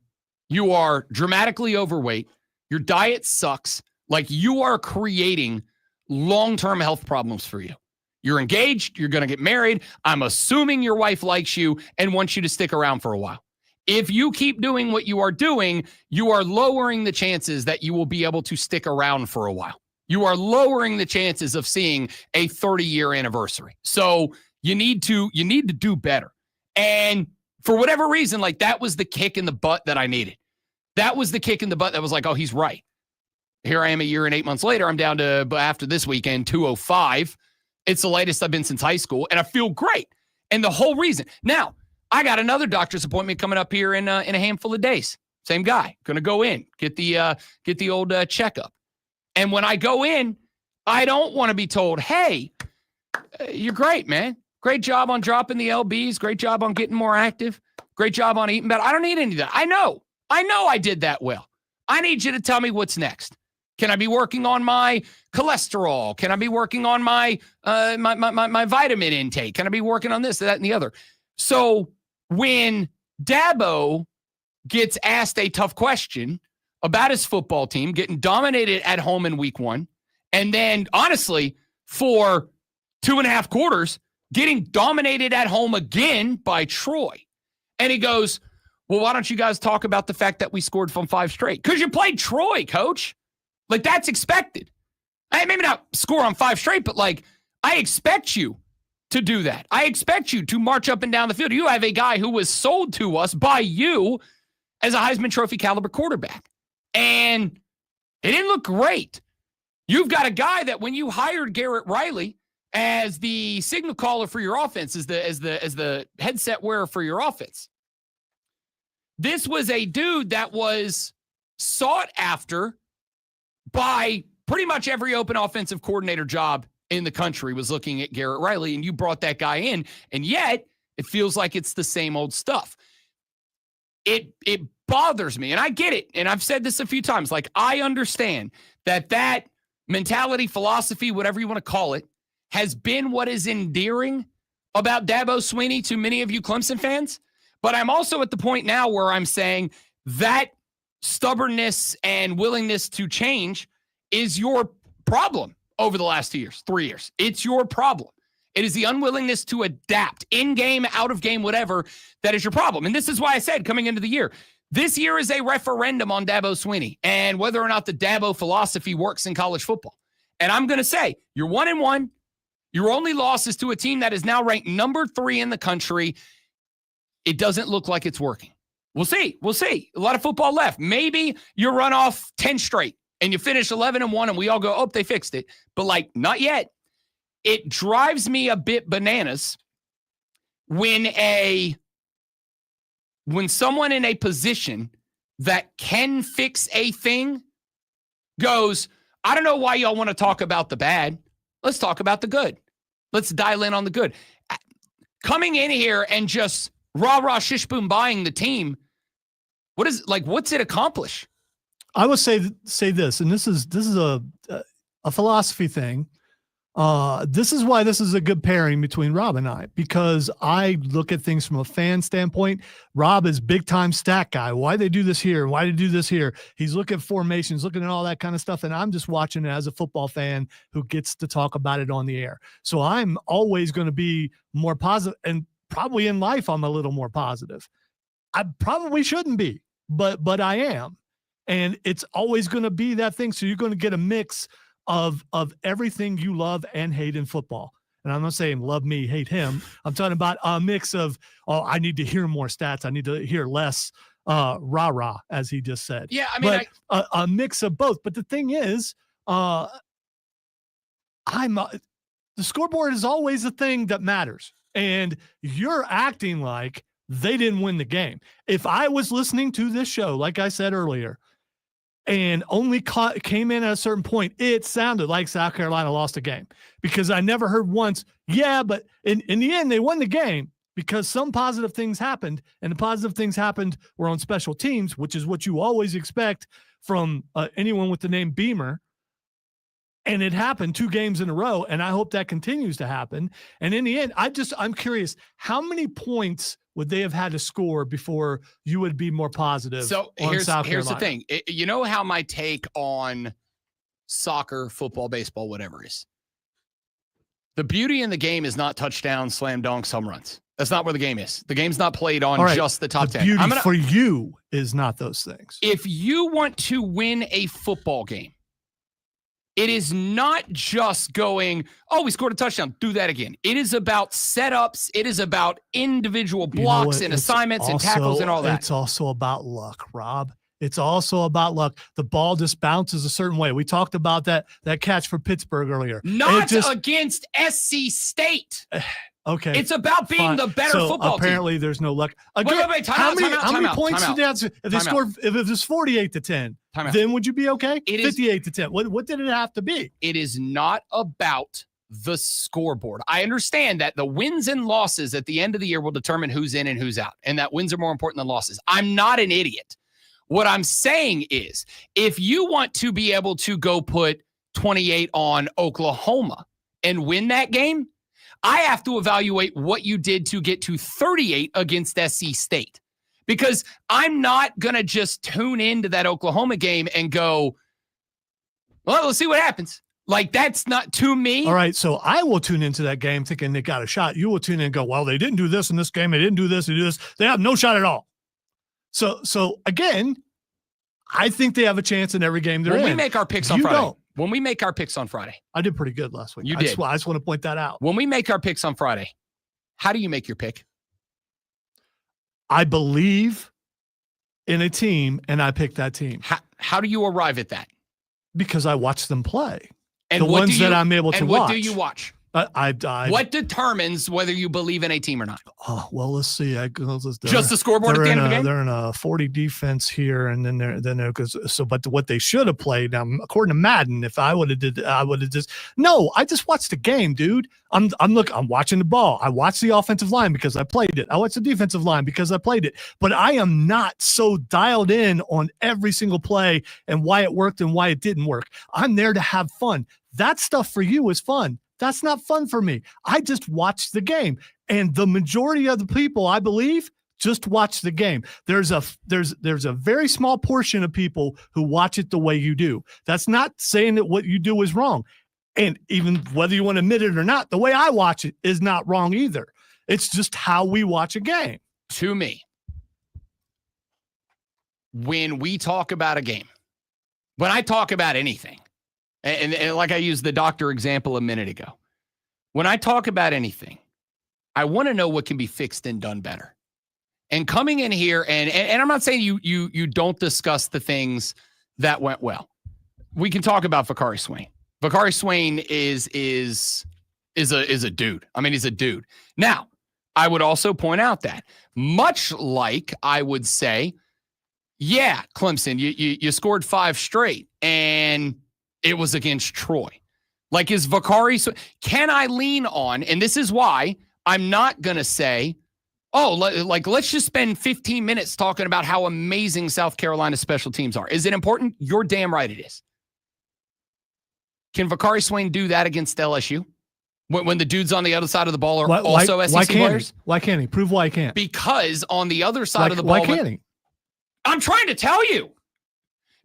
You are dramatically overweight. Your diet sucks. Like, you are creating long-term health problems for you. You're engaged. You're going to get married. I'm assuming your wife likes you and wants you to stick around for a while. If you keep doing what you are doing, you are lowering the chances that you will be able to stick around for a while. You are lowering the chances of seeing a 30-year anniversary. So you need to do better. And for whatever reason, like, that was the kick in the butt that I needed. That was the kick in the butt that was like, oh, he's right. Here I am a year and 8 months later. I'm down to, after this weekend, 205. It's the lightest I've been since high school, and I feel great. And the whole reason. Now, I got another doctor's appointment coming up here in a handful of days. Same guy. Going to go in, get the old checkup. And when I go in, I don't want to be told, hey, you're great, man. Great job on dropping the LBs. Great job on getting more active. Great job on eating better. I don't need any of that. I know I did that well. I need you to tell me what's next. Can I be working on my cholesterol? Can I be working on my my vitamin intake? Can I be working on this, that, and the other? So when Dabo gets asked a tough question about his football team getting dominated at home in week 1, and then honestly, for 2.5 quarters, getting dominated at home again by Troy. And he goes, well, why don't you guys talk about the fact that we scored from 5 straight? Because you played Troy, coach. Like, that's expected. Maybe not score on 5 straight, but like, I expect you to do that. I expect you to march up and down the field. You have a guy who was sold to us by you as a Heisman Trophy caliber quarterback. And it didn't look great. You've got a guy that when you hired Garrett Riley as the signal caller for your offense, as the headset wearer for your offense, this was a dude that was sought after by pretty much every open offensive coordinator job in the country was looking at Garrett Riley, and you brought that guy in, and yet it feels like it's the same old stuff. It bothers me, and I get it, and I've said this a few times. Like, I understand that mentality, philosophy, whatever you want to call it, has been what is endearing about Dabo Swinney to many of you Clemson fans. But I'm also at the point now where I'm saying that stubbornness and willingness to change is your problem over the last 2 years, 3 years. It's your problem. It is the unwillingness to adapt in game, out of game, whatever, that is your problem. And this is why I said coming into the year, this year is a referendum on Dabo Swinney and whether or not the Dabo philosophy works in college football. And I'm going to say, you're 1-1. Your only loss is to a team that is now ranked number 3 in the country. It doesn't look like it's working. We'll see. We'll see. A lot of football left. Maybe you run off 10 straight and you finish 11-1 and we all go, oh, they fixed it. But like, not yet. It drives me a bit bananas when someone in a position that can fix a thing goes, I don't know why y'all want to talk about the bad. Let's talk about the good. Let's dial in on the good. Coming in here and just rah-rah shish-boom buying the team, what's it accomplish? I would say this, and this is a philosophy thing. This is why this is a good pairing between Rob and I, because I look at things from a fan standpoint. Rob is big time stat guy. Why they do this here? Why they do this here? He's looking at formations, looking at all that kind of stuff. And I'm just watching it as a football fan who gets to talk about it on the air. So I'm always going to be more positive, and probably in life, I'm a little more positive. I probably shouldn't be, but I am. And it's always going to be that thing. So you're going to get a mix of everything you love and hate in football. And I'm not saying love me, hate him. I'm talking about a mix of, oh, I need to hear more stats. I need to hear less rah-rah, as he just said. Yeah, I mean, a mix of both. But the thing is, The scoreboard is always a thing that matters. And you're acting like they didn't win the game. If I was listening to this show, like I said earlier, and only came in at a certain point, it sounded like South Carolina lost a game, because I never heard once, yeah, but in the end, they won the game because some positive things happened, and the positive things happened were on special teams, which is what you always expect from anyone with the name Beamer. And it happened 2 games in a row, and I hope that continues to happen. And in the end, I'm curious, how many points would they have had to score before you would be more positive? So on South here's the Carolina? thing. You know how my take on soccer, football, baseball, whatever is. The beauty in the game is not touchdowns, slam dunks, home runs. That's not where the game is. The game's not played on just the top 10. The beauty for you is not those things. If you want to win a football game, it is not just going, oh, we scored a touchdown, do that again. It is about setups. It is about individual blocks and assignments and tackles and all that. It's also about luck, Rob. It's also about luck. The ball just bounces a certain way. We talked about that catch for Pittsburgh earlier. Not against SC State. Okay. It's about being the better football apparently team. there's no luck. Again, wait, how many points did that? If they scored, if it was 48-10, then would you be okay? 58-10. What did it have to be? It is not about the scoreboard. I understand that the wins and losses at the end of the year will determine who's in and who's out, and that wins are more important than losses. I'm not an idiot. What I'm saying is, if you want to be able to go put 28 on Oklahoma and win that game, I have to evaluate what you did to get to 38 against SC State, because I'm not going to just tune into that Oklahoma game and go, well, let's see what happens. Like, that's not to me. All right. So I will tune into that game thinking they got a shot. You will tune in and go, well, they didn't do this in this game. They didn't do this. They do this. They have no shot at all. So again, I think they have a chance in every game they're in. When we make our picks on Friday. When we make our picks on Friday. I did pretty good last week. You did. I just want to point that out. When we make our picks on Friday, how do you make your pick? I believe in a team, and I pick that team. How do you arrive at that? Because I watch them play. And the ones that I'm able to watch. And what do you watch? What determines whether you believe in a team or not? Oh, well, let's see. Just the scoreboard at the end of the game? They're in a 40 defense here, and then they're but what they should have played, according to Madden, if I would have I just watched the game, dude. I'm watching the ball. I watch the offensive line because I played it. I watch the defensive line because I played it. But I am not so dialed in on every single play and why it worked and why it didn't work. I'm there to have fun. That stuff for you is fun. That's not fun for me. I just watch the game. And the majority of the people, I believe, just watch the game. There's a very small portion of people who watch it the way you do. That's not saying that what you do is wrong. And even whether you want to admit it or not, the way I watch it is not wrong either. It's just how we watch a game. To me, when we talk about a game, when I talk about anything, and like I used the doctor example a minute ago, when I talk about anything, I want to know what can be fixed and done better. And coming in here, and I'm not saying you don't discuss the things that went well. We can talk about Vakari Swain. Vakari Swain is a dude. I mean, he's a dude. Now, I would also point out that much like I would say, yeah, Clemson, you scored 5 straight, and it was against Troy. Like, is Vakari, can I lean on, and this is why I'm not going to say, oh, let's just spend 15 minutes talking about how amazing South Carolina special teams are. Is it important? You're damn right it is. Can Vakari Swain do that against LSU? When the dudes on the other side of the ball are also SEC players? Why can't he? Prove why he can't. Because on the other side of the ball. Why can't he? I'm trying to tell you.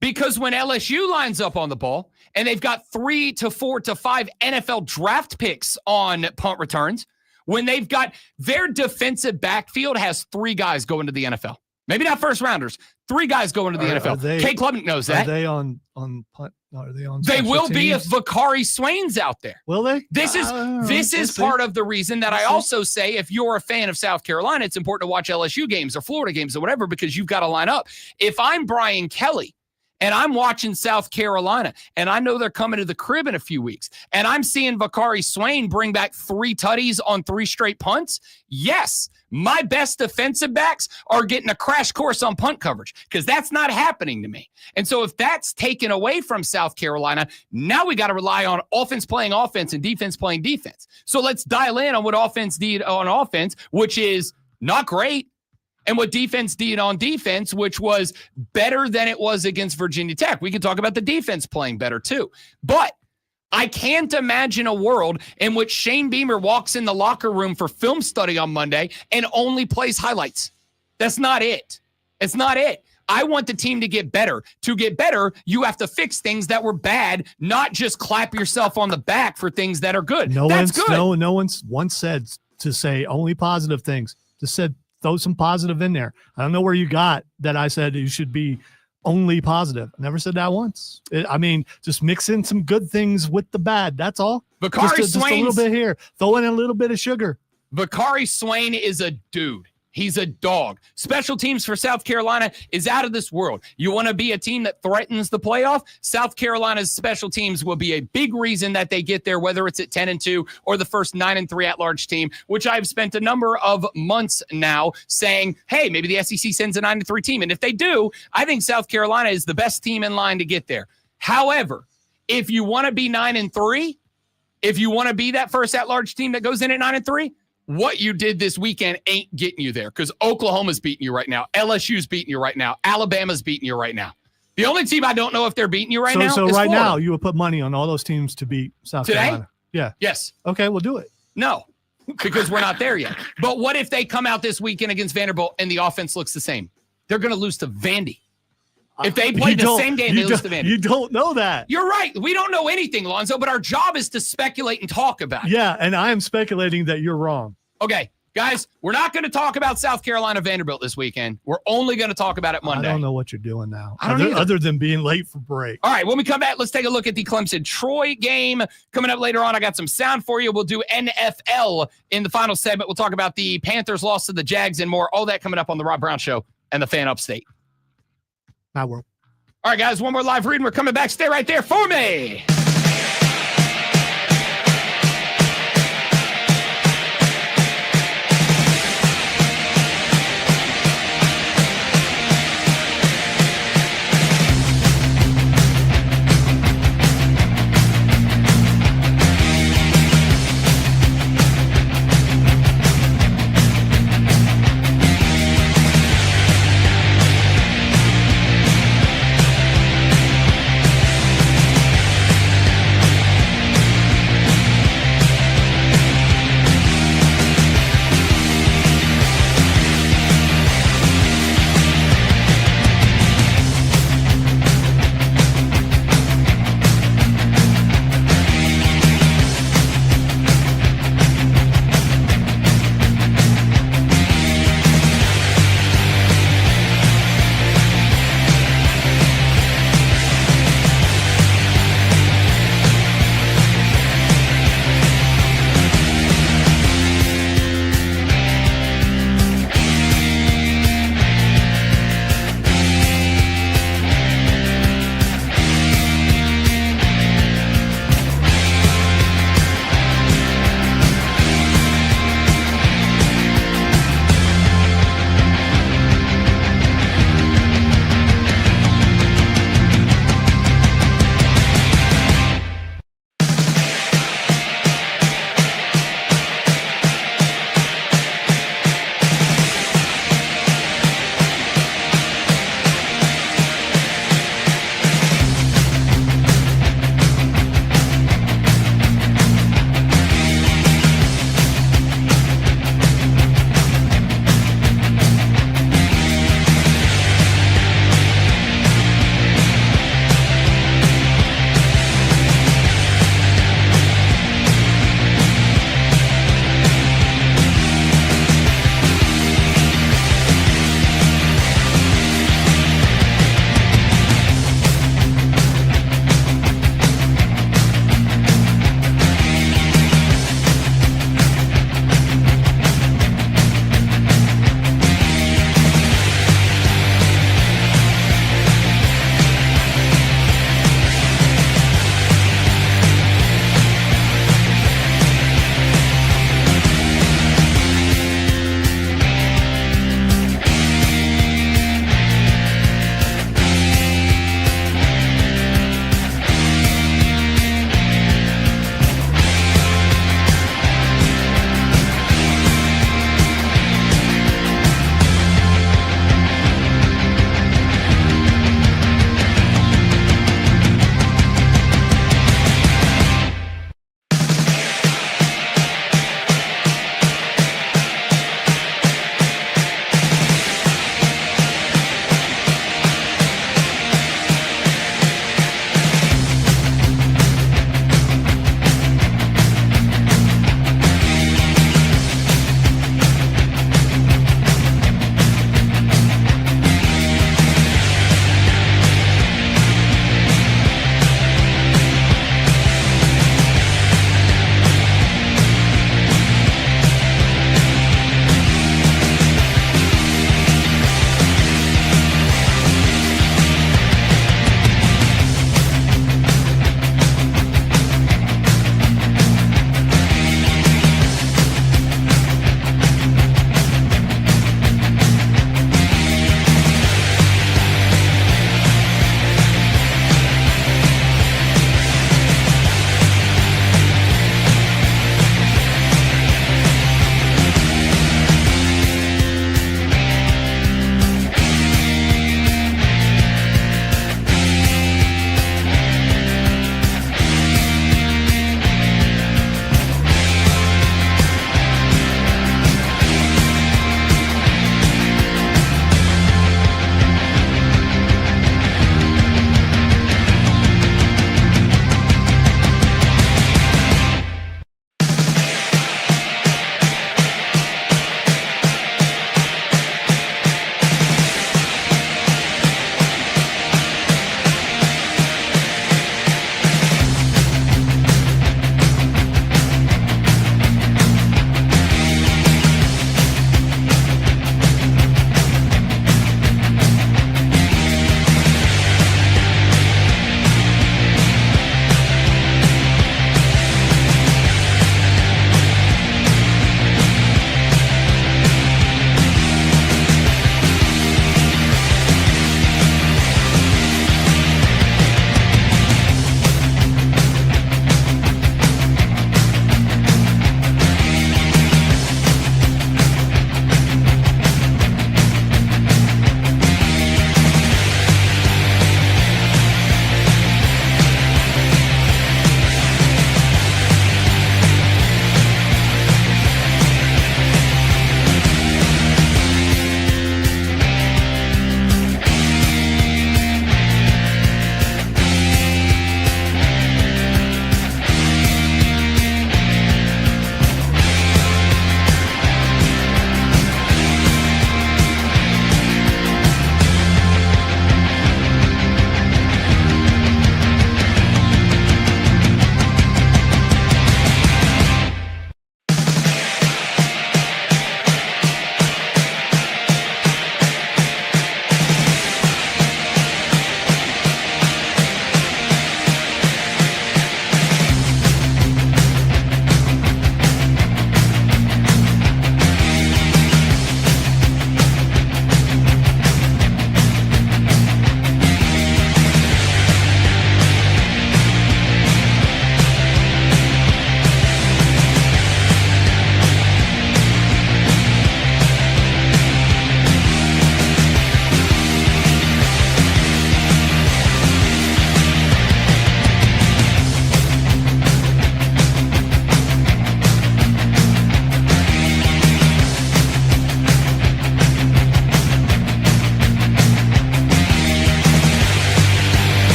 Because when LSU lines up on the ball and they've got 3 to 4 to 5 NFL draft picks on punt returns, when they've got their defensive backfield has 3 guys going to the NFL. Maybe not first rounders. 3 guys going to the NFL. Kate Klubnik knows that. Are they on punt? Are they on? They will teams? be if Vakari Swain's out there. Will they? This is part of the reason that I also say if you're a fan of South Carolina, it's important to watch LSU games or Florida games or whatever, because you've got to line up. If I'm Brian Kelly And I'm watching South Carolina, and I know they're coming to the crib in a few weeks. And I'm seeing Vakari Swain bring back 3 tutties on 3 straight punts. Yes, my best defensive backs are getting a crash course on punt coverage because that's not happening to me. And so if that's taken away from South Carolina, now we got to rely on offense playing offense and defense playing defense. So let's dial in on what offense did on offense, which is not great, and what defense did on defense, which was better than it was against Virginia Tech. We can talk about the defense playing better too. But I can't imagine a world in which Shane Beamer walks in the locker room for film study on Monday and only plays highlights. That's not it. It's not it. I want the team to get better. To get better, you have to fix things that were bad, not just clap yourself on the back for things that are good. No one's once said to say only positive things. Just said throw some positive in there. I don't know where you got that I said you should be only positive. I never said that once. Just mix in some good things with the bad. That's all. Just a little bit here. Throw in a little bit of sugar. Vakari Swain is a dude. He's a dog. Special teams for South Carolina is out of this world. You want to be a team that threatens the playoff? South Carolina's special teams will be a big reason that they get there, whether it's at 10-2 or the first 9-3 at-large team, which I've spent a number of months now saying, hey, maybe the SEC sends a 9-3 team. And if they do, I think South Carolina is the best team in line to get there. However, if you want to be 9-3, if you want to be that first at-large team that goes in at 9-3, what you did this weekend ain't getting you there because Oklahoma's beating you right now. LSU's beating you right now. Alabama's beating you right now. The only team I don't know if they're beating you right now is right Florida. now you would put money on all those teams to beat South Carolina. Yeah. Yes. Okay, we'll do it. No, because we're not there yet. But what if they come out this weekend against Vanderbilt and the offense looks the same? They're going to lose to Vandy. If they play the same game, they lose to Vandy. You don't know that. You're right. We don't know anything, Lonzo, but our job is to speculate and talk about it. Yeah, and I am speculating that you're wrong. Okay, guys, we're not going to talk about South Carolina Vanderbilt this weekend. We're only going to talk about it Monday. I don't know what you're doing now. I don't either. Other than being late for break. All right, when we come back, let's take a look at the Clemson-Troy game. Coming up later on, I got some sound for you. We'll do NFL in the final segment. We'll talk about the Panthers' loss to the Jags and more. All that coming up on the Rob Brown Show and the Fan Upstate. My world. All right, guys, one more live reading. We're coming back. Stay right there for me.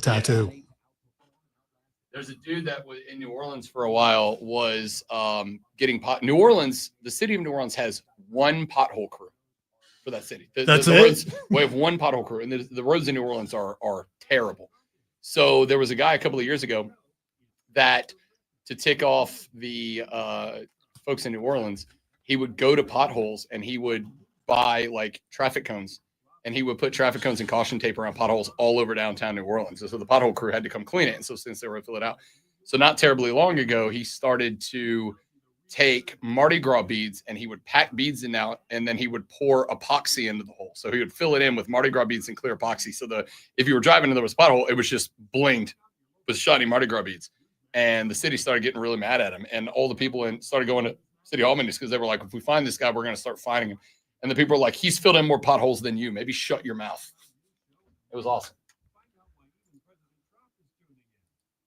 tattoo. There's a dude that was in New Orleans for a while was getting pot. New Orleans, the city of New Orleans has one pothole crew for that city. That's the it? Roads, we have one pothole crew, and the roads in New Orleans are terrible. So there was a guy a couple of years ago that, to tick off the folks in New Orleans, he would go to potholes and he would buy like traffic cones, and he would put traffic cones and caution tape around potholes all over downtown New Orleans. And so the pothole crew had to come clean it. And so since they were going to fill it out, so not terribly long ago, he started to take Mardi Gras beads and he would pack beads in out, and then he would pour epoxy into the hole. So he would fill it in with Mardi Gras beads and clear epoxy. So if you were driving and there was a pothole, it was just blinged with shiny Mardi Gras beads. And the city started getting really mad at him. And all the people started going to City Hall meetings because they were like, if we find this guy, we're going to start finding him. And the people were like, he's filled in more potholes than you. Maybe shut your mouth. It was awesome.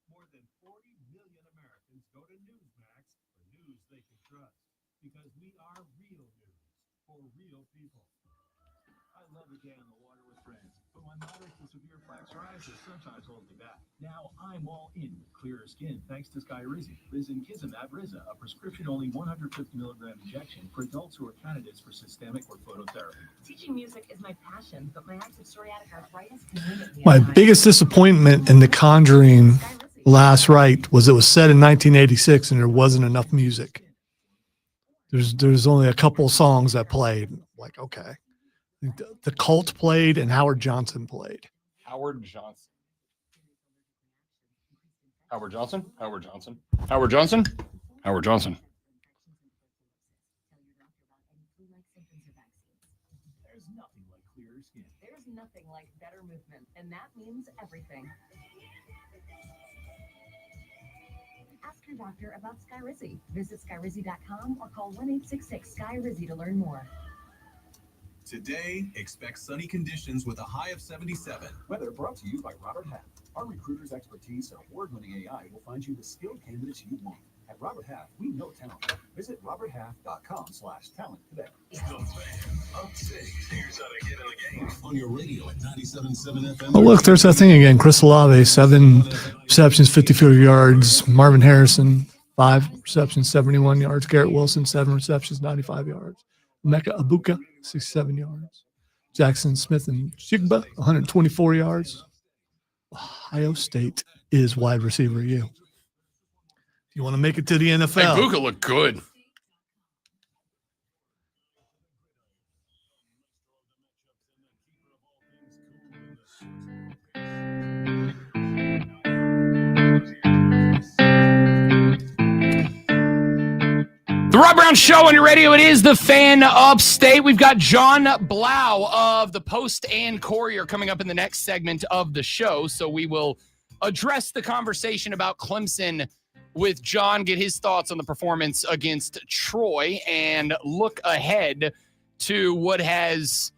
More than 40 million Americans go to Newsmax for news they can trust, because we are real news for real people. I love a day on the water with friends, but my moderate to severe plaque psoriasis sometimes holds me back. Now I'm all in with clearer skin thanks to SKYRIZI. Risankizumab Riza, a prescription-only 150 milligram injection for adults who are candidates for systemic or phototherapy. Teaching music is my passion, but my active psoriatic arthritis can limit me. My biggest disappointment in The Conjuring Last Rite was it was set in 1986 and there wasn't enough music. There's only a couple songs that played. Like, okay. The Cult played and Howard Johnson played. Howard Johnson. Howard Johnson? Howard Johnson. Howard Johnson? Howard Johnson. There's nothing like clearer skin. There's nothing like better movement, and that means everything. Ask your doctor about SKYRIZI. Visit SKYRIZI.com or call 1-866-SKY-RIZI to learn more. Today, expect sunny conditions with a high of 77. Weather brought to you by Robert Half. Our recruiters' expertise and award-winning AI will find you the skilled candidates you want. At Robert Half, we know talent. Visit roberthalf.com/talent today. The Fan Upstate. Here's how to get in the game on your radio at 97.7 FM. Oh, look, there's that thing again. Chris Olave, 7 receptions, 54 yards. Marvin Harrison, 5 receptions, 71 yards. Garrett Wilson, 7 receptions, 95 yards. Mecca Abuka, 67 yards. Jackson Smith and Shigba, 124 yards. Ohio State is wide receiver you. You want to make it to the NFL? Hey, Buka looked good. The Rob Brown Show on your radio. It is the Fan Upstate. We've got John Blau of the Post and Courier coming up in the next segment of the show. So we will address the conversation about Clemson with John, get his thoughts on the performance against Troy, and look ahead to what has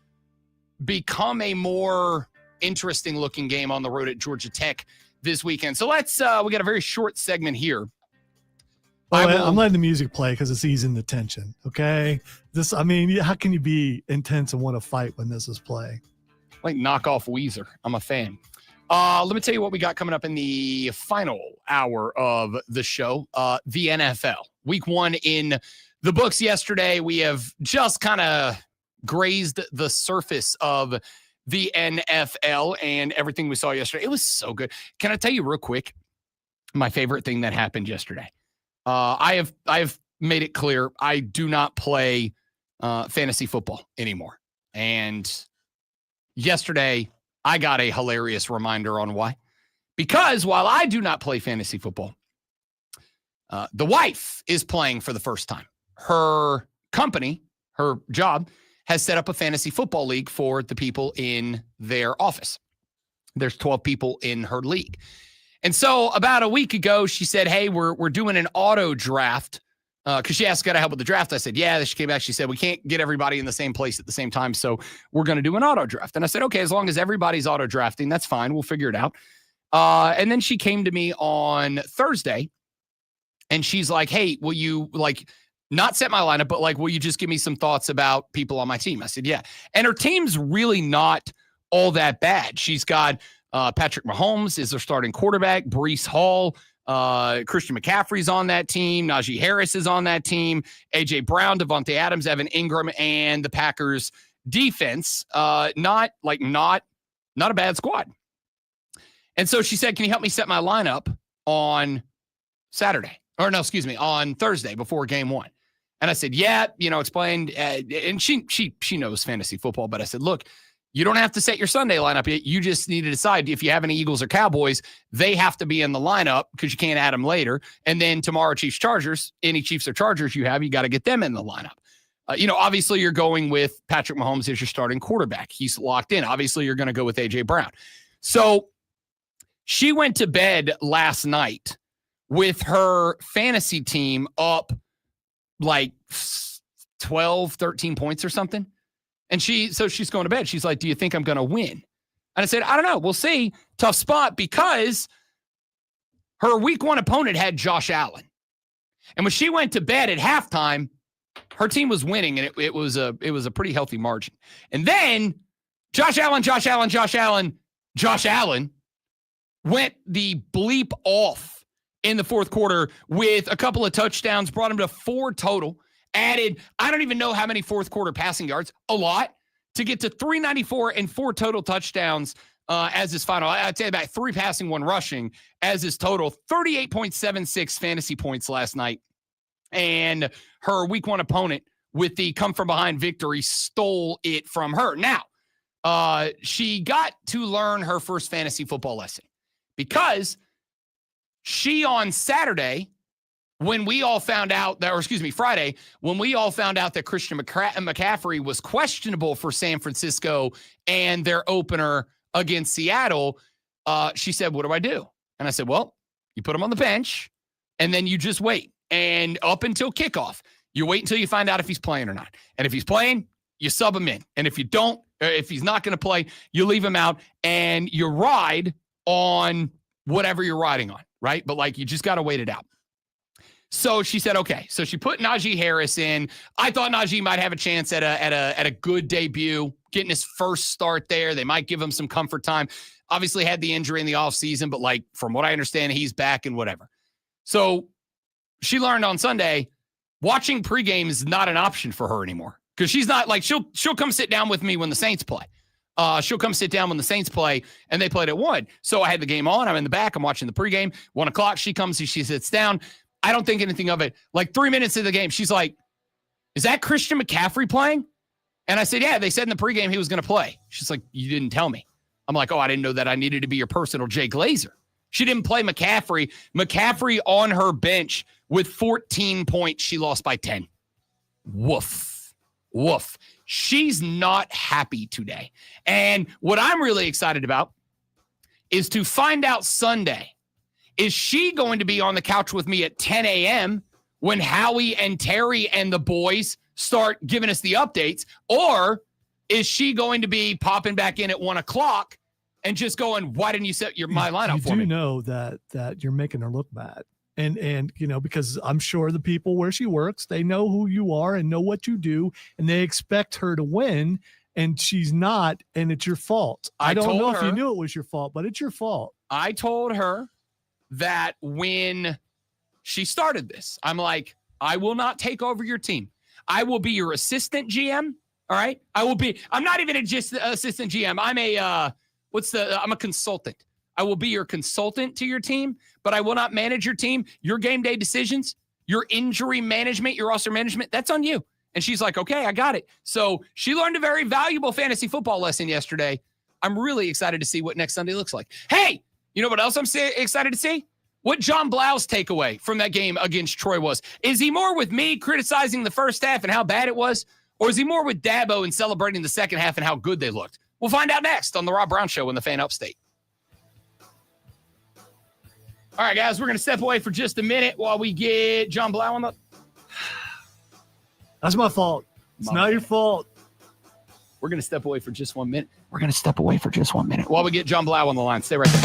become a more interesting looking game on the road at Georgia Tech this weekend. So we got a very short segment here. I'm letting the music play because it's easing the tension. Okay. How can you be intense and want to fight when this is playing? Like knock off Weezer. I'm a fan. Let me tell you what we got coming up in the final hour of the show. The NFL. Week 1 in the books yesterday. We have just kind of grazed the surface of the NFL and everything we saw yesterday. It was so good. Can I tell you real quick my favorite thing that happened yesterday? I have made it clear I do not play fantasy football anymore. And yesterday, I got a hilarious reminder on why. Because while I do not play fantasy football, the wife is playing for the first time. Her company, her job, has set up a fantasy football league for the people in their office. There's 12 people in her league. And so about a week ago, she said, hey, we're doing an auto draft. Because she asked, got to help with the draft. I said, yeah. She came back. She said, we can't get everybody in the same place at the same time. So we're going to do an auto draft. And I said, okay, as long as everybody's auto drafting, that's fine. We'll figure it out. And then she came to me on Thursday and she's like, hey, will you not set my lineup, but will you just give me some thoughts about people on my team? I said, yeah. And her team's really not all that bad. She's got Patrick Mahomes is their starting quarterback. Breece Hall, Christian McCaffrey's on that team. Najee Harris is on that team. A.J. Brown, Devontae Adams, Evan Ingram, and the Packers defense. Not a bad squad. And so she said, can you help me set my lineup on Saturday? Or no, excuse me, on Thursday before game one. And I said, yeah, explained. And she knows fantasy football, but I said, look, you don't have to set your Sunday lineup yet. You just need to decide if you have any Eagles or Cowboys, they have to be in the lineup because you can't add them later. And then tomorrow, Chiefs, Chargers, any Chiefs or Chargers you have, you got to get them in the lineup. Obviously you're going with Patrick Mahomes as your starting quarterback. He's locked in. Obviously you're going to go with A.J. Brown. So she went to bed last night with her fantasy team up like 12, 13 points or something. And she's going to bed. She's like, do you think I'm going to win? And I said, I don't know. We'll see. Tough spot because her week one opponent had Josh Allen. And when she went to bed at halftime, her team was winning, and it was a pretty healthy margin. And then Josh Allen went the bleep off in the fourth quarter with a couple of touchdowns, brought him to 4 total, added, I don't even know how many fourth quarter passing yards, a lot, to get to 394 and 4 total touchdowns as his final. I'd say about 3 passing, 1 rushing as his total. 38.76 fantasy points last night. And her week one opponent with the come from behind victory stole it from her. Now, she got to learn her first fantasy football lesson because she on Saturday, when we all found out that, Friday, when we all found out that Christian McCaffrey was questionable for San Francisco and their opener against Seattle, she said, what do I do? And I said, well, you put him on the bench and then you just wait. And up until kickoff, you wait until you find out if he's playing or not. And if he's playing, you sub him in. And if you don't, or if he's not going to play, you leave him out and you ride on whatever you're riding on, right? But you just got to wait it out. So she said, okay. So she put Najee Harris in. I thought Najee might have a chance at a good debut, getting his first start there. They might give him some comfort time. Obviously had the injury in the offseason, but from what I understand, he's back and whatever. So she learned on Sunday, watching pregame is not an option for her anymore. Because she's not she'll come sit down with me when the Saints play. She'll come sit down when the Saints play, and they played at 1. So I had the game on. I'm in the back. I'm watching the pregame. 1 o'clock, she comes, she sits down. I don't think anything of it. 3 minutes into the game, she's like, is that Christian McCaffrey playing? And I said, yeah, they said in the pregame he was going to play. She's like, you didn't tell me. I'm like, oh, I didn't know that I needed to be your personal Jay Glazer. She didn't play McCaffrey. McCaffrey on her bench with 14 points. She lost by 10. Woof. Woof. She's not happy today. And what I'm really excited about is to find out Sunday, is she going to be on the couch with me at 10 a.m. when Howie and Terry and the boys start giving us the updates? Or is she going to be popping back in at 1 o'clock and just going, why didn't you set my lineup for me? You do know that you're making her look bad. And because I'm sure the people where she works, they know who you are and know what you do, and they expect her to win, and she's not, and it's your fault. I don't know if you knew it was your fault, but it's your fault. I told her that when she started this, I'm like, I will not take over your team. I will be your assistant GM. All right. I'm not even just assistant GM. I'm a consultant. I will be your consultant to your team, but I will not manage your team. Your game day decisions, your injury management, your roster management, that's on you. And she's like, okay, I got it. So she learned a very valuable fantasy football lesson yesterday. I'm really excited to see what next Sunday looks like. Hey, you know what else I'm excited to see? What John Blau's takeaway from that game against Troy was. Is he more with me criticizing the first half and how bad it was? Or is he more with Dabo and celebrating the second half and how good they looked? We'll find out next on the Rob Brown Show in the Fan Upstate. All right, guys, we're going to step away for just a minute while we get John Blau on the... That's my fault. It's not your fault. We're going to step away for just 1 minute. While we get John Blau on the line. Stay right there.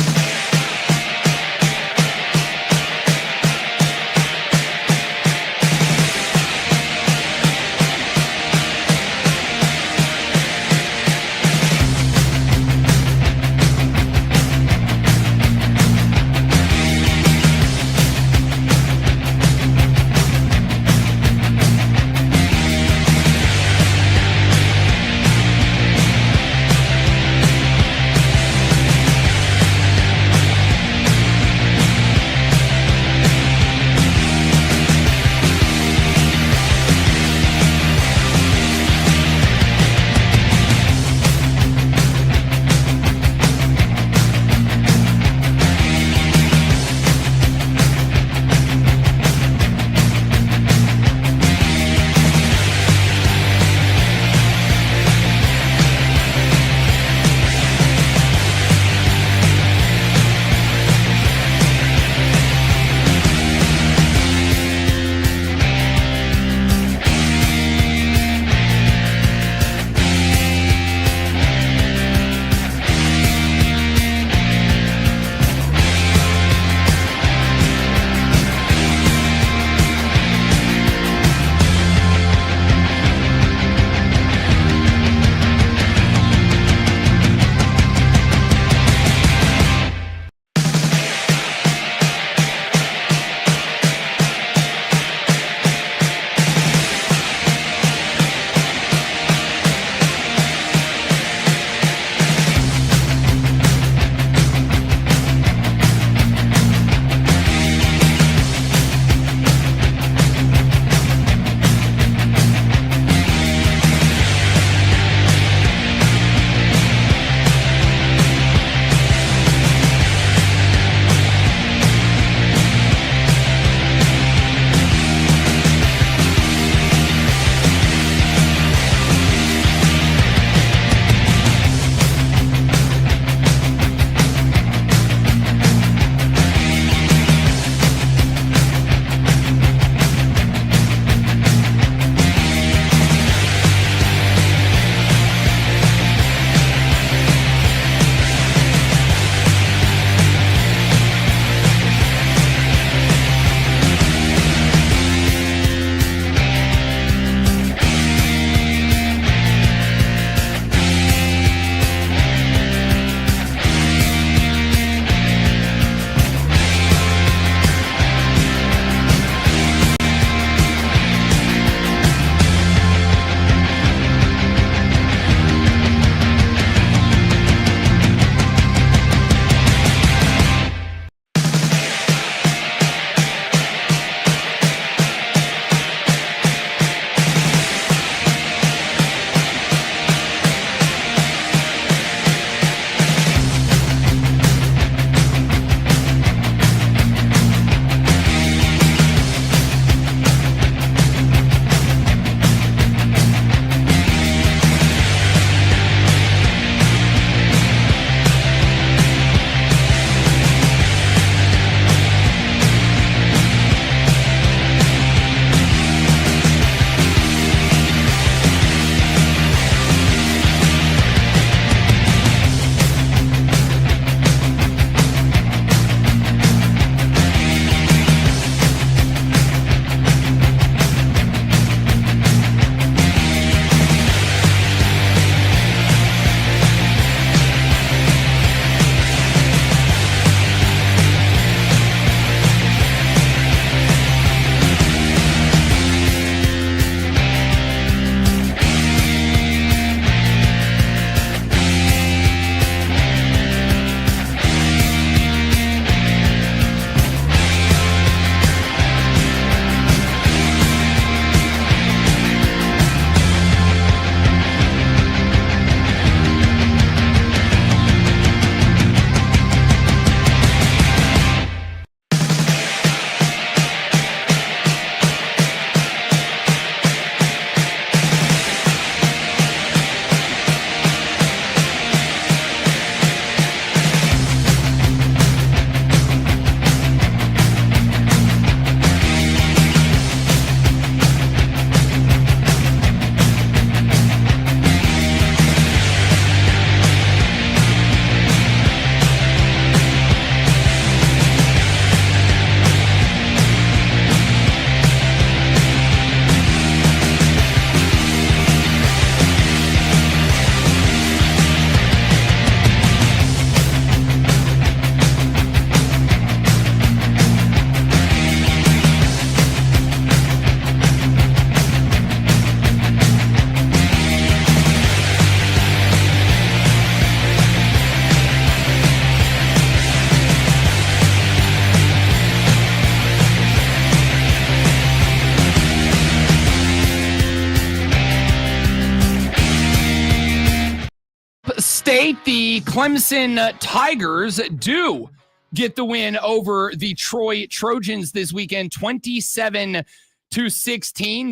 the Clemson Tigers do get the win over the Troy Trojans this weekend, 27-16.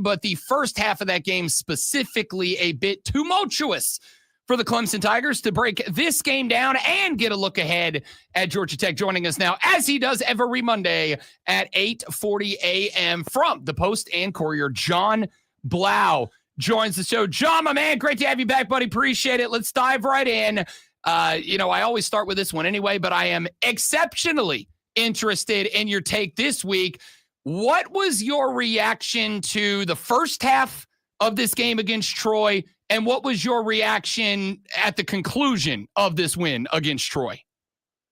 But the first half of that game specifically a bit tumultuous for the Clemson Tigers. To break this game down and get a look ahead at Georgia Tech, joining us now, as he does every Monday at 8:40 a.m. from the Post and Courier, John Blau joins the show. John, my man, great to have you back, buddy. Appreciate it. Let's dive right in. I always start with this one anyway, but I am exceptionally interested in your take this week. What was your reaction to the first half of this game against Troy, and what was your reaction at the conclusion of this win against Troy?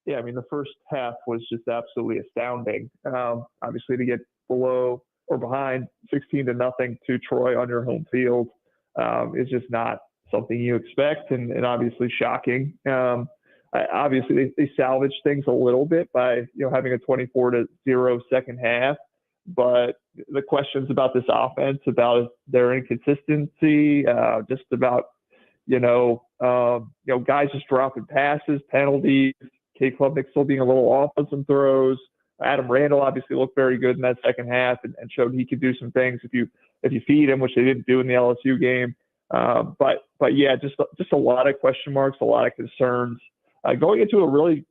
Yeah, I mean, the first half was just absolutely astounding. Obviously, to get below or behind 16-0 to Troy on your home field is just not something you expect, and obviously shocking. Obviously, they salvaged things a little bit by having a 24-0 second half, but the questions about this offense, about their inconsistency, just about guys just dropping passes, penalties, Cade Klubnik still being a little off on some throws. Adam Randall obviously looked very good in that second half and showed he could do some things if you feed him, which they didn't do in the LSU game. But yeah, just a lot of question marks, a lot of concerns. Going into a really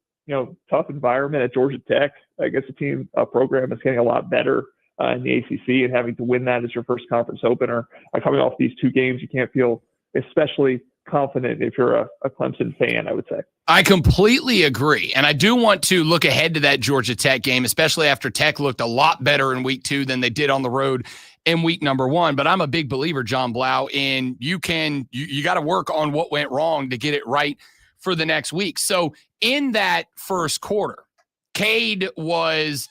tough environment at Georgia Tech against a program that's getting a lot better in the ACC, and having to win that as your first conference opener. Coming off these two games, you can't feel especially confident if you're a Clemson fan, I would say. I completely agree. And I do want to look ahead to that Georgia Tech game, especially after Tech looked a lot better in week 2 than they did on the road in week number 1. But I'm a big believer, John Blau, in you got to work on what went wrong to get it right for the next week. So in that first quarter, Cade was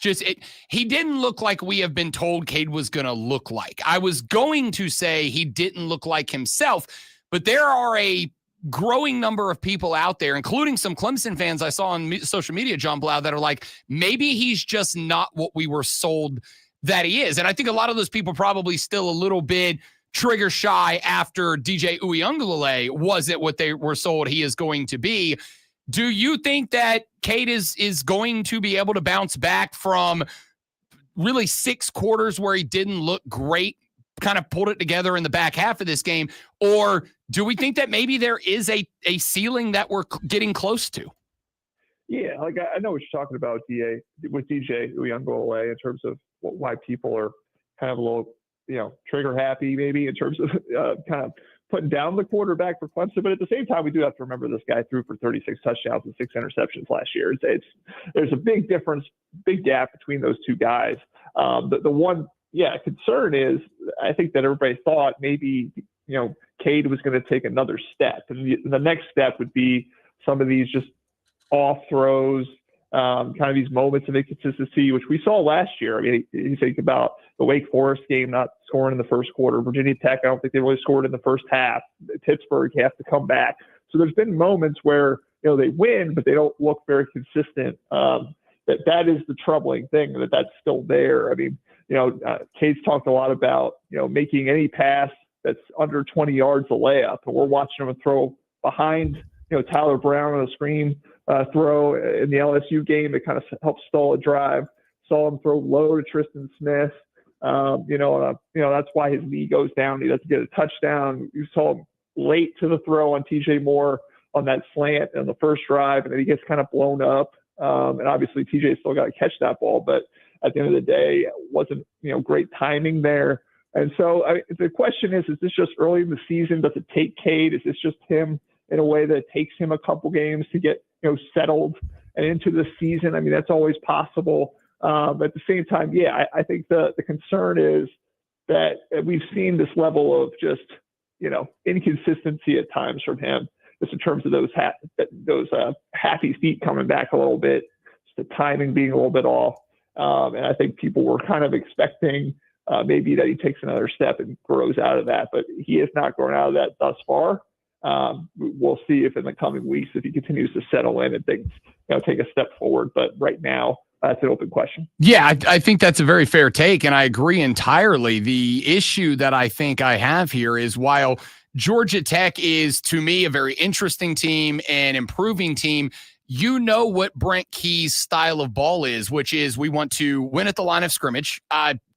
he didn't look like we have been told Cade was going to look like. I was going to say he didn't look like himself, but there are a growing number of people out there, including some Clemson fans I saw on social media, John Blau, that are like, maybe he's just not what we were sold that he is. And I think a lot of those people probably still a little bit trigger shy after DJ Uiagalelei wasn't what they were sold he is going to be. Do you think that Cade is going to be able to bounce back from really 6 quarters where he didn't look great, kind of pulled it together in the back half of this game? Or do we think that maybe there is a ceiling that we're getting close to? Yeah, I know what you're talking about with DJ Uiagalelei in terms of why people are kind of a little, trigger happy maybe in terms of kind of putting down the quarterback for Clemson. But at the same time, we do have to remember this guy threw for 36 touchdowns and 6 interceptions last year. There's a big difference, big gap between those two guys. The one concern is I think that everybody thought maybe, Cade was going to take another step. And the next step would be some of these just off throws, kind of these moments of inconsistency, which we saw last year. I mean, you think about the Wake Forest game, not scoring in the first quarter. Virginia Tech, I don't think they really scored in the first half. Pittsburgh has to come back. So there's been moments where, they win, but they don't look very consistent. That is the troubling thing, that's still there. I mean, Cade's talked a lot about, making any pass that's under 20 yards a layup. And we're watching him throw behind, Tyler Brown on a screen throw in the LSU game. It kind of helped stall a drive. Saw him throw low to Tristan Smith. That's why his knee goes down. He doesn't get a touchdown. You saw him late to the throw on TJ Moore on that slant on the first drive, and then he gets kind of blown up. And obviously TJ still got to catch that ball, but at the end of the day, it wasn't, great timing there. And so the question is this just early in the season? Does it take Cade? Is this just him in a way that it takes him a couple games to get, settled and into the season? I mean, that's always possible. But at the same time, I think the concern is that we've seen this level of just, inconsistency at times from him, just in terms of those happy feet coming back a little bit, just the timing being a little bit off. And I think people were kind of expecting maybe that he takes another step and grows out of that, but he has not grown out of that thus far. We'll see if in the coming weeks, if he continues to settle in and things, take a step forward. But right now, that's an open question. Yeah, I think that's a very fair take, and I agree entirely. The issue that I think I have here is while Georgia Tech is, to me, a very interesting team and improving team. You know what Brent Key's style of ball is, which is we want to win at the line of scrimmage.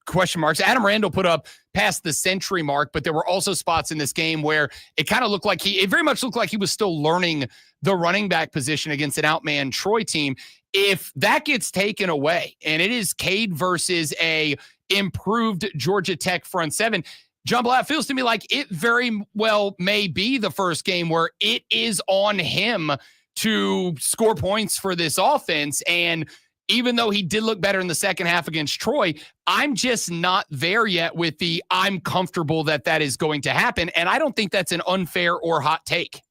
Question marks. Adam Randall put up past the century mark, but there were also spots in this game where it kind of looked like it very much looked like he was still learning the running back position against an outman Troy team. If that gets taken away and it is Cade versus a improved Georgia Tech front seven, John Blatt, feels to me like it very well may be the first game where it is on him to score points for this offense. And even though he did look better in the second half against Troy, I'm just not there yet with the I'm comfortable that is going to happen. And I don't think that's an unfair or hot take.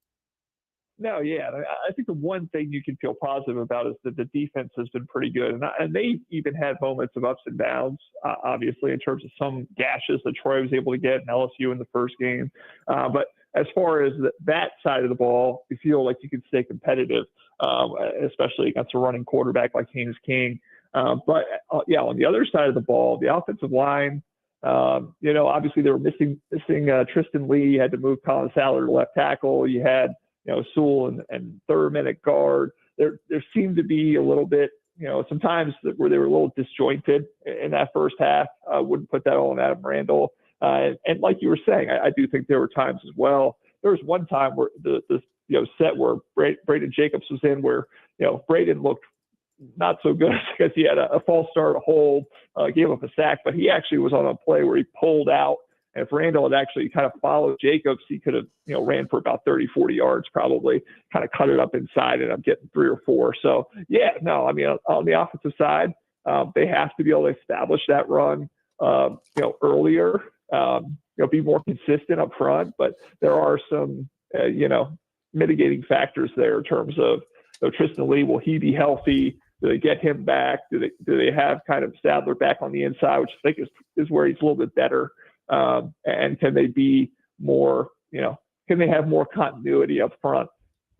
No, yeah. I think the one thing you can feel positive about is that the defense has been pretty good. And they even had moments of ups and downs, obviously, in terms of some gashes that Troy was able to get in LSU in the first game. But as far as that side of the ball, you feel like you can stay competitive, especially against a running quarterback like Haynes King. But on the other side of the ball, the offensive line, obviously they were missing Tristan Lee. You had to move Colin Saller to left tackle. You had Sewell and Thurman at guard. There seemed to be a little bit, sometimes where they were a little disjointed in that first half. I wouldn't put that all on Adam Randall. And like you were saying, I do think there were times as well. There was one time where the set where Braden Jacobs was in where, Braden looked not so good because he had a false start, a hold, gave up a sack, but he actually was on a play where he pulled out. And if Randall had actually kind of followed Jacobs, he could have, ran for about 30, 40 yards, probably kind of cut it up inside and I'm getting 3 or 4. So on the offensive side, they have to be able to establish that run, earlier, be more consistent up front, but there are some, mitigating factors there in terms of Tristan Lee, will he be healthy? Do they get him back? Do they have kind of Sadler back on the inside, which I think is where he's a little bit better? And can they be more, can they have more continuity up front,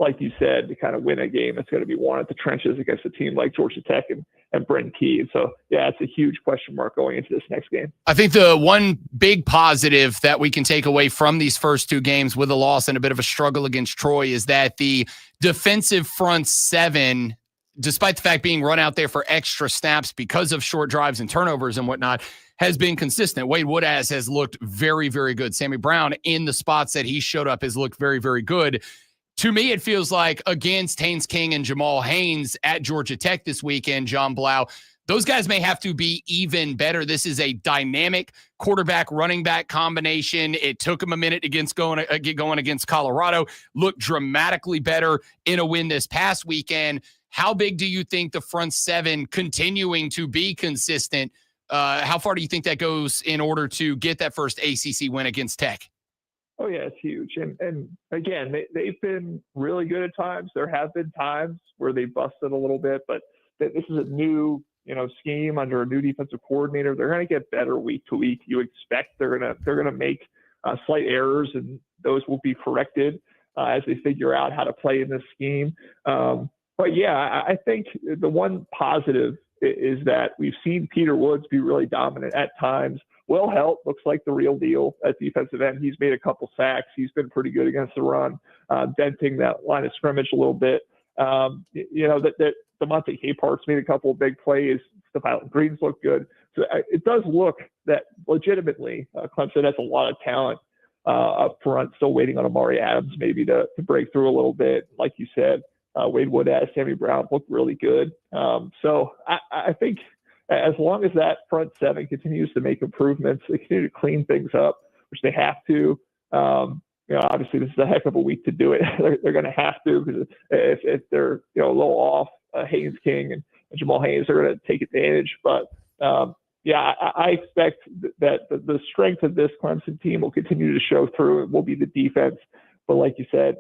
like you said, to kind of win a game that's going to be won at the trenches against a team like Georgia Tech and Brent Key. And so, it's a huge question mark going into this next game. I think the one big positive that we can take away from these first two games with a loss and a bit of a struggle against Troy is that the defensive front seven, despite the fact being run out there for extra snaps because of short drives and turnovers and whatnot, has been consistent. Wade Woodaz has looked very, very good. Sammy Brown, in the spots that he showed up, has looked very, very good. To me, it feels like against Haynes King and Jamal Haynes at Georgia Tech this weekend, John Blau, those guys may have to be even better. This is a dynamic quarterback running back combination. It took them a minute to get going against Colorado. Looked dramatically better in a win this past weekend. How big do you think the front seven continuing to be consistent? How far do you think that goes in order to get that first ACC win against Tech? Oh, yeah, it's huge. And again, they've been really good at times. There have been times where they busted a little bit, but this is a new, scheme under a new defensive coordinator. They're going to get better week to week. You expect they're going to make slight errors, and those will be corrected as they figure out how to play in this scheme. But yeah, I think the one positive is that we've seen Peter Woods be really dominant at times. Will Helt looks like the real deal at defensive end. He's made a couple sacks. He's been pretty good against the run, denting that line of scrimmage a little bit. That DeMonte Capart's made a couple of big plays. Stephon Green's looked good. So it does look that legitimately Clemson has a lot of talent up front, still waiting on Amari Adams maybe to break through a little bit. Like you said, Wade Woodaz, Sammy Brown looked really good. So I think as long as that front seven continues to make improvements, they continue to clean things up, which they have to. Obviously this is a heck of a week to do it. They're going to have to, because if they're a little off, Haynes King and Jamal Haynes are going to take advantage. But I expect that the strength of this Clemson team will continue to show through. It will be the defense, but like you said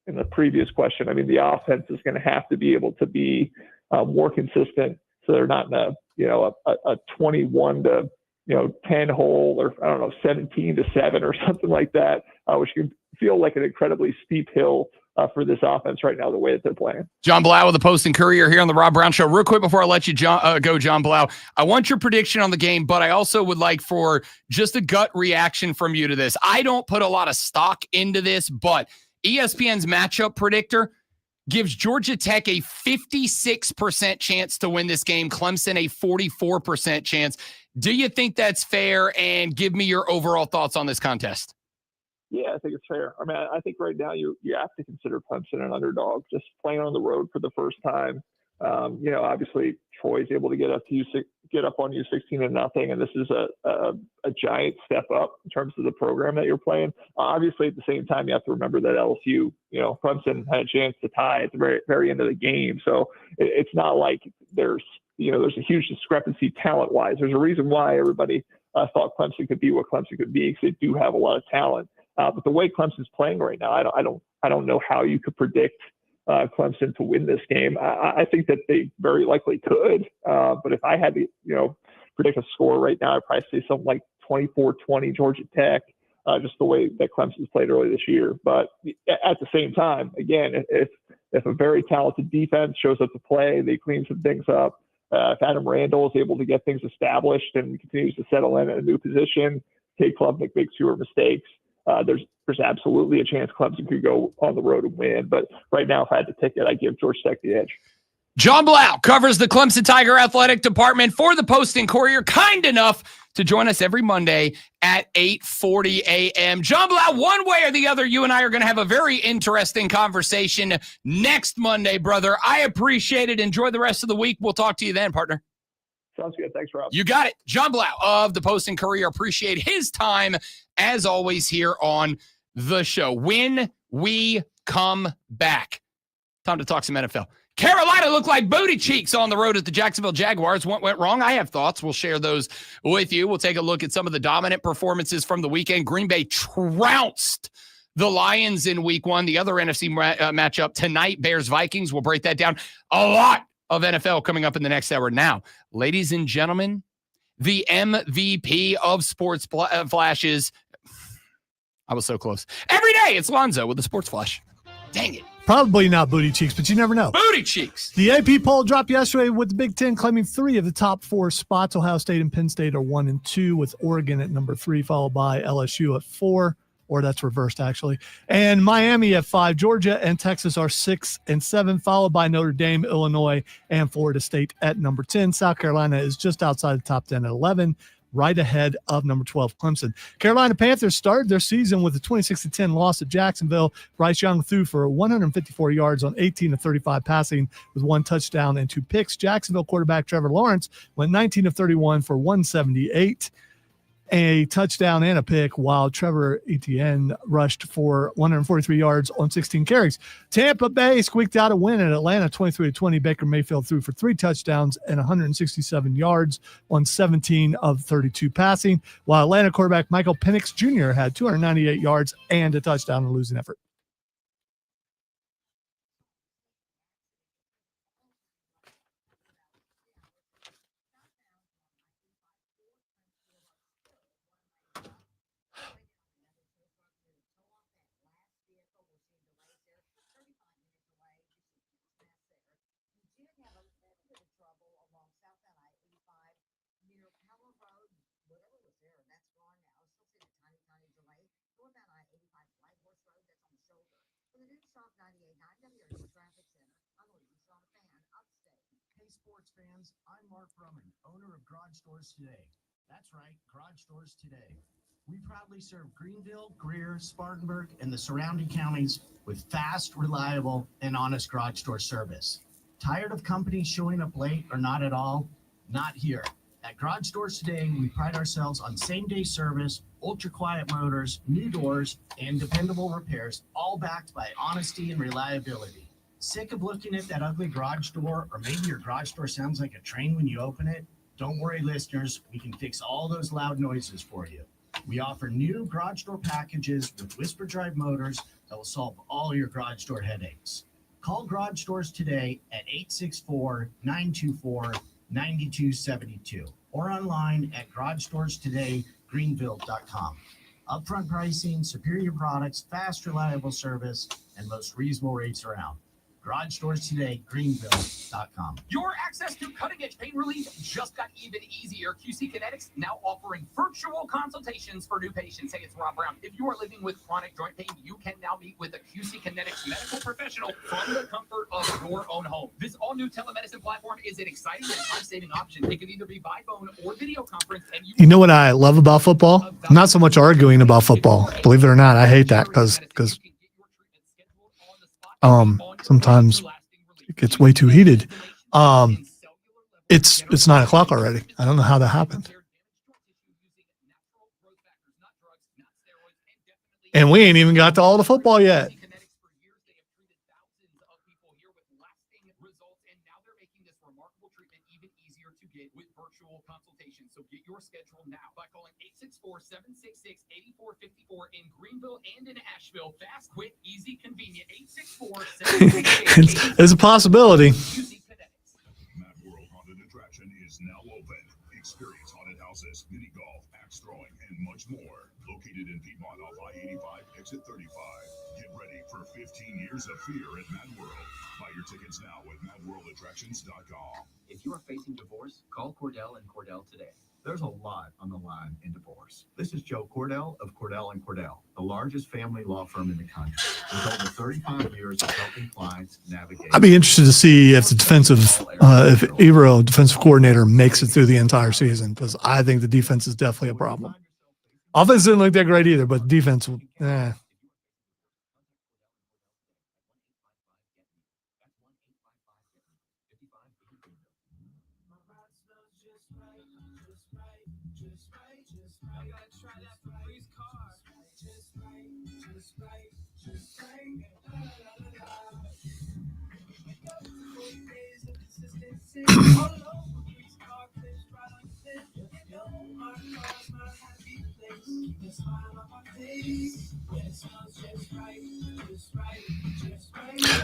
in the previous question, the offense is going to have to be able to be more consistent, so they're not in a 21 to 10 hole, or 17-7 or something like that, which can feel like an incredibly steep hill for this offense right now, the way that they're playing. John Blau of the Post and Courier here on the Rob Brown Show. Real quick before I let you go, John Blau, I want your prediction on the game, but I also would like for just a gut reaction from you to this. I don't put a lot of stock into this, but ESPN's matchup predictor gives Georgia Tech a 56% chance to win this game, Clemson a 44% chance. Do you think that's fair? And give me your overall thoughts on this contest. Yeah, I think it's fair. I mean, I think right now you have to consider Clemson an underdog, just playing on the road for the first time. Obviously Troy's able to get up on you 16-0, and this is a giant step up in terms of the program that you're playing. Obviously, at the same time, you have to remember that LSU, Clemson had a chance to tie at the very, very end of the game. So it's not like there's a huge discrepancy talent-wise. There's a reason why everybody thought Clemson could be what Clemson could be, because they do have a lot of talent. But the way Clemson's playing right now, I don't know how you could predict Clemson to win this game. I think that they very likely could. But if I had to, predict a score right now, I'd probably say something like 24-20 Georgia Tech, just the way that Clemson's played early this year. But at the same time, again, if a very talented defense shows up to play, they clean some things up. If Adam Randall is able to get things established and continues to settle in a new position, Cade Klubnik makes fewer mistakes, there's absolutely a chance Clemson could go on the road and win. But right now, if I had to pick it, I'd give Georgia Tech the edge. John Blau covers the Clemson Tiger Athletic Department for the Post and Courier, kind enough to join us every Monday at 8:40 a.m. John Blau, one way or the other, you and I are going to have a very interesting conversation next Monday, brother. I appreciate it. Enjoy the rest of the week. We'll talk to you then, partner. Sounds good. Thanks, Rob. You got it. John Blau of the Post and Courier. Appreciate his time, as always, here on the show. When we come back, time to talk some NFL. Carolina looked like booty cheeks on the road at the Jacksonville Jaguars. What went wrong? I have thoughts. We'll share those with you. We'll take a look at some of the dominant performances from the weekend. Green Bay trounced the Lions in week one. The other NFC matchup tonight, Bears-Vikings. We'll break that down. A lot of NFL coming up in the next hour. Now, ladies and gentlemen, the MVP of Sports Flashes. I was so close. Every day, it's Lonzo with the Sports Flash. Dang it. Probably not booty cheeks, but you never know. Booty cheeks. The AP poll dropped yesterday with the Big Ten claiming 3 of the top 4 spots. Ohio State and Penn State are 1 and 2, with Oregon at number 3, followed by LSU at 4, or that's reversed actually. And Miami at 5. Georgia and Texas are 6 and 7, followed by Notre Dame, Illinois, and Florida State at number 10. South Carolina is just outside the top 10 at 11. Right ahead of number 12, Clemson. Carolina Panthers started their season with a 26-10 loss at Jacksonville. Bryce Young threw for 154 yards on 18 of 35 passing with 1 touchdown and 2 picks. Jacksonville quarterback Trevor Lawrence went 19 of 31 for 178, a touchdown and a pick, while Trevor Etienne rushed for 143 yards on 16 carries. Tampa Bay squeaked out a win at Atlanta 23-20. Baker Mayfield threw for 3 touchdowns and 167 yards on 17 of 32 passing, while Atlanta quarterback Michael Penix Jr. had 298 yards and a touchdown in a losing effort. Hey sports fans, I'm Mark Brumman, owner of Garage Stores Today. That's right, Garage Stores Today. We proudly serve Greenville, Greer, Spartanburg, and the surrounding counties with fast, reliable, and honest garage door service. Tired of companies showing up late or not at all? Not here. At Garage Stores Today, we pride ourselves on same-day service, ultra-quiet motors, new doors, and dependable repairs, all backed by honesty and reliability. Sick of looking at that ugly garage door, or maybe your garage door sounds like a train when you open it? Don't worry, listeners. We can fix all those loud noises for you. We offer new garage door packages with whisper drive motors that will solve all your garage door headaches. Call Garage Doors today at 864-924-9272 or online at garagedoorstodaygreenville.com. Upfront pricing, superior products, fast, reliable service. and most reasonable rates around. Garage Stores Today, Greenville.com. Your access to cutting-edge pain relief just got even easier. QC Kinetics now offering virtual consultations for new patients. Hey, it's Rob Brown. If you are living with chronic joint pain, you can now meet with a QC Kinetics medical professional from the comfort of your own home. This all-new telemedicine platform is an exciting and time-saving option. It can either be by phone or video conference. And You know what I love about football? Not so much arguing about football. Believe it or not, I hate that because sometimes it gets way too heated. It's 9 o'clock already. I don't know how that happened. And we ain't even got to all the football yet. So get your schedule now by calling 864-766-8454 in Greenville and in Asheville. Fast, quick, easy, convenient. 864-766-8454. It's a possibility. Mad World Haunted Attraction is now open. Experience haunted houses, mini golf, axe throwing, and much more. Located in Piedmont off I-85, exit 35. Get ready for 15 years of fear at Mad World. Buy your tickets now at madworldattractions.com. If you are facing divorce, call Cordell and Cordell today. There's a lot on the line in divorce. This is Joe Cordell of Cordell and Cordell, the largest family law firm in the country. With over 35 years of helping clients navigate. I'd be interested to see if the if Evero, defensive coordinator, makes it through the entire season, because I think the defense is definitely a problem. Offense didn't look that great either, but defense,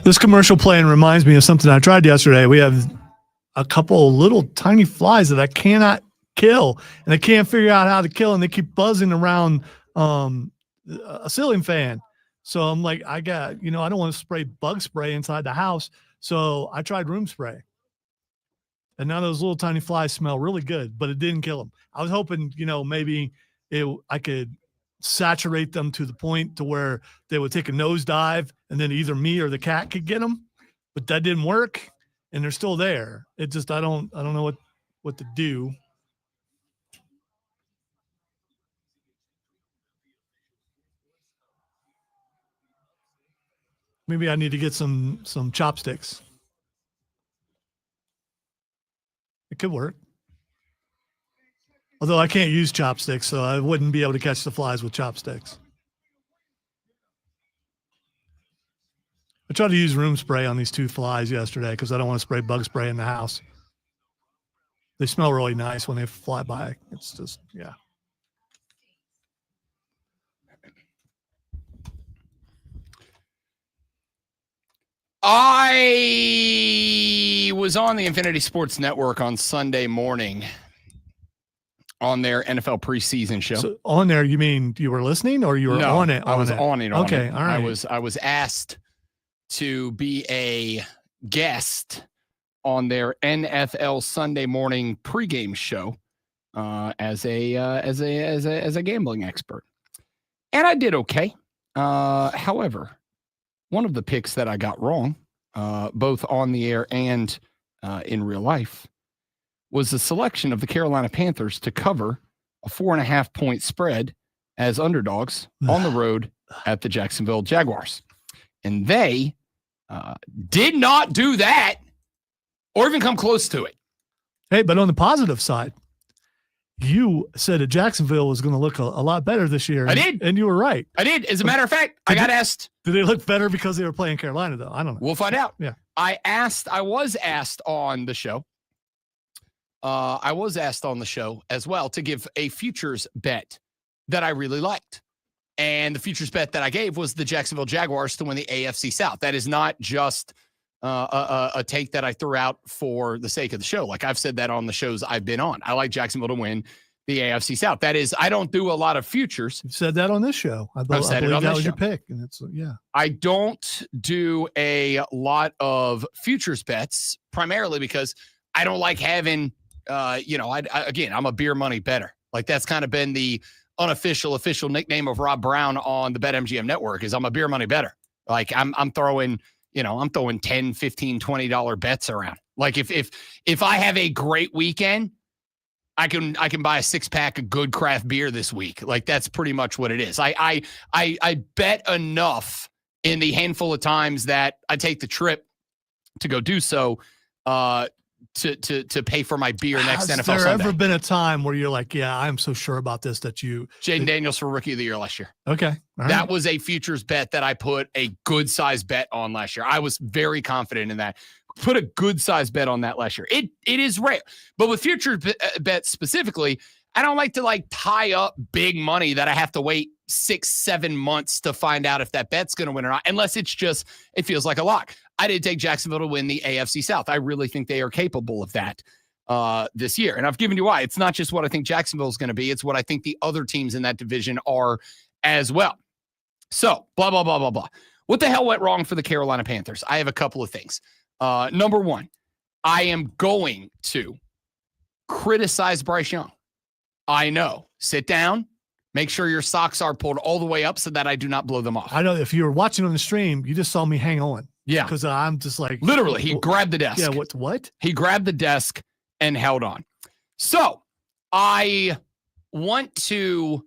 This commercial playing reminds me of something I tried yesterday. We have a couple of little tiny flies that I cannot kill, and I can't figure out how to kill, and they keep buzzing around a ceiling fan. So I'm like, I don't want to spray bug spray inside the house. So I tried room spray. And now those little tiny flies smell really good, but it didn't kill them. I was hoping, maybe I could saturate them to the point to where they would take a nosedive and then either me or the cat could get them, but that didn't work, and they're still there. It just, I don't know what to do. Maybe I need to get some chopsticks. It could work. Although I can't use chopsticks, so I wouldn't be able to catch the flies with chopsticks. I tried to use room spray on these 2 flies yesterday because I don't want to spray bug spray in the house. They smell really nice when they fly by. It's just, yeah. I was on the Infinity Sports Network on Sunday morning on their NFL preseason show. So on there, you mean you were listening or you were on it? I was on it. Okay, all right. I was asked to be a guest on their NFL Sunday morning pregame show as a gambling expert, and I did okay. However, one of the picks that I got wrong, both on the air and in real life, was the selection of the Carolina Panthers to cover a 4.5-point spread as underdogs on the road at the Jacksonville Jaguars. And they did not do that or even come close to it. Hey, but on the positive side, you said that Jacksonville was going to look a lot better this year. I did. And you were right. I did. As a matter of fact, I got asked. Did they look better because they were playing Carolina, though? I don't know. We'll find out. Yeah. I was asked on the show. I was asked on the show as well to give a futures bet that I really liked. And the futures bet that I gave was the Jacksonville Jaguars to win the AFC South. That is not just a take that I threw out for the sake of the show. Like I've said that on the shows I've been on. I like Jacksonville to win the AFC South. That is, I don't do a lot of futures. You said that on this show. I believe that was your pick. And it's, yeah. I don't do a lot of futures bets, primarily because I don't like having, again, I'm a beer money bettor. Like that's kind of been the official nickname of Rob Brown on the BetMGM network is I'm a beer money bettor. Like I'm throwing, I'm throwing $10, $15, $20 bets around. Like if I have a great weekend, I can buy a 6-pack of good craft beer this week. Like that's pretty much what it is. I bet enough in the handful of times that I take the trip to go do so to pay for my beer next NFL Sunday. Has there ever been a time where you're like, yeah, I'm so sure about this that you Jaden Daniels for Rookie of the Year last year. Okay. That was a futures bet that I put a good size bet on last year. I was very confident in that. Put a good size bet on that last year. It is rare, but with future bets specifically, I don't like to tie up big money that I have to wait 6-7 months to find out if that bet's going to win or not, unless it feels like a lock. I did take Jacksonville to win the AFC South. I really think they are capable of that this year. And I've given you why. It's not just what I think Jacksonville is going to be. It's what I think the other teams in that division are as well. So blah, blah, blah, blah, blah. What the hell went wrong for the Carolina Panthers? I have a couple of things. Number one, I am going to criticize Bryce Young. I know. Sit down. Make sure your socks are pulled all the way up so that I do not blow them off. I know if you were watching on the stream, you just saw me hang on. Yeah. Because I'm just like. Literally, he grabbed the desk. Yeah, what? He grabbed the desk and held on. So I want to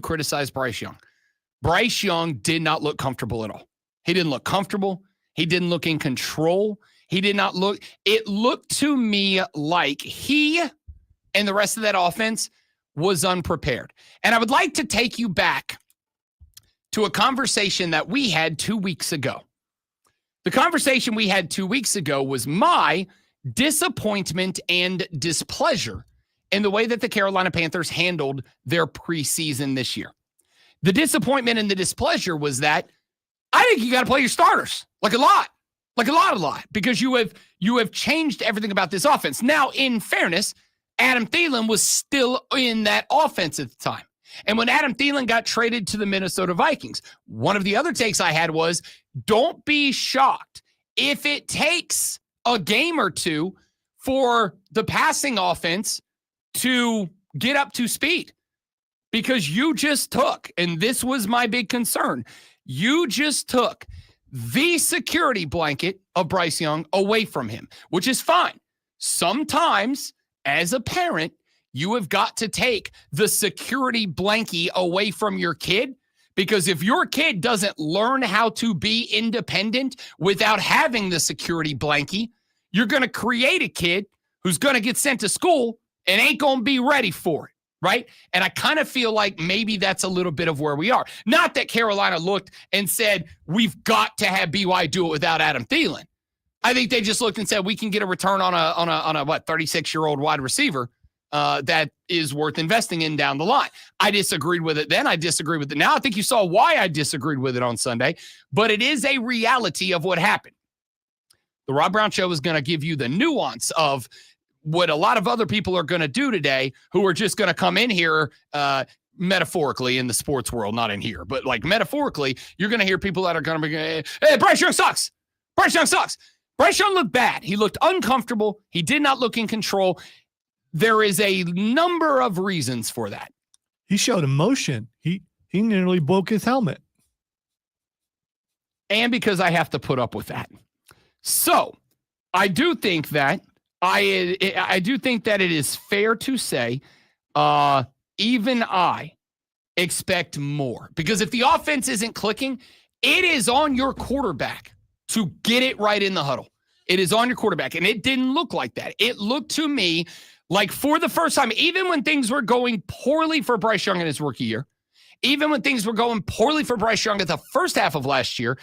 criticize Bryce Young. Bryce Young did not look comfortable at all. He didn't look comfortable. He didn't look in control. It looked to me like he and the rest of that offense was unprepared. And I would like to take you back to a conversation that we had 2 weeks ago. The conversation we had 2 weeks ago was my disappointment and displeasure in the way that the Carolina Panthers handled their preseason this year. The disappointment and the displeasure was that I think you got to play your starters a lot, because you have changed everything about this offense. Now, in fairness, Adam Thielen was still in that offense at the time. And when Adam Thielen got traded to the Minnesota Vikings, one of the other takes I had was, don't be shocked if it takes a game or two for the passing offense to get up to speed. Because you just took, and this was my big concern, you just took the security blanket of Bryce Young away from him, which is fine. Sometimes, as a parent, you have got to take the security blankie away from your kid, because if your kid doesn't learn how to be independent without having the security blankie, you're going to create a kid who's going to get sent to school and ain't going to be ready for it. Right? And I kind of feel like maybe that's a little bit of where we are. Not that Carolina looked and said, we've got to have BY do it without Adam Thielen. I think they just looked and said, we can get a return on a 36-year-old wide receiver that is worth investing in down the line. I disagreed with it then. I disagree with it now. I think you saw why I disagreed with it on Sunday, but it is a reality of what happened. The Rob Brown Show is going to give you the nuance of what a lot of other people are going to do today, who are just going to come in here metaphorically in the sports world, not in here, but metaphorically, you're going to hear people that are going to be, hey, Bryce Young sucks. Bryce Young sucks. Bryce Young looked bad. He looked uncomfortable. He did not look in control. There is a number of reasons for that. He showed emotion. He nearly broke his helmet. And because I have to put up with that. So I do think that I do think that it is fair to say even I expect more. Because if the offense isn't clicking, it is on your quarterback to get it right in the huddle. It is on your quarterback. And it didn't look like that. It looked to me like for the first time, even when things were going poorly for Bryce Young in his rookie year, even when things were going poorly for Bryce Young at the first half of last year,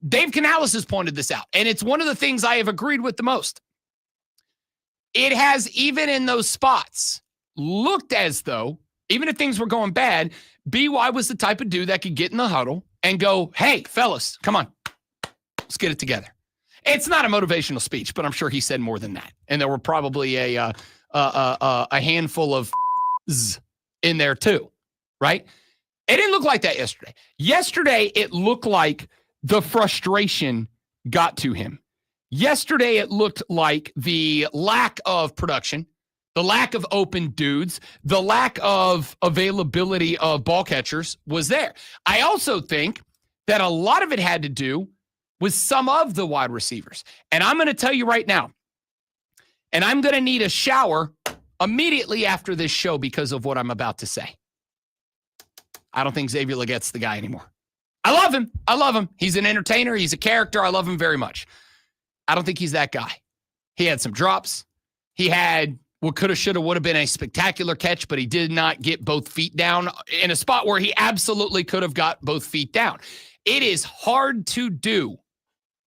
Dave Canales has pointed this out. And it's one of the things I have agreed with the most. It has, even in those spots, looked as though, even if things were going bad, BY was the type of dude that could get in the huddle and go, hey, fellas, come on, let's get it together. It's not a motivational speech, but I'm sure he said more than that. And there were probably a handful of in there too, right? It didn't look like that yesterday. Yesterday, it looked like the frustration got to him. Yesterday, it looked like the lack of production, the lack of open dudes, the lack of availability of ball catchers was there. I also think that a lot of it had to do with some of the wide receivers. And I'm going to tell you right now, and I'm going to need a shower immediately after this show because of what I'm about to say. I don't think Xavier Leggette's the guy anymore. I love him. I love him. He's an entertainer. He's a character. I love him very much. I don't think he's that guy. He had some drops. He had what could have, should have, would have been a spectacular catch, but he did not get both feet down in a spot where he absolutely could have got both feet down. It is hard to do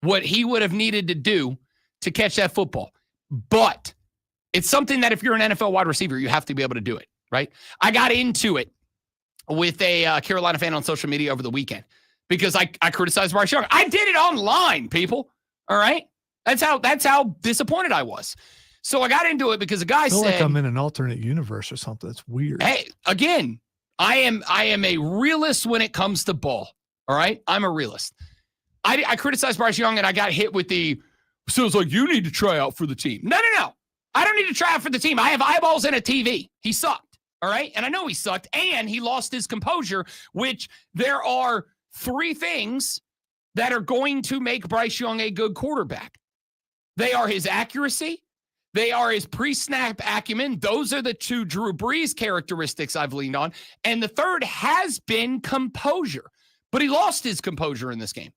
what he would have needed to do to catch that football. But it's something that if you're an NFL wide receiver, you have to be able to do it, right? I got into it with a Carolina fan on social media over the weekend because I criticized Bryce Young. I did it online, people. All right? That's how disappointed I was. So I got into it because a guy said, like I'm in an alternate universe or something. That's weird. Hey, again, I am a realist when it comes to ball. All right? I'm a realist. I criticized Bryce Young and I got hit with the, so it's like, you need to try out for the team. No. I don't need to try out for the team. I have eyeballs and a TV. He sucked. All right? And I know he sucked. And he lost his composure, which there are 3 things that are going to make Bryce Young a good quarterback. They are his accuracy. They are his pre-snap acumen. Those are the 2 Drew Brees characteristics I've leaned on. And the third has been composure. But he lost his composure in this game.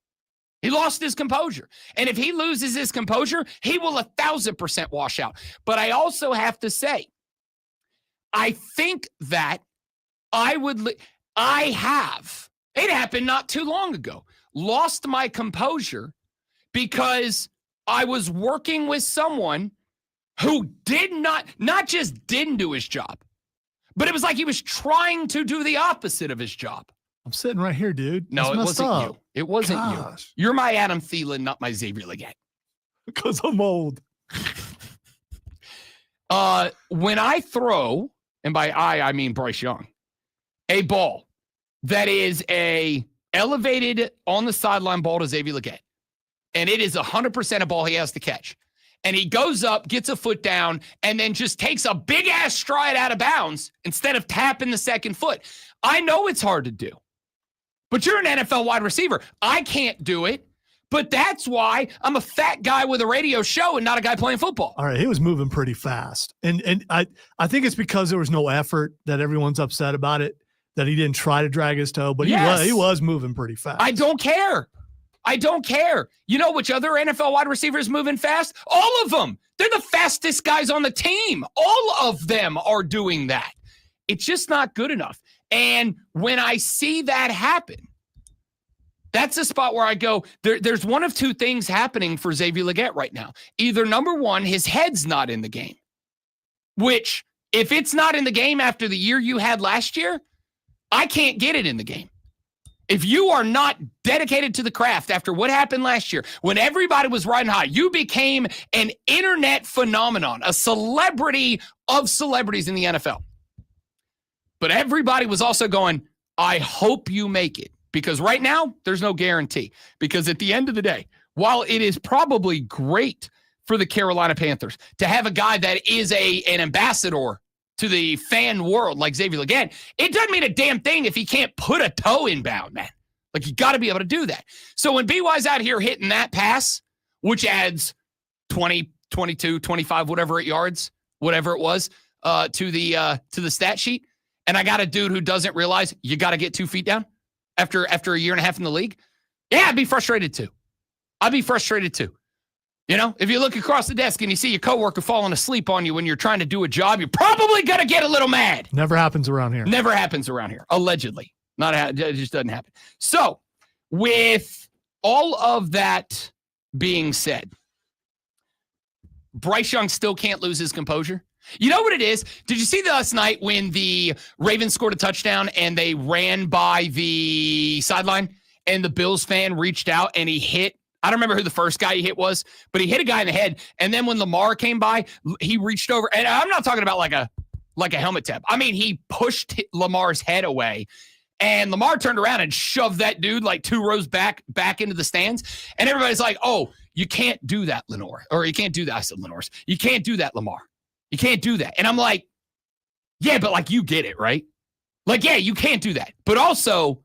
He lost his composure. And if he loses his composure, he will 1,000% wash out. But I also have to say, I think that it happened not too long ago, lost my composure because I was working with someone who not just didn't do his job, but it was like he was trying to do the opposite of his job. I'm sitting right here, dude. No, it wasn't you. It wasn't Gosh. you. You're my Adam Thielen, not my Xavier Leggett. Because I'm old. When I throw, and by I mean Bryce Young, a ball that is a elevated on the sideline ball to Xavier Leggett, and it is 100% a ball he has to catch, and he goes up, gets a foot down, and then just takes a big-ass stride out of bounds instead of tapping the second foot. I know it's hard to do. But you're an NFL wide receiver. I can't do it. But that's why I'm a fat guy with a radio show and not a guy playing football. All right, he was moving pretty fast. And I think it's because there was no effort that everyone's upset about it, that he didn't try to drag his toe, but he was moving pretty fast. I don't care. You know which other NFL wide receiver is moving fast? All of them. They're the fastest guys on the team. All of them are doing that. It's just not good enough. And when I see that happen, that's a spot where I go, there's one of 2 things happening for Xavier Leggett right now. Either number one, his head's not in the game, which if it's not in the game after the year you had last year, I can't get it in the game. If you are not dedicated to the craft after what happened last year, when everybody was riding high, you became an internet phenomenon, a celebrity of celebrities in the NFL. But everybody was also going, I hope you make it. Because right now, there's no guarantee. Because at the end of the day, while it is probably great for the Carolina Panthers to have a guy that is an ambassador to the fan world like Xavier Leggett, it doesn't mean a damn thing if he can't put a toe inbound, man. Like, you got to be able to do that. So when BY's out here hitting that pass, which adds 20, 22, 25, whatever yards, whatever it was, to the stat sheet, and I got a dude who doesn't realize you got to get 2 feet down after a year and a half in the league, yeah, I'd be frustrated too. You know, if you look across the desk and you see your coworker falling asleep on you when you're trying to do a job, you're probably going to get a little mad. Never happens around here. Allegedly. It just doesn't happen. So with all of that being said, Bryce Young still can't lose his composure. You know what it is? Did you see last night when the Ravens scored a touchdown and they ran by the sideline and the Bills fan reached out and he hit, I don't remember who the first guy he hit was, but he hit a guy in the head. And then when Lamar came by, he reached over. And I'm not talking about like a like a helmet tap. I mean, he pushed Lamar's head away, and Lamar turned around and shoved that dude like 2 rows back into the stands. And everybody's like, oh, you can't do that, Lenore. Or you can't do that. I said, Lenore's. You can't do that, Lamar. You can't do that. And I'm like, yeah, but like you get it, right? Like, yeah, you can't do that. But also,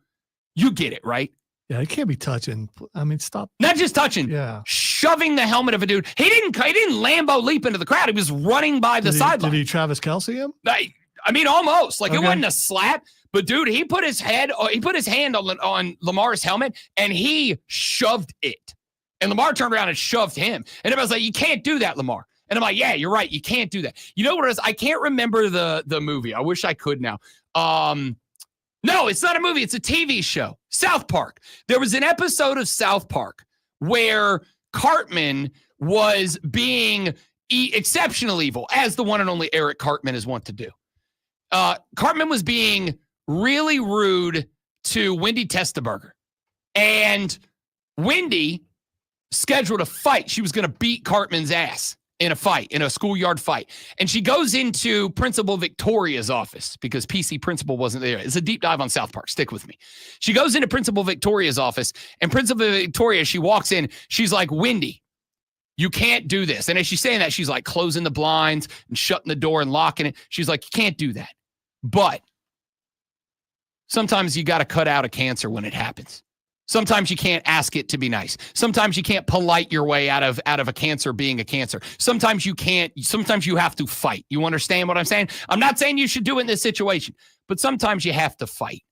you get it, right? Yeah, it can't be touching. I mean, stop. Not just touching. Yeah. Shoving the helmet of a dude. He didn't Lambo leap into the crowd. He was running by the sideline. Did he Travis Kelce him? I mean, almost. Like, it wasn't a slap. But, dude, he put his hand on Lamar's helmet, and he shoved it. And Lamar turned around and shoved him. And everybody's like, you can't do that, Lamar. And I'm like, yeah, you're right. You can't do that. You know what it is? I can't remember the movie. I wish I could now. No, it's not a movie. It's a TV show. South Park. There was an episode of South Park where Cartman was being exceptional evil, as the one and only Eric Cartman is wont to do. Cartman was being really rude to Wendy Testaburger. And Wendy scheduled a fight. She was going to beat Cartman's ass in a fight, in a schoolyard fight. And she goes into Principal Victoria's office because PC Principal wasn't there. It's a deep dive on South Park. Stick with me. She goes into Principal Victoria's office, and Principal Victoria, she walks in. She's like, Wendy, you can't do this. And as she's saying that, she's like closing the blinds and shutting the door and locking it. She's like, you can't do that. But sometimes you got to cut out a cancer when it happens. Sometimes you can't ask it to be nice. Sometimes you can't polite your way out of a cancer being a cancer. Sometimes you can't. Sometimes you have to fight. You understand what I'm saying? I'm not saying you should do it in this situation, but sometimes you have to fight.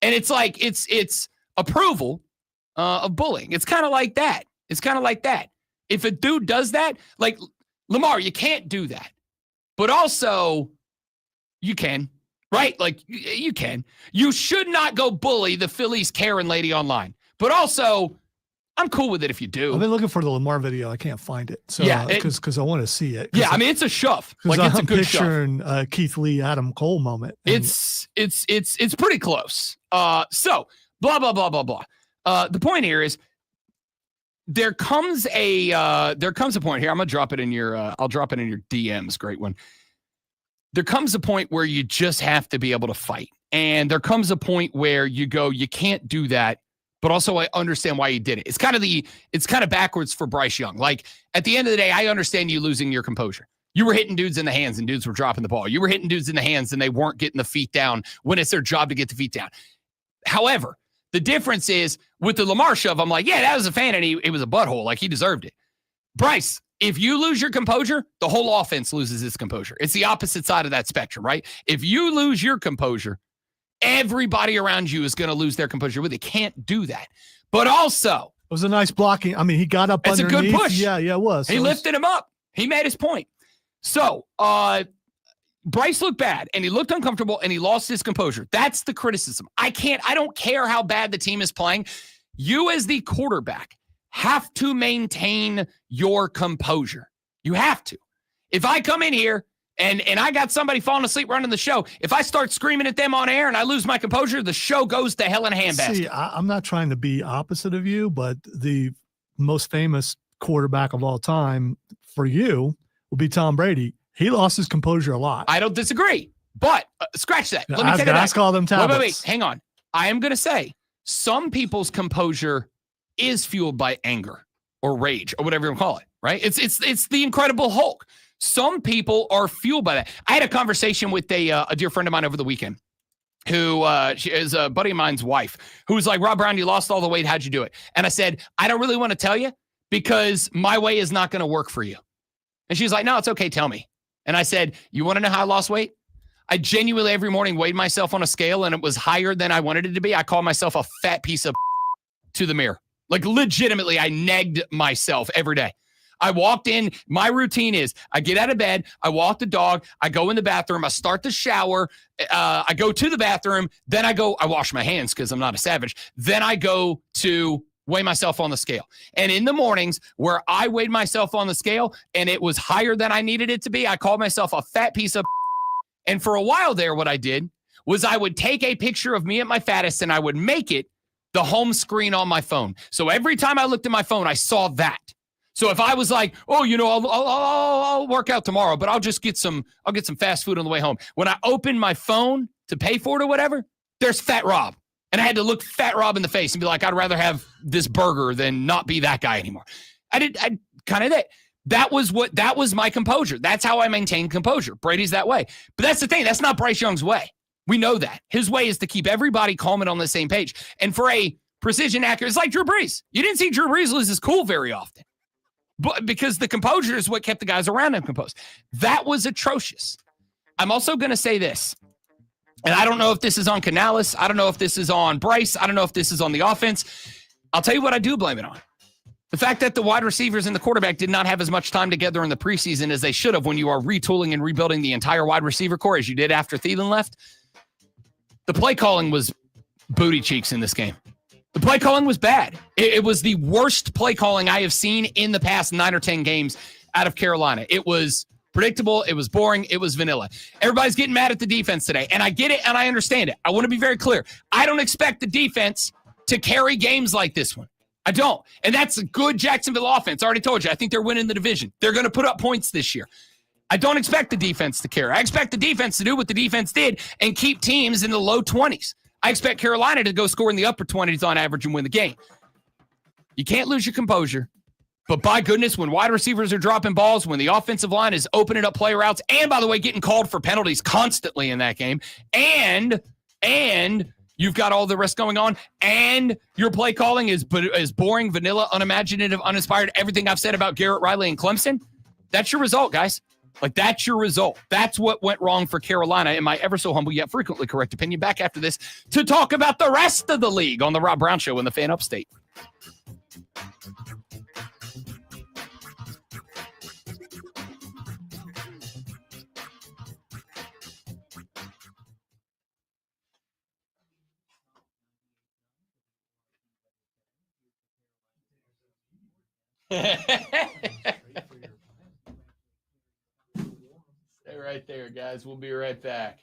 And it's like it's approval of bullying. It's kind of like that. It's kind of like that. If a dude does that, like Lamar, you can't do that. But also, you can. Right? Like, you can. You should not go bully the Phillies Karen lady online. But also, I'm cool with it if you do. I've been looking for the Lamar video. I can't find it. So, yeah, because I want to see it. Yeah, I mean, it's a shove. Like, it's a good shove. I'm picturing Keith Lee, Adam Cole moment. It's pretty close. So, blah, blah, blah, blah, blah. The point here is, there comes a point here. I'm gonna drop it in your I'll drop it in your DMs. Great one. There comes a point where you just have to be able to fight. And there comes a point where you go, you can't do that. But also I understand why you did it. It's kind of backwards for Bryce Young. Like, at the end of the day, I understand you losing your composure. You were hitting dudes in the hands and dudes were dropping the ball. You were hitting dudes in the hands and they weren't getting the feet down when it's their job to get the feet down. However, the difference is with the Lamar shove, I'm like, yeah, that was a fan and it was a butthole. Like, he deserved it. Bryce, if you lose your composure, the whole offense loses its composure. It's the opposite side of that spectrum, right? If you lose your composure, everybody around you is going to lose their composure with it. Can't do that. But also, it was a nice blocking. I mean, he got up underneath. It's a good push. Yeah, it was. He lifted him up. He made his point. So, Bryce looked bad, and he looked uncomfortable, and he lost his composure. That's the criticism. I don't care how bad the team is playing. You, as the quarterback, have to maintain your composure. You have to. If I come in here and I got somebody falling asleep running the show, if I start screaming at them on air and I lose my composure, the show goes to hell in a handbasket. See, I'm not trying to be opposite of you, but the most famous quarterback of all time for you will be Tom Brady. He lost his composure a lot. I don't disagree, but scratch that. Let me take it back. Ask all them tablets. Wait. Hang on. I am going to say some people's composure is fueled by anger or rage or whatever you want to call it, right? It's the Incredible Hulk. Some people are fueled by that. I had a conversation with a dear friend of mine over the weekend who she is a buddy of mine's wife, who was like, Rob Brown, you lost all the weight. How'd you do it? And I said, I don't really want to tell you because my way is not going to work for you. And she's like, no, it's okay. Tell me. And I said, you want to know how I lost weight? I genuinely every morning weighed myself on a scale and it was higher than I wanted it to be. I called myself a fat piece of to the mirror. Like, legitimately, I negged myself every day. I walked in. My routine is I get out of bed. I walk the dog. I go in the bathroom. I start the shower. I go to the bathroom. Then I wash my hands because I'm not a savage. Then I go to weigh myself on the scale. And in the mornings where I weighed myself on the scale and it was higher than I needed it to be, I called myself a fat piece of. And for a while there, what I did was I would take a picture of me at my fattest and I would make it the home screen on my phone. So every time I looked at my phone, I saw that. So if I was like, oh, I'll work out tomorrow, but I'll get some fast food on the way home. When I open my phone to pay for it or whatever, there's Fat Rob. And I had to look Fat Rob in the face and be like, I'd rather have this burger than not be that guy anymore. I kind of did. That was my composure. That's how I maintain composure. Brady's that way. But that's the thing. That's not Bryce Young's way. We know that. His way is to keep everybody calm and on the same page. And for a precision accurate, it's like Drew Brees. You didn't see Drew Brees lose his cool very often. But because the composure is what kept the guys around him composed. That was atrocious. I'm also going to say this. And I don't know if this is on Canales. I don't know if this is on Bryce. I don't know if this is on the offense. I'll tell you what I do blame it on. The fact that the wide receivers and the quarterback did not have as much time together in the preseason as they should have when you are retooling and rebuilding the entire wide receiver core as you did after Thielen left. The play calling was booty cheeks in this game. The play calling was bad. It was the worst play calling I have seen in the past 9 or 10 games out of Carolina. It was predictable. It was boring. It was vanilla. Everybody's getting mad at the defense today, and I get it, and I understand it. I want to be very clear. I don't expect the defense to carry games like this one. I don't. And that's a good Jacksonville offense. I already told you. I think they're winning the division. They're going to put up points this year. I don't expect the defense to carry. I expect the defense to do what the defense did and keep teams in the low 20s. I expect Carolina to go score in the upper 20s on average and win the game. You can't lose your composure. But by goodness, when wide receivers are dropping balls, when the offensive line is opening up play routes, and by the way, getting called for penalties constantly in that game, and you've got all the rest going on, and your play calling is boring, vanilla, unimaginative, uninspired, everything I've said about Garrett Riley and Clemson, that's your result, guys. Like, that's your result. That's what went wrong for Carolina, in my ever so humble yet frequently correct opinion. Back after this to talk about the rest of the league on the Rob Brown Show in the Fan Upstate. Stay right there, guys. We'll be right back.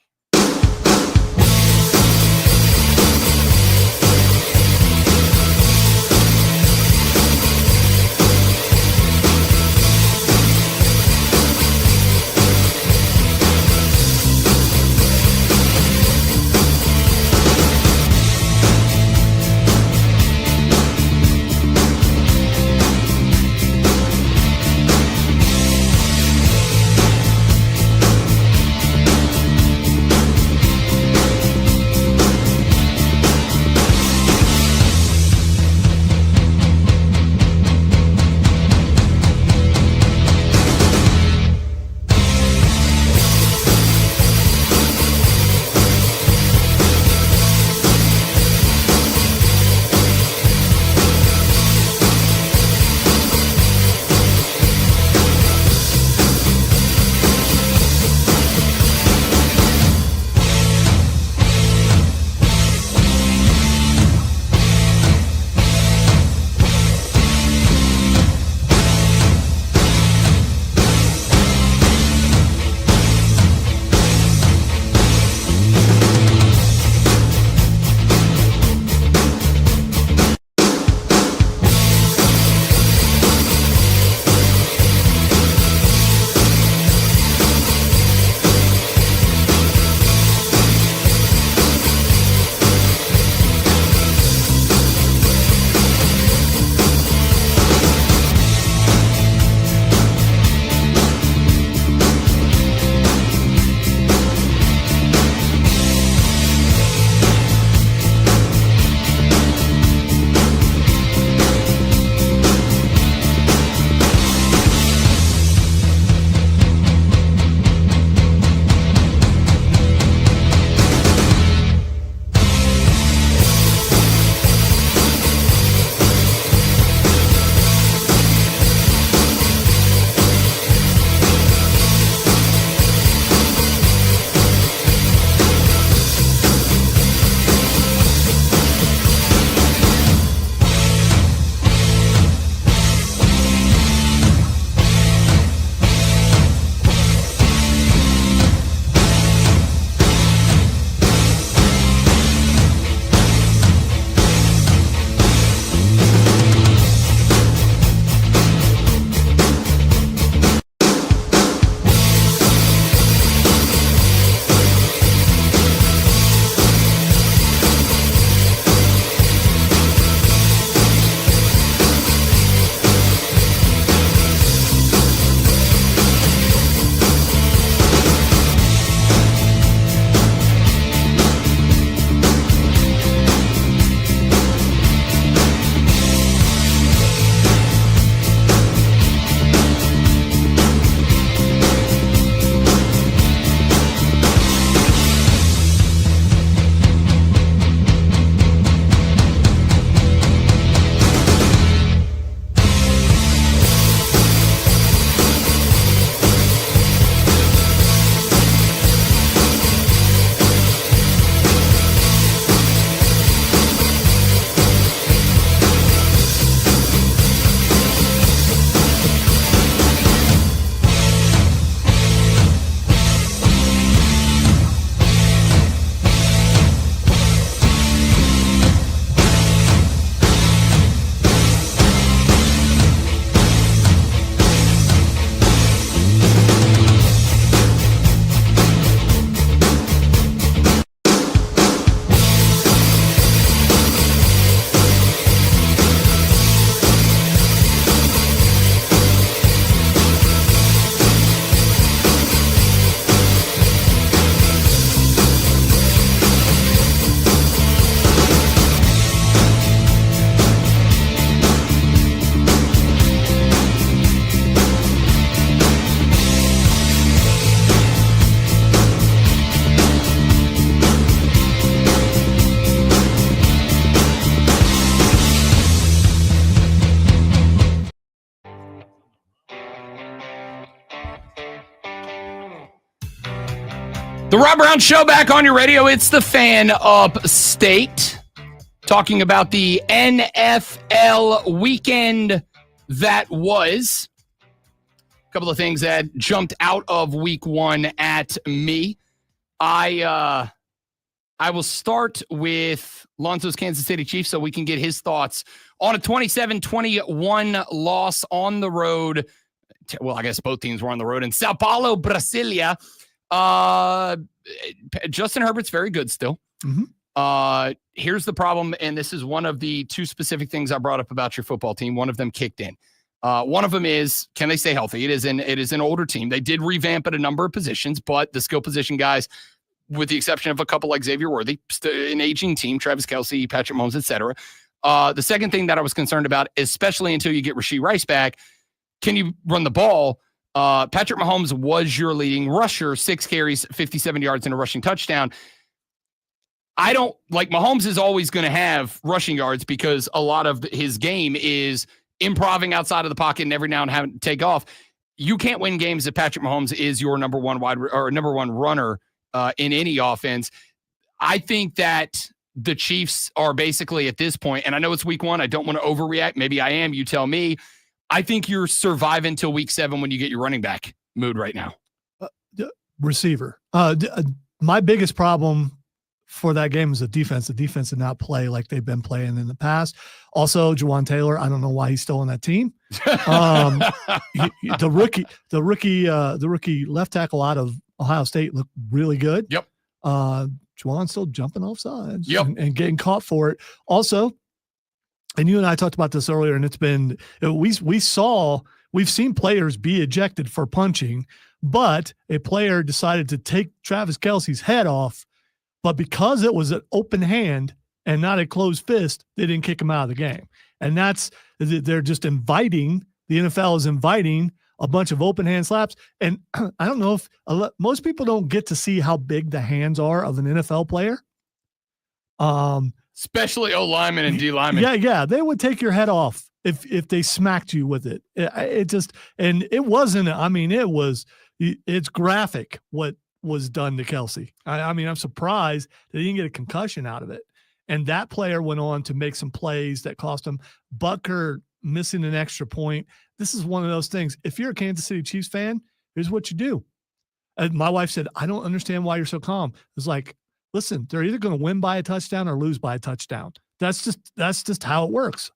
The Rob Brown Show back on your radio. It's the Fan Upstate. Talking about the NFL weekend that was. A couple of things that jumped out of week one at me. I will start with Lonzo's Kansas City Chiefs so we can get his thoughts on a 27-21 loss on the road. Well, I guess both teams were on the road in Sao Paulo, Brasilia. Justin Herbert's very good still. Mm-hmm. Here's the problem, and this is one of the two specific things I brought up about your football team. One of them kicked in. One of them is, can they stay healthy? It is an older team. They did revamp at a number of positions, but the skill position guys, with the exception of a couple like Xavier Worthy, an aging team, Travis Kelce, Patrick Mahomes, etc. The second thing that I was concerned about, especially until you get Rashee Rice back, can you run the ball? Patrick Mahomes was your leading rusher, 6 carries, 57 yards, and a rushing touchdown. I don't like Mahomes is always going to have rushing yards because a lot of his game is improving outside of the pocket and every now and having to take off. You can't win games if Patrick Mahomes is your number one runner in any offense. I think that the Chiefs are basically at this point, and I know it's week one. I don't want to overreact. Maybe I am. You tell me. I think you're surviving till week 7 when you get your running back mood right now. Receiver. My biggest problem for that game is the defense. The defense did not play like they've been playing in the past. Also, Jawan Taylor, I don't know why he's still on that team. The rookie left tackle out of Ohio State looked really good. Yep. Jawan's still jumping off sides. Yep. And getting caught for it. Also, and you and I talked about this earlier, and it's been we've seen players be ejected for punching, but a player decided to take Travis Kelce's head off, but because it was an open hand and not a closed fist, they didn't kick him out of the game. And they're just inviting, the NFL is inviting a bunch of open hand slaps. And I don't know if most people don't get to see how big the hands are of an NFL player. Especially O linemen and D linemen. Yeah. They would take your head off if they smacked you with it. It wasn't, it's graphic what was done to Kelce. I'm surprised that he didn't get a concussion out of it. And that player went on to make some plays that cost him. Butker missing an extra point. This is one of those things. If you're a Kansas City Chiefs fan, here's what you do. And my wife said, I don't understand why you're so calm. It's like, listen, they're either going to win by a touchdown or lose by a touchdown. That's just how it works.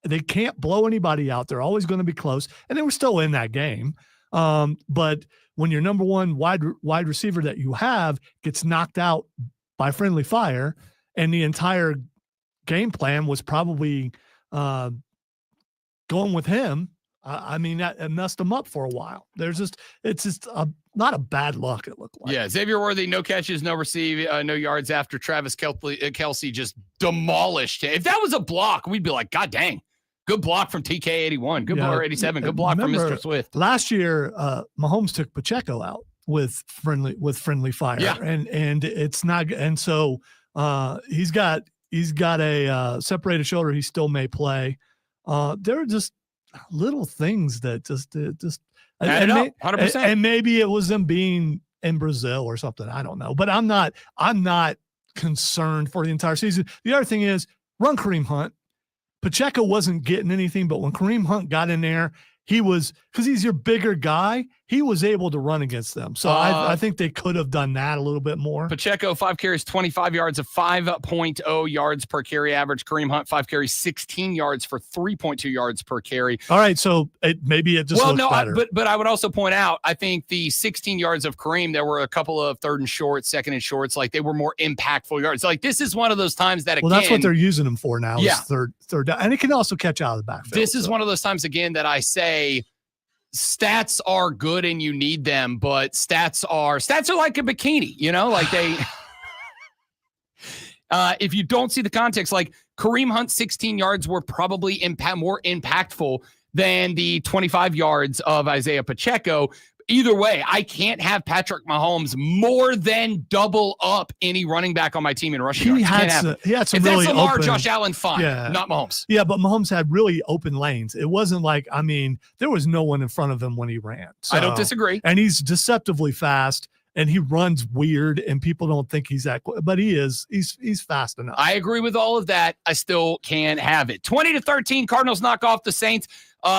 They can't blow anybody out. They're always going to be close. And they were still in that game. But when your number one wide receiver that you have gets knocked out by friendly fire, and the entire game plan was probably going with him, that messed him up for a while. It's just not a bad luck, it looked like. Yeah, Xavier Worthy, no catches, no no yards after Travis Kelce just demolished him. If that was a block, we'd be like, God dang. Good block from TK81. Good block 87. Good block from Mr. Swift. Last year, Mahomes took Pacheco out with friendly fire. Yeah. And it's not, and so he's got a separated shoulder. He still may play. There are just little things that just add it up, 100%. And maybe it was them being in Brazil or something. I don't know, but I'm not concerned for the entire season. The other thing is run Kareem Hunt. Pacheco wasn't getting anything, but when Kareem Hunt got in there, because he's your bigger guy, he was able to run against them. So I think they could have done that a little bit more. Pacheco, 5 carries, 25 yards of 5.0 yards per carry average. Kareem Hunt, 5 carries, 16 yards for 3.2 yards per carry. All right, so maybe it just looks better. But I would also point out, I think the 16 yards of Kareem, there were a couple of 3rd and shorts, 2nd and shorts, like they were more impactful yards. Like this is one of those times that, again, that's what they're using him for now. Yeah. Is third down, and it can also catch out of the backfield. This is one of those times, again, that I say stats are good and you need them, but stats are like a bikini, like they if you don't see the context, like Kareem Hunt's 16 yards were probably more impactful than the 25 yards of Isaiah Pacheco. Either way, I can't have Patrick Mahomes more than double up any running back on my team in rushing yards. He had some if really that's Lamar, open, Josh Allen, fine. Yeah. Not Mahomes. Yeah, but Mahomes had really open lanes. It wasn't like, there was no one in front of him when he ran. So, I don't disagree. And he's deceptively fast. and he runs weird, and people don't think he's that quick, but he is. He's fast enough. I agree with all of that. I still can't have it. 20-13, Cardinals knock off the Saints.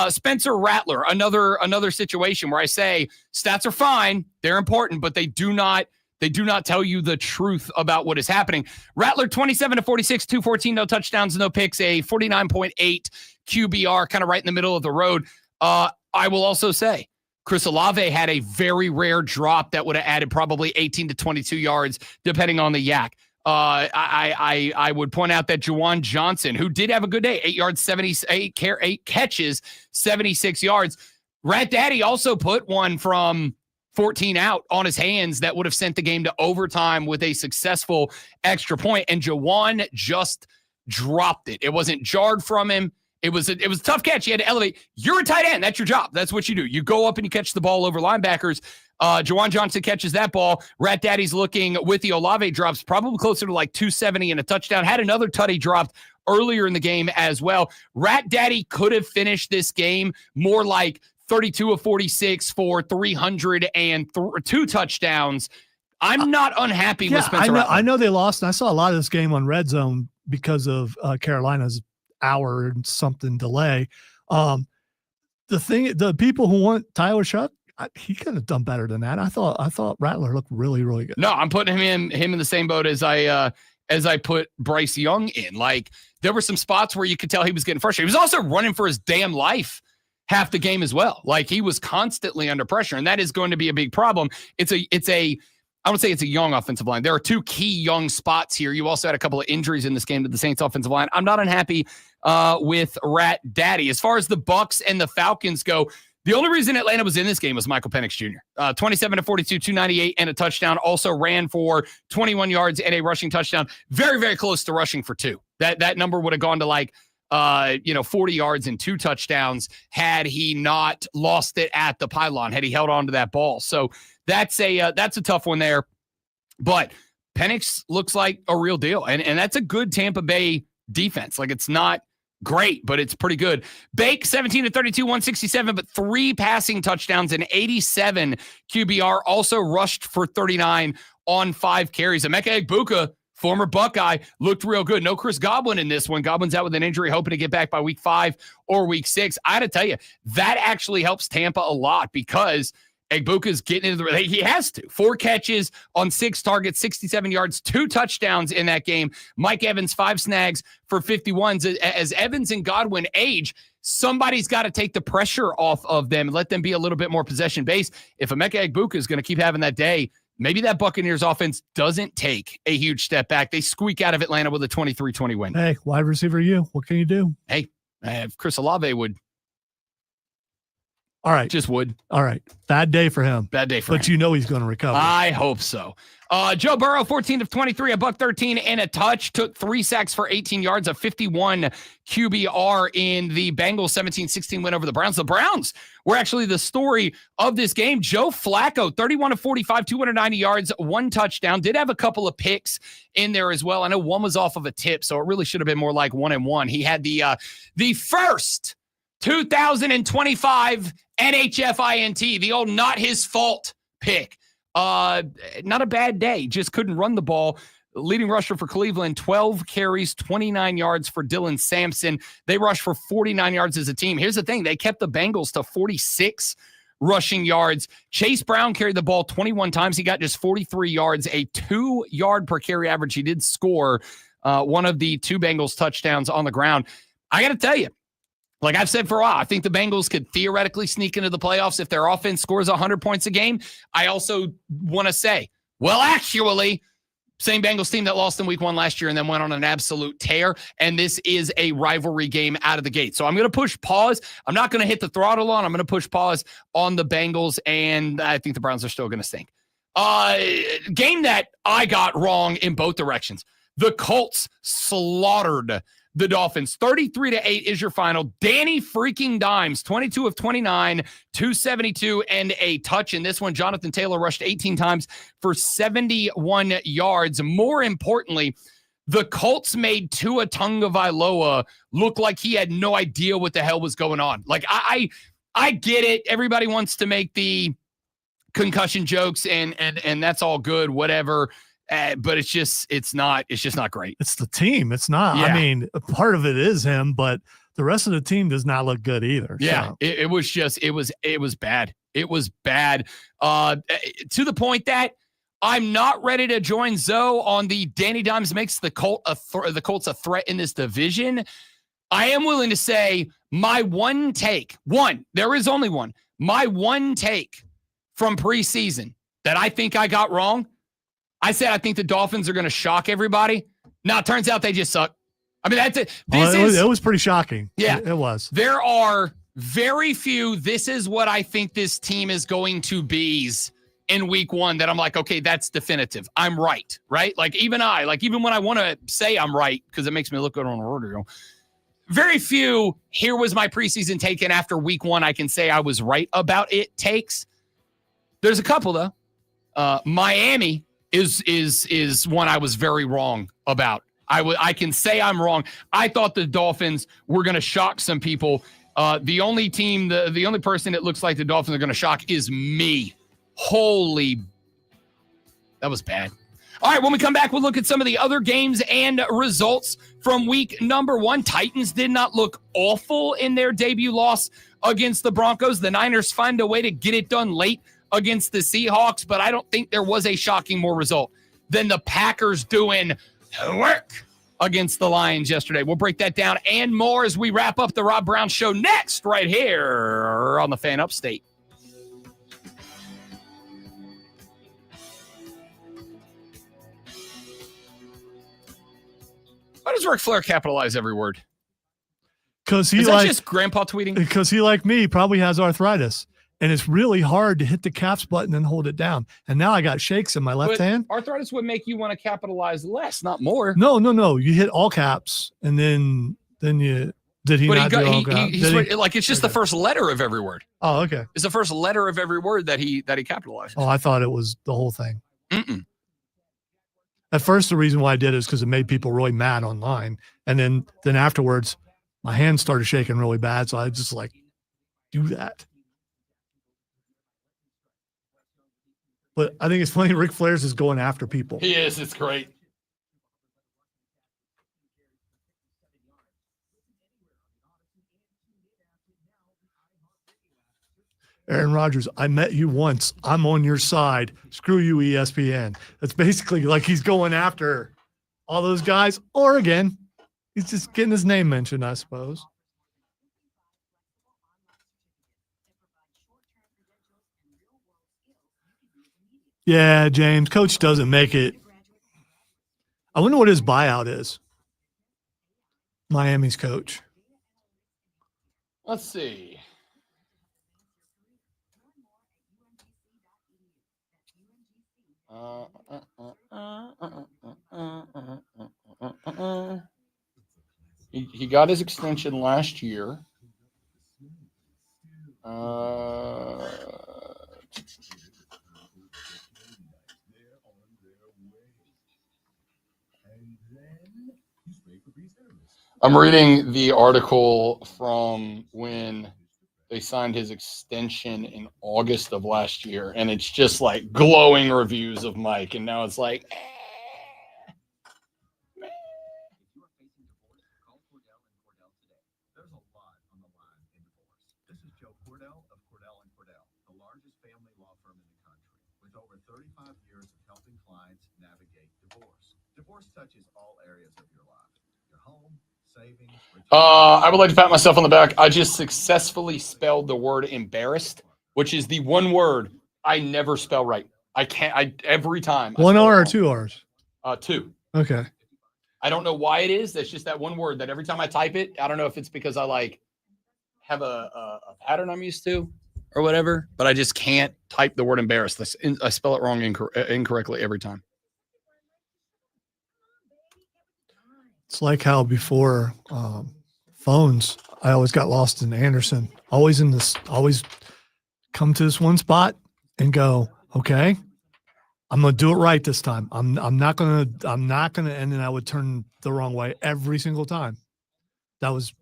Spencer Rattler, another situation where I say stats are fine, they're important, but they do not tell you the truth about what is happening. Rattler 27-46, 214, no touchdowns, no picks, a 49.8 QBR, kind of right in the middle of the road. I will also say Chris Olave had a very rare drop that would have added probably 18 to 22 yards, depending on the yak. I would point out that Juwan Johnson, who did have a good day, 8 yards, 8 catches, 76 yards. Rat Daddy also put one from 14 out on his hands that would have sent the game to overtime with a successful extra point, and Juwan just dropped it. It wasn't jarred from him. It was a tough catch. He had to elevate. You're a tight end. That's your job. That's what you do. You go up and you catch the ball over linebackers. Juwan Johnson catches that ball. Rat Daddy's looking with the Olave drops, probably closer to like 270 and a touchdown. Had another tutty dropped earlier in the game as well. Rat Daddy could have finished this game more like 32 of 46 for 302 touchdowns. I'm not unhappy with Spencer Rattler. I know they lost, and I saw a lot of this game on Red Zone because of Carolina's hour and something delay. The people who want Tyler Shuck, he could have done better than that. I thought Rattler looked really, really good. No, I'm putting him in the same boat as I put Bryce Young in. Like, there were some spots where you could tell he was getting frustrated. He was also running for his damn life half the game as well. Like, he was constantly under pressure, and that is going to be a big problem. I would say it's a young offensive line. There are two key young spots here. You also had a couple of injuries in this game to the Saints offensive line. I'm not unhappy with Rat Daddy. As far as the Bucs and the Falcons go, the only reason Atlanta was in this game was Michael Penix Jr. 27-42, 298, and a touchdown. Also ran for 21 yards and a rushing touchdown. Very, very close to rushing for 2. That number would have gone to like 40 yards and 2 touchdowns had he not lost it at the pylon, had he held on to that ball. So that's a tough one there. But Penix looks like a real deal. And that's a good Tampa Bay defense. Like, it's not great, but it's pretty good. Bake, 17-32, 167, but 3 passing touchdowns and 87 QBR. Also rushed for 39 on 5 carries. Emeka Egbuka, former Buckeye, looked real good. No Chris Godwin in this one. Godwin's out with an injury, hoping to get back by week 5 or week 6. I got to tell you, that actually helps Tampa a lot because Egbuka's getting into the – he has to. 4 catches on 6 targets, 67 yards, 2 touchdowns in that game. Mike Evans, 5 snags for 51s. As Evans and Godwin age, somebody's got to take the pressure off of them and let them be a little bit more possession-based. If Emeka Egbuka is going to keep having that day, maybe that Buccaneers offense doesn't take a huge step back. They squeak out of Atlanta with a 23-20 win. Hey, wide receiver you. What can you do? Hey, if Chris Olave would. All right. Just would. All right. Bad day for him. Bad day for him. But you know he's going to recover. I hope so. Joe Burrow, 14 of 23, a $113 and a touch. Took 3 sacks for 18 yards, a 51 QBR in the Bengals 17-16 win over the Browns. The Browns were actually the story of this game. Joe Flacco, 31 of 45, 290 yards, 1 touchdown. Did have a couple of picks in there as well. I know one was off of a tip, so it really should have been more like 1-1. He had the first 2025 NHFINT, the old not his fault pick. Not a bad day, just couldn't run the ball. Leading rusher for Cleveland, 12 carries, 29 yards for Dylan Sampson. They rushed for 49 yards as a team. Here's the thing. They kept the Bengals to 46 rushing yards. Chase Brown carried the ball 21 times. He got just 43 yards, a 2-yard per carry average. He did score one of the 2 Bengals touchdowns on the ground. I got to tell you, like I've said for a while, I think the Bengals could theoretically sneak into the playoffs if their offense scores 100 points a game. I also want to say, well, actually, same Bengals team that lost in week 1 last year and then went on an absolute tear. And this is a rivalry game out of the gate. So I'm going to push pause. I'm not going to hit the throttle on. I'm going to push pause on the Bengals. And I think the Browns are still going to stink. Game that I got wrong in both directions. The Colts slaughtered the Dolphins. 33-8 is your final. Danny freaking Dimes, 22 of 29, 272 and a touch in this one. Jonathan Taylor rushed 18 times for 71 yards. More importantly, the Colts made Tua Tagovailoa look like he had no idea what the hell was going on. Like, I get it. Everybody wants to make the concussion jokes and that's all good, whatever. But it's just not great. It's the team. It's not. Yeah. I mean, a part of it is him, but the rest of the team does not look good either. Yeah, so. it was bad. It was bad to the point that I'm not ready to join Zoe on the Danny Dimes makes the Colts a threat in this division. I am willing to say my one take, there is only one, my one take from preseason that I think I got wrong. I said I think the Dolphins are going to shock everybody. Now, it turns out they just suck. I mean, that's it. It was pretty shocking. Yeah. It was. There are very few, this is what I think this team is going to be in week 1 that I'm like, okay, that's definitive. I'm right? Like even when I want to say I'm right, because it makes me look good on a rodeo. Very few, here was my preseason take, and after week 1, I can say I was right about it takes. There's a couple, though. Miami is one I was very wrong about. I can say I'm wrong. I thought the Dolphins were going to shock some people. The only team, the only person that looks like the Dolphins are going to shock is me. Holy, that was bad. All right, when we come back, we'll look at some of the other games and results from week number 1. Titans did not look awful in their debut loss against the Broncos. The Niners find a way to get it done late against the Seahawks, but I don't think there was a shocking more result than the Packers doing work against the Lions yesterday. We'll break that down and more as we wrap up the Rob Brown Show next, right here on the Fan Upstate. Why does Ric Flair capitalize every word? Because Is that just grandpa tweeting? Because he, like me, probably has arthritis. And it's really hard to hit the caps button and hold it down. And now I got shakes in my left hand. Arthritis would make you want to capitalize less, not more. No. You hit all caps, and then you did he but not do all caps? Like it's just the first letter of every word. Oh, okay. It's the first letter of every word that he capitalized. Oh, I thought it was the whole thing. Mm-mm. At first, the reason why I did it is because it made people really mad online, and then afterwards, my hands started shaking really bad, so I just like do that. But I think it's funny. Ric Flair's is going after people. He is. It's great. Aaron Rodgers, I met you once. I'm on your side. Screw you, ESPN. That's basically like he's going after all those guys. Oregon. He's just getting his name mentioned, I suppose. Yeah, James. Coach doesn't make it. I wonder what his buyout is. Miami's coach. Let's see. He got his extension last year. I'm reading the article from when they signed his extension in August of last year, and it's just like glowing reviews of Mike, and now it's like, There's a lot on the line in divorce. This is Joe Cordell of Cordell & Cordell, the largest family law firm in the country, with over 35 years of helping clients navigate divorce. Divorce touches all areas of your life, your home, savings. I would like to pat myself on the back. I just successfully spelled the word embarrassed, which is the one word I never spell right. Every time. One R or 2 R's? 2. Okay. I don't know why it is. That's just that one word that every time I type it, I don't know if it's because I like have a pattern I'm used to or whatever, but I just can't type the word embarrassed. I spell it wrong incorrectly every time. It's like how before phones, I always got lost in Anderson. Always come to this one spot and go, okay, I'm going to do it right this time. I'm not going to, and then I would turn the wrong way every single time. That was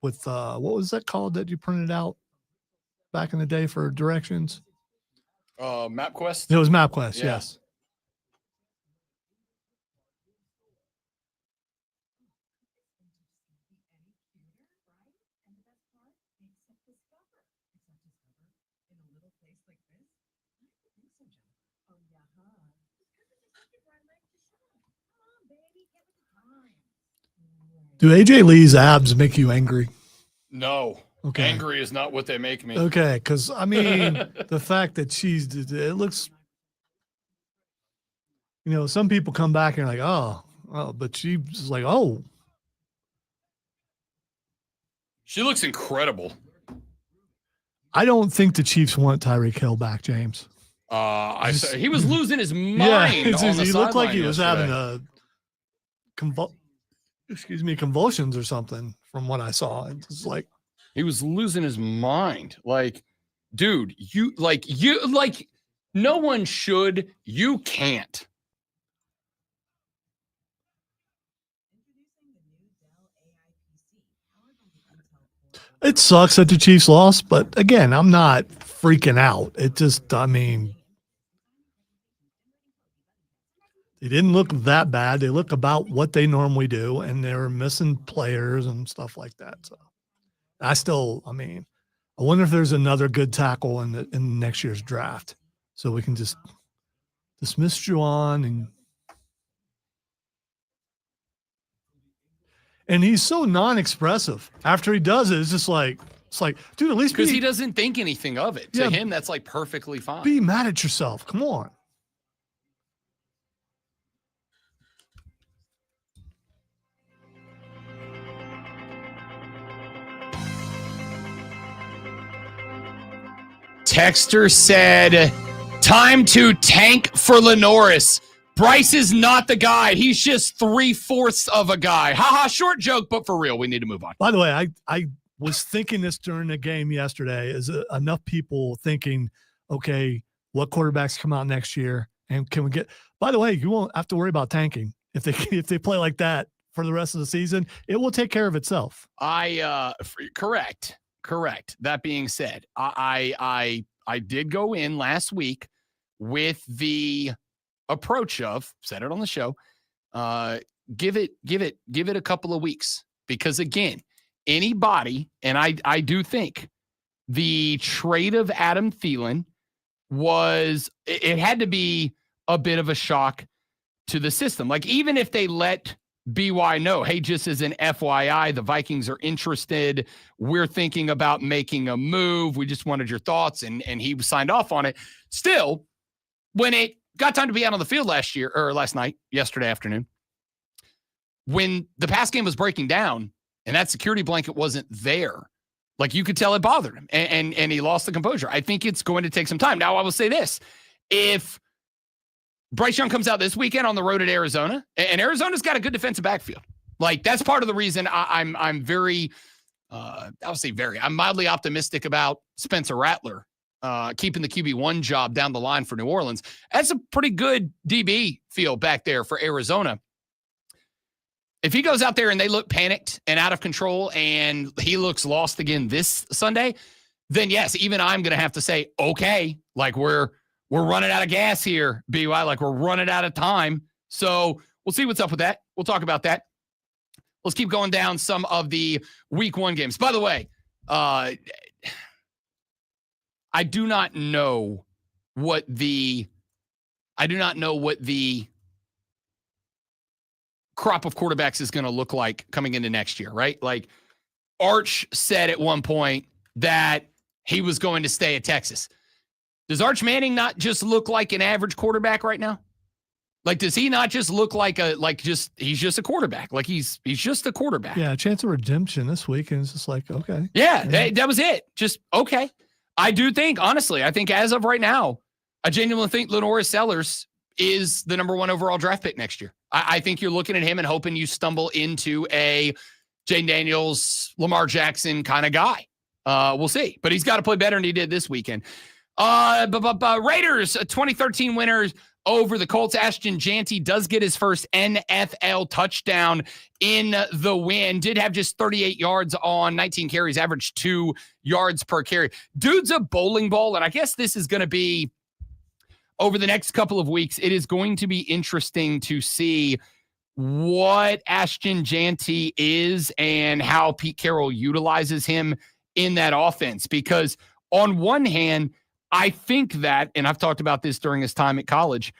with, what was that called that you printed out back in the day for directions? MapQuest? It was MapQuest, Yeah. yes. Do AJ Lee's abs make you angry? No. Okay. Angry is not what they make me. Okay, because I mean, the fact that it looks, some people come back and are like, oh, but she's like, oh. She looks incredible. I don't think the Chiefs want Tyreek Hill back, James. He was losing his mind. Yeah, on the he looked like he sideline was yesterday. having convulsions or something from what I saw. It's like he was losing his mind. Like, dude, no one should. You can't. it sucks that the Chiefs lost, but again, I'm not freaking out. It just, I mean, they didn't look that bad. They look about what they normally do, and they were missing players and stuff like that. So I wonder if there's another good tackle in next year's draft, so we can just dismiss Juwan and he's so non-expressive. After he does it, it's like, dude, at least because he doesn't think anything of it. To him, that's like perfectly fine. Be mad at yourself. Come on. Texter said, time to tank for Lenoris. Bryce is not the guy. He's just 3/4 of a guy. Haha, short joke, but for real, we need to move on. By the way, I was thinking this during the game yesterday. Is enough people thinking, okay, what quarterbacks come out next year? And can we get, by the way, you won't have to worry about tanking. If they play like that for the rest of the season, it will take care of itself. Correct. That being said, I did go in last week with the approach of, said it on the show, give it a couple of weeks, because again, anybody, and I do think the trade of Adam Thielen it had to be a bit of a shock to the system. Like, even if they let BY know, hey, just as an FYI, the Vikings are interested. We're thinking about making a move. We just wanted your thoughts. And he signed off on it. Still, when it got time to be out on the field yesterday afternoon, when the pass game was breaking down and that security blanket wasn't there, like, you could tell it bothered him, and he lost the composure. I think it's going to take some time. Now, I will say this. If Bryce Young comes out this weekend on the road at Arizona, and Arizona's got a good defensive backfield, like, that's part of the reason I'm very, I'm mildly optimistic about Spencer Rattler keeping the QB1 job down the line for New Orleans. That's a pretty good DB field back there for Arizona. If he goes out there and they look panicked and out of control and he looks lost again this Sunday, then yes, even I'm going to have to say, okay, like, we're running out of gas here, BY, like, we're running out of time. So we'll see what's up with that. We'll talk about that. Let's keep going down some of the week 1 games. By the way, I do not know what the crop of quarterbacks is going to look like coming into next year, right? Like, Arch said at one point that he was going to stay at Texas. Does Arch Manning not just look like an average quarterback right now? Like, does he not just look like he's just a quarterback? Like, he's just a quarterback. Yeah, a chance of redemption this week, and it's just like, okay. Yeah, that was it. Just, okay. I do think, honestly, as of right now, I genuinely think Lenoris Sellers is the number 1 overall draft pick next year. I think you're looking at him and hoping you stumble into a Jane Daniels, Lamar Jackson kind of guy. We'll see. But he's got to play better than he did this weekend. Raiders, 2013 winners over the Colts. Ashton Jeanty does get his first NFL touchdown in the win. Did have just 38 yards on 19 carries, averaged 2 yards per carry. Dude's a bowling ball, and I guess this is going to be over the next couple of weeks, it is going to be interesting to see what Ashton Jeanty is and how Pete Carroll utilizes him in that offense. Because on one hand, I think that, and I've talked about this during his time at college,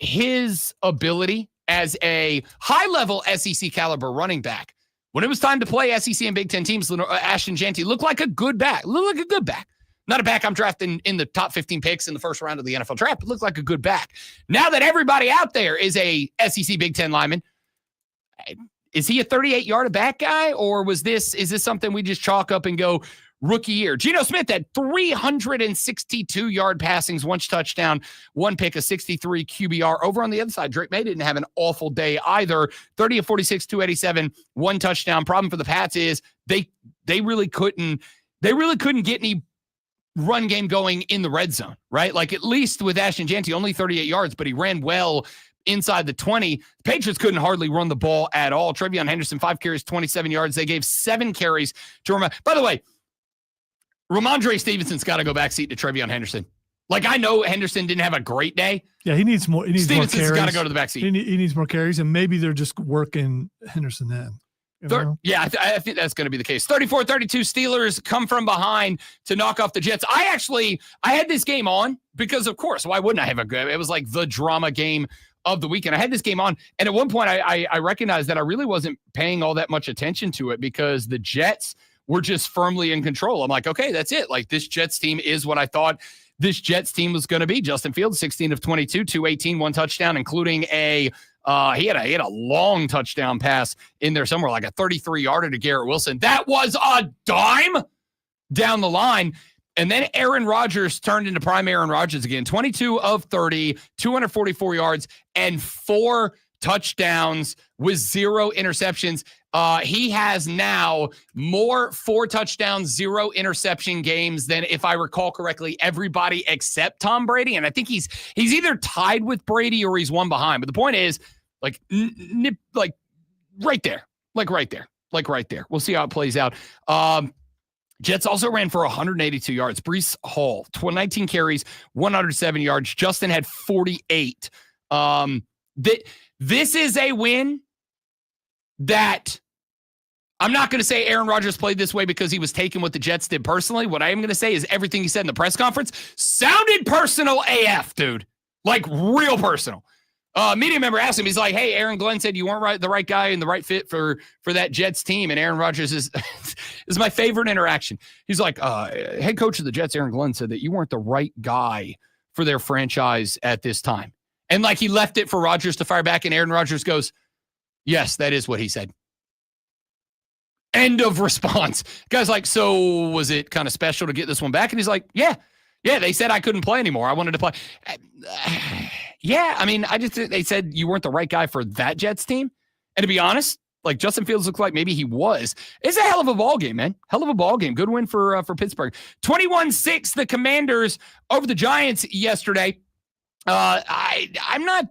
his ability as a high-level SEC caliber running back, when it was time to play SEC and Big Ten teams, Ashton Jeanty looked like a good back. Not a back I'm drafting in the top 15 picks in the first round of the NFL draft, but looked like a good back. Now that everybody out there is a SEC Big Ten lineman, is he a 38-yard back guy, or is this something we just chalk up and go rookie year? Geno Smith had 362-yard passings, 1 touchdown, 1 pick, a 63 QBR. Over on the other side, Drake May didn't have an awful day either. 30 of 46, 287, 1 touchdown. Problem for the Pats is they really couldn't get any run game going in the red zone, right? Like, at least with Ashton Jeanty, only 38 yards, but he ran well inside the 20. The Patriots couldn't hardly run the ball at all. Trevion Henderson, 5 carries, 27 yards. They gave 7 carries to Ramondre. By the way, Ramondre Stevenson's got to go backseat to Trevion Henderson. Like, I know Henderson didn't have a great day. Yeah, he needs more. Stevenson's got to go to the backseat. He needs more carries, and maybe they're just working Henderson in. Yeah, I think that's going to be the case. 34-32 Steelers come from behind to knock off the Jets. I had this game on because, of course, why wouldn't I have a good? It was like the drama game of the weekend. I had this game on, and at one point I recognized that I really wasn't paying all that much attention to it because the Jets were just firmly in control. I'm like, okay, that's it. Like, this Jets team is what I thought this Jets team was going to be. Justin Fields, 16 of 22, 218, 1 touchdown, including he had a long touchdown pass in there somewhere, like a 33-yarder to Garrett Wilson. That was a dime down the line. And then Aaron Rodgers turned into prime Aaron Rodgers again. 22 of 30, 244 yards, and 4 touchdowns with 0 interceptions. He has now more 4 touchdowns, 0 interception games than, if I recall correctly, everybody except Tom Brady. And I think he's either tied with Brady or he's one behind. But the point is, like right there. We'll see how it plays out. Jets also ran for 182 yards. Breece Hall, 19 carries, 107 yards. Justin had 48. This is a win that I'm not going to say Aaron Rodgers played this way because he was taking what the Jets did personally. What I am going to say is everything he said in the press conference sounded personal AF, dude. Like, real personal. Media member asked him, he's like, hey, Aaron Glenn said you weren't the right guy and the right fit for that Jets team. And Aaron Rodgers is my favorite interaction. He's like, head coach of the Jets, Aaron Glenn, said that you weren't the right guy for their franchise at this time. And like, he left it for Rodgers to fire back, and Aaron Rodgers goes, yes, that is what he said. End of response. Guy's like, so was it kind of special to get this one back? And he's like, yeah, they said I couldn't play anymore. I wanted to play. Yeah, I mean, they said you weren't the right guy for that Jets team. And to be honest, like, Justin Fields looked like maybe he was. It's a hell of a ball game, man. Hell of a ball game. Good win for Pittsburgh. 21-6, the Commanders over the Giants yesterday. I'm not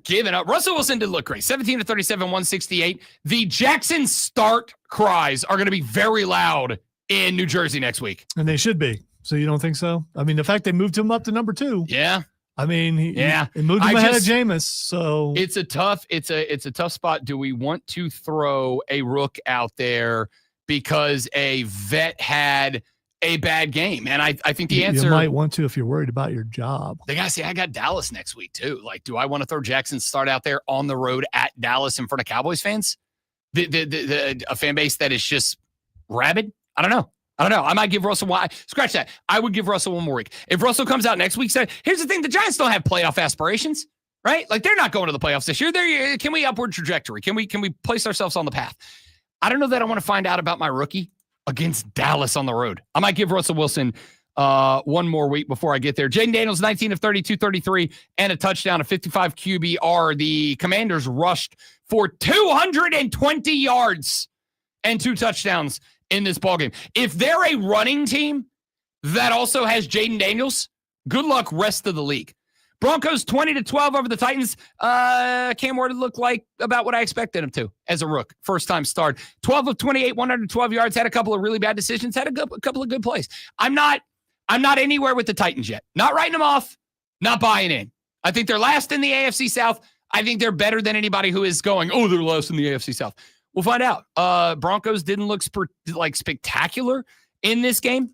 giving up. Russell Wilson did look great. 17 of 37, 168. The Jackson Start cries are going to be very loud in New Jersey next week. And they should be. So you don't think so? I mean, the fact they moved him up to number 2. Yeah. I mean, he moved him ahead of Jameis. So it's a tough spot. Do we want to throw a rook out there because a vet had a bad game? And I think the answer, you might want to if you're worried about your job. They got to say, I got Dallas next week too. Like, do I want to throw Jackson Start out there on the road at Dallas in front of Cowboys fans? A fan base that is just rabid? I don't know. I might give Russell scratch that. I would give Russell one more week. If Russell comes out next week, said, here's the thing, the Giants don't have playoff aspirations, right? Like, they're not going to the playoffs this year. Can we upward trajectory? Can we place ourselves on the path? I don't know that I want to find out about my rookie against Dallas on the road. I might give Russell Wilson one more week before I get there. Jaden Daniels, 19 of 32, 33, and a touchdown, a 55 QBR. The Commanders rushed for 220 yards and 2 touchdowns in this ballgame. If they're a running team that also has Jaden Daniels, good luck rest of the league. Broncos 20-12 over the Titans. Cam Ward looked like about what I expected him to as a rook. First time start. 12 of 28, 112 yards. Had a couple of really bad decisions. Had a couple of good plays. I'm not I'm not anywhere with the Titans yet. Not writing them off, not buying in. I think they're last in the AFC South. I think they're better than anybody who is going, oh, they're last in the AFC South. We'll find out. Broncos didn't look spectacular in this game.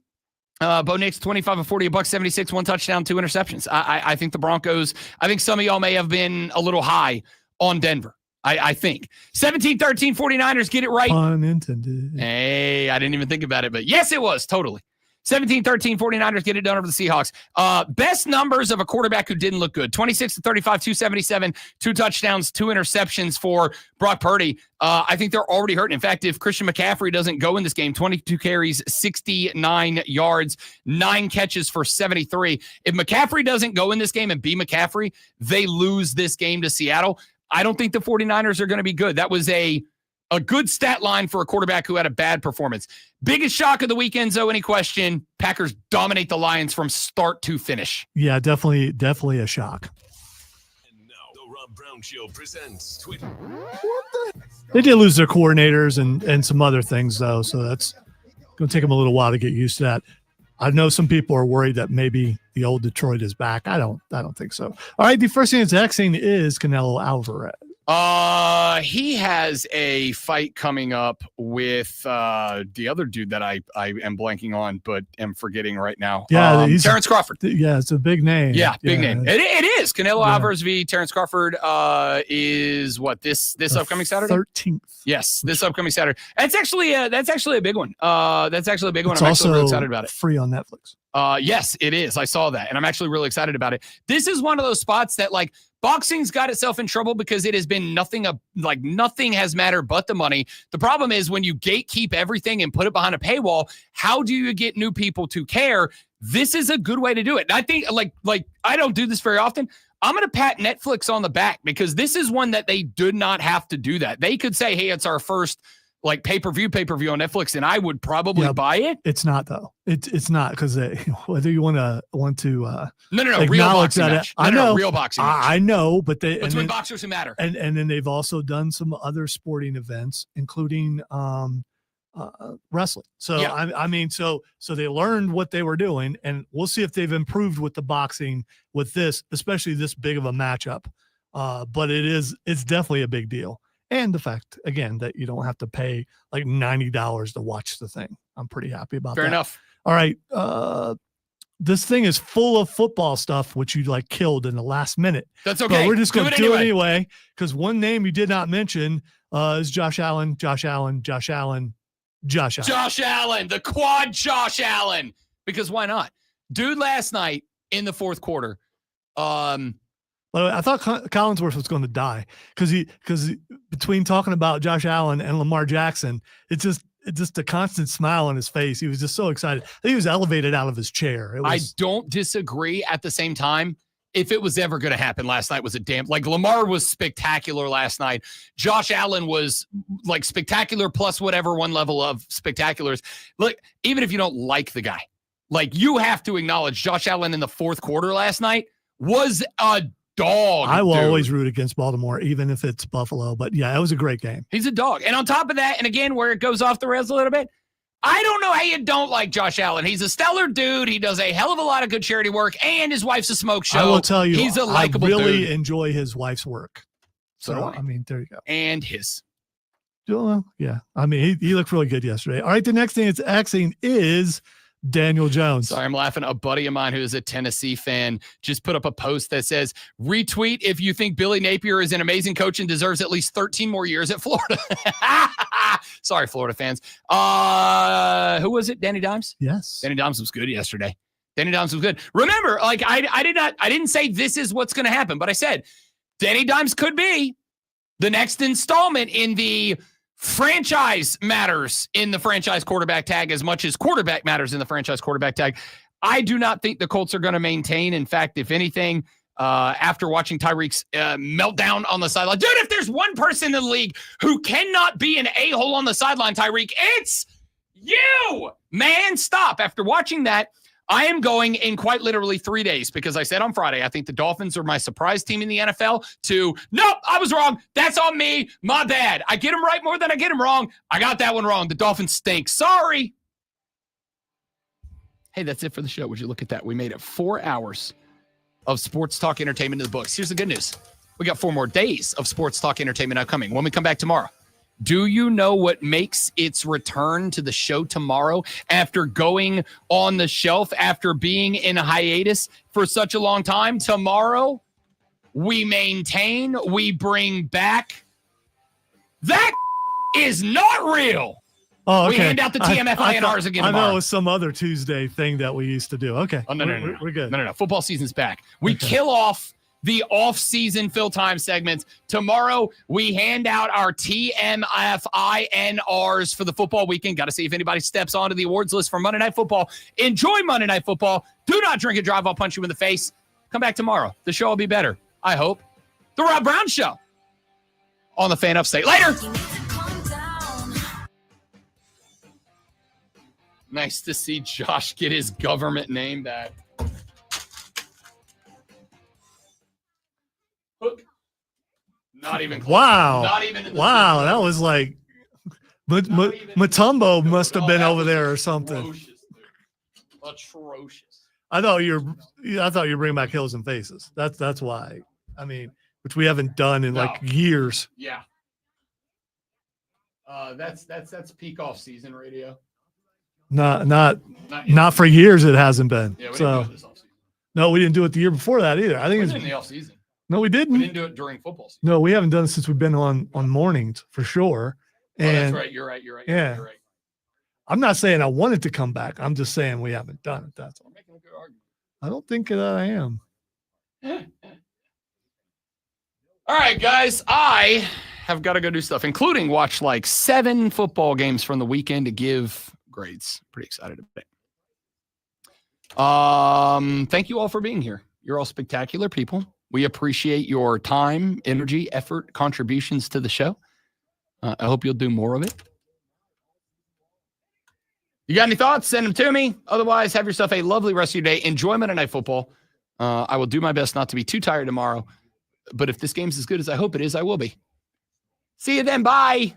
Bo Nix, 25 of 40, $176, 1 touchdown, 2 interceptions. I think the Broncos, I think some of y'all may have been a little high on Denver. I think. 17-13, 49ers get it right. Pun intended. Hey, I didn't even think about it, but yes, it was. Totally. 17-13, 49ers get it done over the Seahawks. Best numbers of a quarterback who didn't look good. 26-35, 277, 2 touchdowns, 2 interceptions for Brock Purdy. I think they're already hurting. In fact, if Christian McCaffrey doesn't go in this game, 22 carries, 69 yards, 9 catches for 73. If McCaffrey doesn't go in this game and be McCaffrey, they lose this game to Seattle. I don't think the 49ers are going to be good. That was a good stat line for a quarterback who had a bad performance. Biggest shock of the weekend, Zoe, any question? Packers dominate the Lions from start to finish. Yeah, definitely a shock. And now, the Rob Brown Show presents Twitter. They did lose their coordinators and some other things, though, so that's going to take them a little while to get used to that. I know some people are worried that maybe the old Detroit is back. I don't think so. All right, the first thing that's axing is Canelo Alvarez. He has a fight coming up with the other dude that I am blanking on, but am forgetting right now. Yeah, Terrence Crawford. Yeah, it's a big name. Yeah, big name. It is. Canelo Alvarez v. Terrence Crawford is what this upcoming Saturday? 13th. Yes, this upcoming Saturday. That's actually a big one. That's actually a big one. It's I'm also actually really excited about it. Free on Netflix. Yes, it is. I saw that, and I'm actually really excited about it. This is one of those spots that boxing's got itself in trouble because it has been nothing has mattered but the money. The problem is when you gatekeep everything and put it behind a paywall, how do you get new people to care? This is a good way to do it. And I think I don't do this very often. I'm going to pat Netflix on the back because this is one that they did not have to do that. They could say, hey, it's our first pay-per-view on Netflix, and I would probably buy it. It's not though. It's not because whether you want to no real boxing match. I know real boxing match. I know, but between boxers who matter. And then they've also done some other sporting events, including wrestling. So yeah. I mean, so they learned what they were doing, and we'll see if they've improved with the boxing with this, especially this big of a matchup. But it's definitely a big deal. And the fact, again, that you don't have to pay $90 to watch the thing. I'm pretty happy about that. Fair enough. All right. This thing is full of football stuff, which you killed in the last minute. That's okay. But we're just going to do it anyway. Because one name you did not mention is Josh Allen. Josh Allen, the quad Josh Allen. Because why not? Dude, last night in the fourth quarter, But I thought Collinsworth was going to die because between talking about Josh Allen and Lamar Jackson, it's just a constant smile on his face. He was just so excited. He was elevated out of his chair. I don't disagree. At the same time, if it was ever going to happen, last night was a damn Lamar was spectacular last night. Josh Allen was spectacular plus whatever one level of spectaculars. Look, even if you don't like the guy, you have to acknowledge Josh Allen in the fourth quarter last night was a dog. I will always root against Baltimore, even if it's Buffalo. But yeah, it was a great game. He's a dog. And on top of that, and again, where it goes off the rails a little bit, I don't know how you don't like Josh Allen. He's a stellar dude. He does a hell of a lot of good charity work, and his wife's a smoke show. I will tell you, he's a likable dude. I really enjoy his wife's work. So do I. I mean, there you go. And his. Well, yeah. I mean, he looked really good yesterday. All right, the next thing it's axing is Daniel Jones. Sorry, I'm laughing. A buddy of mine who is a Tennessee fan just put up a post that says, retweet if you think Billy Napier is an amazing coach and deserves at least 13 more years at Florida. Sorry, Florida fans. Who was it? Danny Dimes? Yes. Danny Dimes was good yesterday. Danny Dimes was good. Remember, I didn't say this is what's going to happen, but I said Danny Dimes could be the next installment in the franchise matters in the franchise quarterback tag as much as quarterback matters in the franchise quarterback tag. I do not think the Colts are going to maintain. In fact, if anything, after watching Tyreek's meltdown on the sideline, dude, if there's one person in the league who cannot be an a-hole on the sideline, Tyreek, it's you, man. Stop. After watching that, I am going in quite literally 3 days because I said on Friday, I think the Dolphins are my surprise team in the NFL nope, I was wrong. That's on me. My bad. I get them right more than I get them wrong. I got that one wrong. The Dolphins stink. Sorry. Hey, that's it for the show. Would you look at that? We made it 4 hours of sports talk entertainment in the books. Here's the good news. We got 4 more days of sports talk entertainment upcoming when we come back tomorrow. Do you know what makes its return to the show tomorrow after going on the shelf, after being in a hiatus for such a long time? Tomorrow, we maintain, we bring back. That is not real. Oh, okay. We hand out the TMFINRs again tomorrow. I know it was some other Tuesday thing that we used to do. Okay. Oh, no. We're good. No. Football season's back. We kill off the off-season fill time segments. Tomorrow, we hand out our TMFINRs for the football weekend. Got to see if anybody steps onto the awards list for Monday Night Football. Enjoy Monday Night Football. Do not drink and drive. I'll punch you in the face. Come back tomorrow. The show will be better, I hope. The Rob Brown Show on the Fan Upstate. Later. Nice to see Josh get his government name back. Hook. Not even close. Wow. Not even in the wow. That was like Matumbo must have been over there or something. Atrocious. I thought you were bringing back Hills and Faces. That's why. I mean, which we haven't done in like years. Yeah. That's peak off season radio. Not for years. It hasn't been. Yeah, we so didn't do it this offseason. no, we didn't do it the year before that either. I think It it's was in the off season. no, we didn't. We didn't do it during football season. No, we haven't done it since we've been on mornings for sure. And That's right. You're right. Yeah. You're right. I'm not saying I want it to come back. I'm just saying we haven't done it. That's all. I'm making a good argument. I don't think that I am. All right, guys. I have got to go do stuff, including watch like 7 football games from the weekend to give grades. Pretty excited about it. Thank you all for being here. You're all spectacular people. We appreciate your time, energy, effort, contributions to the show. I hope you'll do more of it. You got any thoughts? Send them to me. Otherwise, have yourself a lovely rest of your day. Enjoy Monday Night Football. I will do my best not to be too tired tomorrow. But if this game's as good as I hope it is, I will be. See you then. Bye.